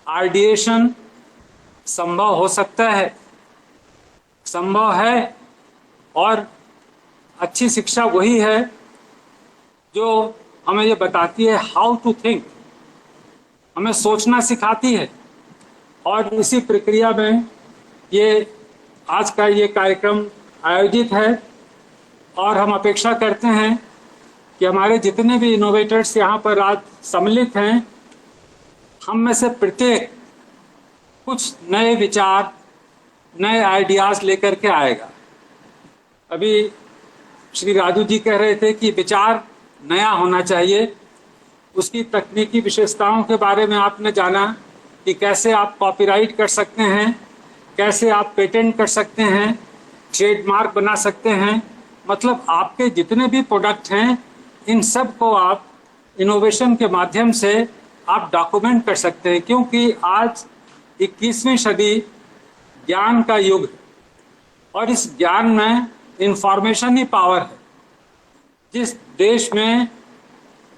आइडिएशन संभव हो सकता है, संभव है। और अच्छी शिक्षा वही है जो हमें ये बताती है हाउ टू थिंक, हमें सोचना सिखाती है। और इसी प्रक्रिया में ये आज का ये कार्यक्रम आयोजित है, और हम अपेक्षा करते हैं कि हमारे जितने भी इनोवेटर्स यहाँ पर आज सम्मिलित हैं, हम में से प्रत्येक कुछ नए विचार, नए आइडियाज़ लेकर के आएगा। अभी श्री राजू जी कह रहे थे कि विचार नया होना चाहिए। उसकी तकनीकी विशेषताओं के बारे में आपने जाना कि कैसे आप कॉपीराइट कर सकते हैं, कैसे आप पेटेंट कर सकते हैं, ट्रेडमार्क बना सकते हैं। मतलब आपके जितने भी प्रोडक्ट हैं, इन सब को आप इनोवेशन के माध्यम से आप डॉक्यूमेंट कर सकते हैं, क्योंकि आज 21वीं सदी ज्ञान का युग है, और इस ज्ञान में इंफॉर्मेशन ही पावर है। जिस देश में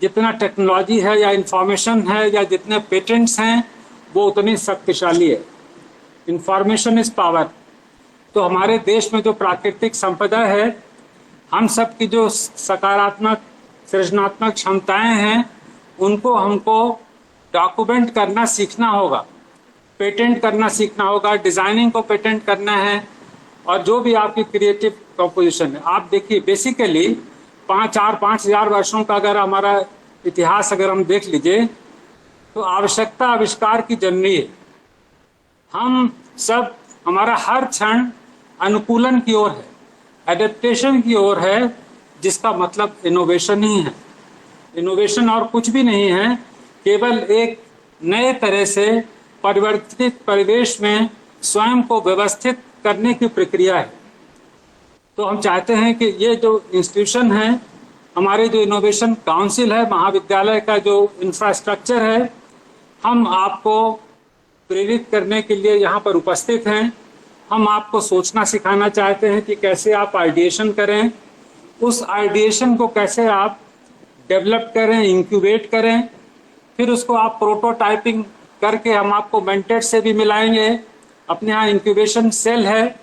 जितना टेक्नोलॉजी है या इंफॉर्मेशन है या जितने पेटेंट्स हैं, वो उतनी शक्तिशाली है। Information is power. तो हमारे देश में जो प्राकृतिक संपदा है, हम सब की जो सकारात्मक सृजनात्मक क्षमताएं हैं, उनको हमको डॉक्यूमेंट करना सीखना होगा, पेटेंट करना सीखना होगा, डिजाइनिंग को पेटेंट करना है, और जो भी आपकी क्रिएटिव कंपोजिशन है। आप देखिए, बेसिकली 5,000 वर्षों का अगर हमारा इतिहास अगर हम देख लीजिए, तो आवश्यकता आविष्कार की जननी है। हम सब, हमारा हर क्षण अनुकूलन की ओर है, एडेप्टेशन की ओर है, जिसका मतलब इनोवेशन ही है। इनोवेशन और कुछ भी नहीं है, केवल एक नए तरह से परिवर्तित परिवेश में स्वयं को व्यवस्थित करने की प्रक्रिया है। तो हम चाहते हैं कि ये जो इंस्टीट्यूशन है, हमारे जो इनोवेशन काउंसिल है, महाविद्यालय का जो इंफ्रास्ट्रक्चर है, हम आपको प्रेरित करने के लिए यहाँ पर उपस्थित हैं। हम आपको सोचना सिखाना चाहते हैं कि कैसे आप आइडिएशन करें, उस आइडिएशन को कैसे आप डेवलप करें, इंक्यूबेट करें, फिर उसको आप प्रोटोटाइपिंग करके हम आपको मेंटर से भी मिलाएंगे। अपने यहाँ इंक्यूबेशन सेल है,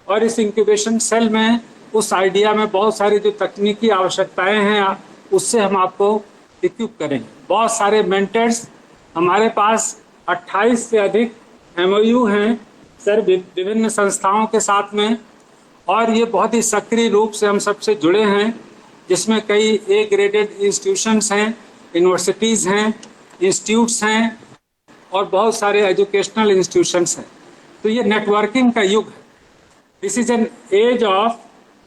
और इस इंक्यूबेशन सेल में उस आइडिया में बहुत सारी जो तकनीकी आवश्यकताएं हैं, उससे हम आपको इक्विप करेंगे। बहुत सारे मेंटर्स हमारे पास 28 से अधिक MOU हैं सर विभिन्न संस्थाओं के साथ में, और ये बहुत ही सक्रिय रूप से हम सबसे जुड़े हैं, जिसमें कई A ग्रेडेड इंस्टीट्यूशंस हैं, यूनिवर्सिटीज़ हैं, इंस्टीट्यूट्स हैं, और बहुत सारे एजुकेशनल इंस्टीट्यूशंस हैं। तो ये नेटवर्किंग का युग है। This is an age of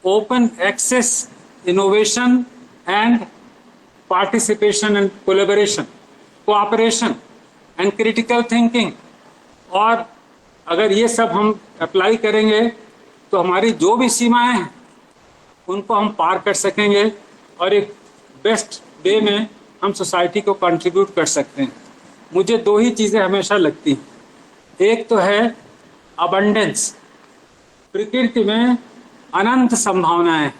open access innovation and participation and collaboration, cooperation and critical thinking. और अगर ये सब हम अप्लाई करेंगे तो हमारी जो भी सीमाएं हैं उनको हम पार कर सकेंगे, और एक बेस्ट वे में हम सोसाइटी को कंट्रीब्यूट कर सकते हैं। मुझे दो ही चीज़ें हमेशा लगती हैं। एक तो है अबंडेंस। प्रकृति में अनंत संभावनाएं हैं,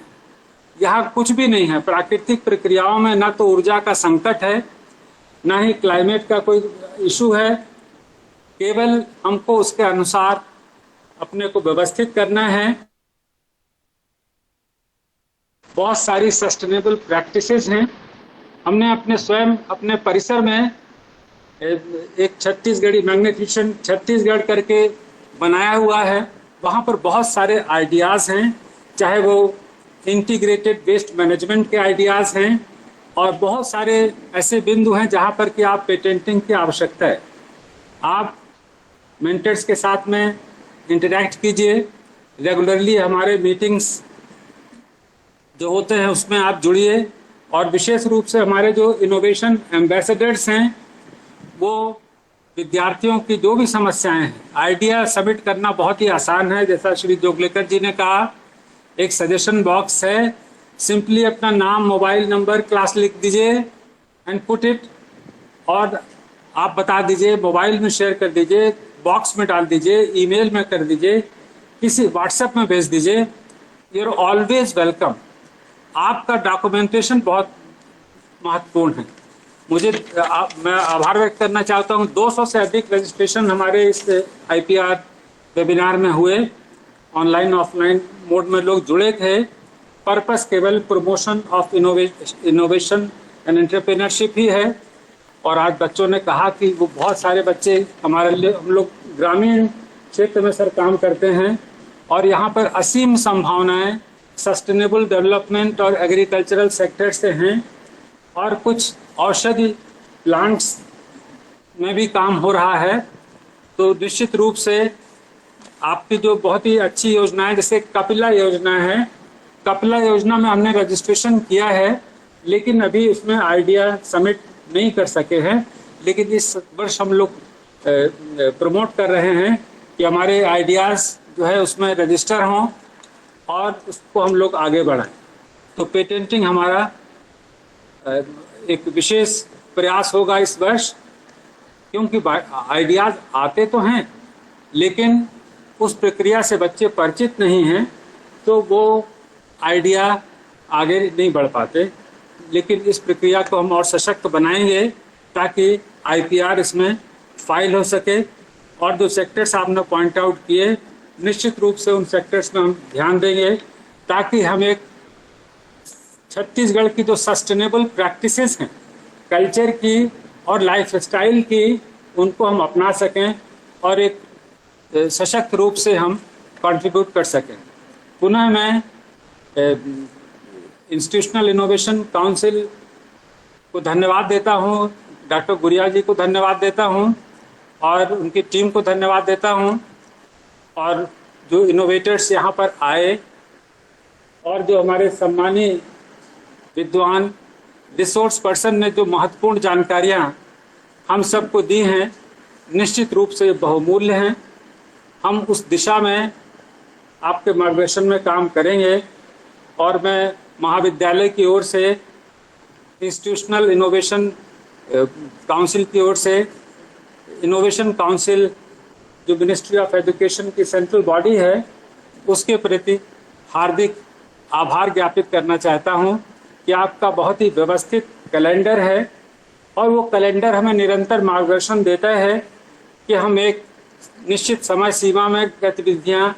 यहाँ कुछ भी नहीं है। प्राकृतिक प्रक्रियाओं में न तो ऊर्जा का संकट है, न ही क्लाइमेट का कोई इशू है, केवल हमको उसके अनुसार अपने को व्यवस्थित करना है। बहुत सारी सस्टेनेबल प्रैक्टिसेस हैं। हमने अपने स्वयं अपने परिसर में एक छत्तीसगढ़ी मैग्निफिसेंट छत्तीसगढ़ करके बनाया हुआ है। वहाँ पर बहुत सारे आइडियाज़ हैं, चाहे वो इंटीग्रेटेड वेस्ट मैनेजमेंट के आइडियाज़ हैं, और बहुत सारे ऐसे बिंदु हैं जहाँ पर कि आप पेटेंटिंग की आवश्यकता है। आप मेंटर्स के साथ में इंटरैक्ट कीजिए, रेगुलरली हमारे मीटिंग्स जो होते हैं उसमें आप जुड़िए, और विशेष रूप से हमारे जो इनोवेशन एम्बेसडर्स हैं वो विद्यार्थियों की जो भी समस्याएं हैं, आइडिया सबमिट करना बहुत ही आसान है। जैसा श्री जोगलेकर जी ने कहा, एक सजेशन बॉक्स है, सिंपली अपना नाम, मोबाइल नंबर, क्लास लिख दीजिए एंड पुट इट, और आप बता दीजिए, मोबाइल में शेयर कर दीजिए, बॉक्स में डाल दीजिए, ईमेल में कर दीजिए, किसी व्हाट्सएप में भेज दीजिए। You are always welcome. आपका डॉक्यूमेंटेशन बहुत महत्वपूर्ण है। मैं आभार व्यक्त करना चाहता हूँ। 200 से अधिक रजिस्ट्रेशन हमारे इस IPR वेबिनार में हुए, ऑनलाइन ऑफलाइन मोड में लोग जुड़े थे। पर्पस केवल promotion of innovation and entrepreneurship ही है। और आज बच्चों ने कहा कि वो बहुत सारे बच्चे हमारे लिए, हम लोग ग्रामीण क्षेत्र में सर काम करते हैं, और यहाँ पर असीम संभावनाएं सस्टेनेबल डेवलपमेंट और एग्रीकल्चरल सेक्टर से हैं, और कुछ औषधि प्लांट्स में भी काम हो रहा है। तो निश्चित रूप से आपकी जो बहुत ही अच्छी योजना है, जैसे कपिला योजना है, कपिला योजना में हमने रजिस्ट्रेशन किया है, लेकिन अभी उसमें आइडिया सबमिट नहीं कर सके हैं। लेकिन इस वर्ष हम लोग प्रमोट कर रहे हैं कि हमारे आइडियाज़ जो है उसमें रजिस्टर हों और उसको हम लोग आगे बढ़ाएं। तो पेटेंटिंग हमारा एक विशेष प्रयास होगा इस वर्ष, क्योंकि आइडियाज़ आते तो हैं लेकिन उस प्रक्रिया से बच्चे परिचित नहीं हैं, तो वो आइडिया आगे नहीं बढ़ पाते। लेकिन इस प्रक्रिया को हम और सशक्त बनाएंगे ताकि IPR इसमें फाइल हो सके। और जो सेक्टर्स आपने पॉइंट आउट किए, निश्चित रूप से उन सेक्टर्स में हम ध्यान देंगे ताकि हम एक छत्तीसगढ़ की जो सस्टेनेबल प्रैक्टिसेस हैं, कल्चर की और लाइफ स्टाइल की, उनको हम अपना सकें और एक सशक्त रूप से हम कंट्रीब्यूट कर सकें। पुनः मैं इंस्टीट्यूशनल इनोवेशन काउंसिल को धन्यवाद देता हूं, डॉक्टर गुरिया जी को धन्यवाद देता हूं और उनकी टीम को धन्यवाद देता हूं, और जो इनोवेटर्स यहाँ पर आए और जो हमारे सम्मानीय विद्वान रिसोर्स पर्सन ने जो महत्वपूर्ण जानकारियाँ हम सबको दी हैं, निश्चित रूप से बहुमूल्य हैं। हम उस दिशा में आपके मार्गदर्शन में काम करेंगे, और मैं महाविद्यालय की ओर से, इंस्टीट्यूशनल इनोवेशन काउंसिल की ओर से, इनोवेशन काउंसिल जो मिनिस्ट्री ऑफ एजुकेशन की सेंट्रल बॉडी है, उसके प्रति हार्दिक आभार ज्ञापित करना चाहता हूं कि आपका बहुत ही व्यवस्थित कैलेंडर है, और वो कैलेंडर हमें निरंतर मार्गदर्शन देता है कि हम एक निश्चित समय सीमा में गतिविधियां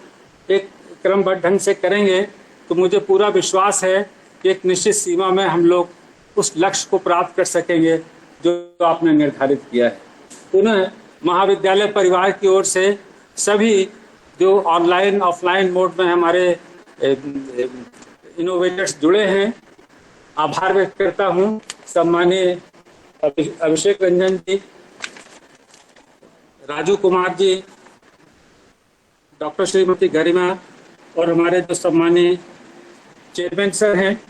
एक क्रमबद्ध ढंग से करेंगे। तो मुझे पूरा विश्वास है कि एक निश्चित सीमा में हम लोग उस लक्ष्य को प्राप्त कर सकेंगे जो आपने निर्धारित किया है। पुनः महाविद्यालय परिवार की ओर से सभी जो ऑनलाइन ऑफलाइन मोड में हमारे इनोवेटर्स जुड़े हैं, आभार व्यक्त करता हूं। सम्मानीय अभिषेक रंजन जी, राजू कुमार जी, डॉक्टर श्रीमती गरिमा और हमारे जो सम्मानीय चेयरमैन सर हैं,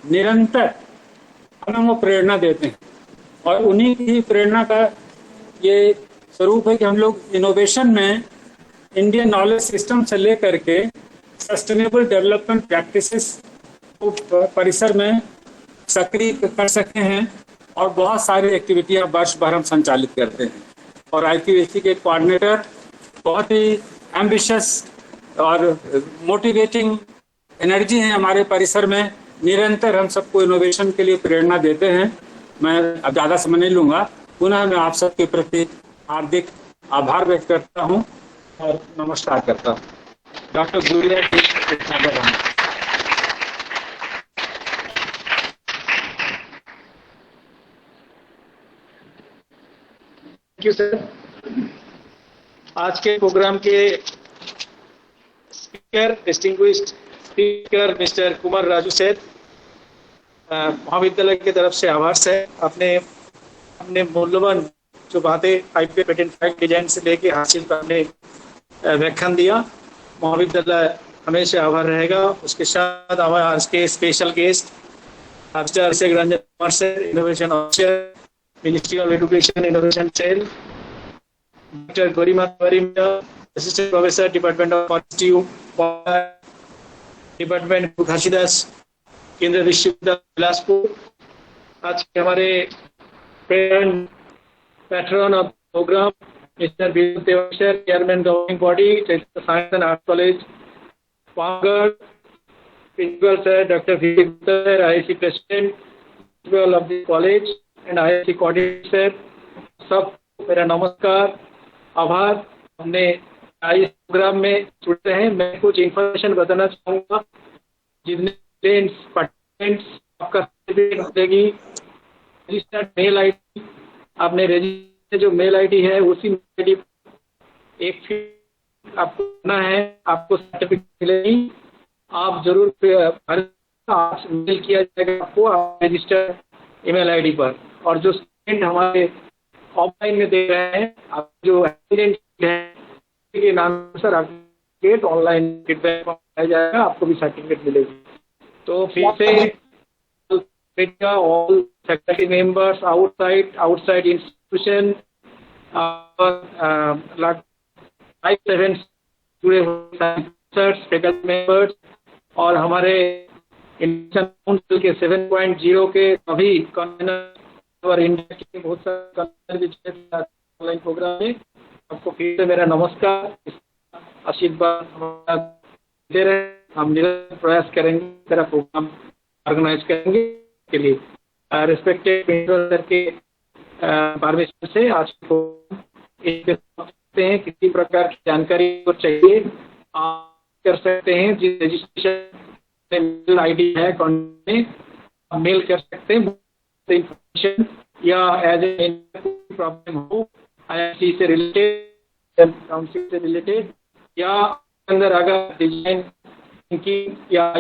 निरंतर हमें वो प्रेरणा देते हैं, और उन्हीं की प्रेरणा का ये स्वरूप है कि हम लोग इनोवेशन में इंडियन नॉलेज सिस्टम से लेकर के सस्टेनेबल डेवलपमेंट प्रैक्टिसेस को परिसर में सक्रिय कर सके हैं, और बहुत सारी एक्टिविटियां वर्ष भर हम संचालित करते हैं। और IQAC के कोऑर्डिनेटर बहुत ही एम्बिशियस और मोटिवेटिंग एनर्जी है हमारे परिसर में, निरंतर हम सबको इनोवेशन के लिए प्रेरणा देते हैं। मैं अब ज़्यादा समय नहीं लूँगा। पुनः मैं आप सबके प्रति हार्दिक आभार व्यक्त करता हूं और नमस्कार करता हूं। डॉक्टर गुड़िया जी, थैंक यू सर। आज के प्रोग्राम के speaker, distinguished speaker mister Kumar Raju sir, महाविद्यालय की तरफ से आभार सर। अपने मूल्यवान जो बातें आईपीआर पेटेंट फाइल डिजाइन से लेके हासिल करने व्याख्यान दिया, महाविद्यालय हमेशा आभार रहेगा। उसके साथ हमारे आज के special guest mister Abhishek Ranjan Kumar sir, innovation officer, ministry of education innovation cell, doctor Garima Tiwari, assistant professor, department of polity, department Ghasidas, Kendriya Vishwavidyalaya Bilaspur. आज के हमारे patron of program mister Vivek Tiwari sir, chairman governing body science and art college Pavagarh, principal sir doctor Vivek sir, IIC president, principal of the college and IIC coordinator, सब मेरा नमस्कार, आभार। हमने इस programme में जुड़े हैं। मैं कुछ इंफॉर्मेशन बताना चाहूँगा। जितने पार्टिसिपेंट्स आपका सर्टिफिकेट देगी, रजिस्टर्ड मेल आईडी, आपने रजिस्टर जो मेल आईडी है उसी मेल आईडी एक फील्ड आपको करना है, आपको सर्टिफिकेट मिलेगी। आप जरूर मेल किया जाएगा आपको रजिस्टर्ड ईमेल आईडी पर। और जो स्टूडेंट हमारे ऑफलाइन में दे रहे हैं, आप जो एस्पिरेंट हैं के नाम सर सर्टिफिकेट ऑनलाइन फीडबैक पाया जाएगा, आपको भी सर्टिफिकेट मिलेगी। तो फिर से all faculty members outside institution 5-7 जुड़े हुए फैकल्टी मेंबर्स और हमारे इंडियन काउंसिल के 7.0 के सभी कन्वीनर और इंडिया के बहुत सारे कन्वीनर ऑनलाइन प्रोग्राम में आपको फिर से मेरा नमस्कार, आशीर्वाद दे रहे हैं। हम निरंतर प्रयास करेंगे, तेरा प्रोग्राम ऑर्गेनाइज करेंगे के लिए। रिस्पेक्टेड सर के परमिशन से आज को सकते हैं, किसी प्रकार की जानकारी को चाहिए आप कर सकते हैं। जिस रजिस्ट्रेशन मेल आईडी है में मेल कर सकते हैं इंफॉर्मेशन, या एज ए प्रॉब्लम हो आईआईसी से रिलेटेड, काउंसिल से रिलेटेड, या अंदर अगर डिजाइन की या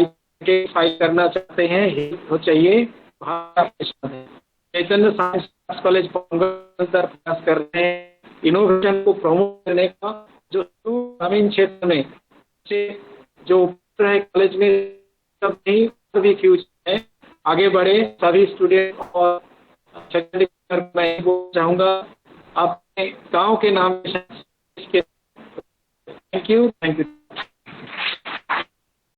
फाइल करना चाहते हैं हो चाहिए, चैतन्य साइंस कॉलेज प्रयास कर रहे हैं इनोवेशन को प्रमोट करने का। जो ग्रामीण क्षेत्र में जो कॉलेज में सब नहीं भी फ्यूचर है, आगे बढ़े सभी स्टूडेंट। और मैं चाहूँगा अपने गांव के नाम। Thank you.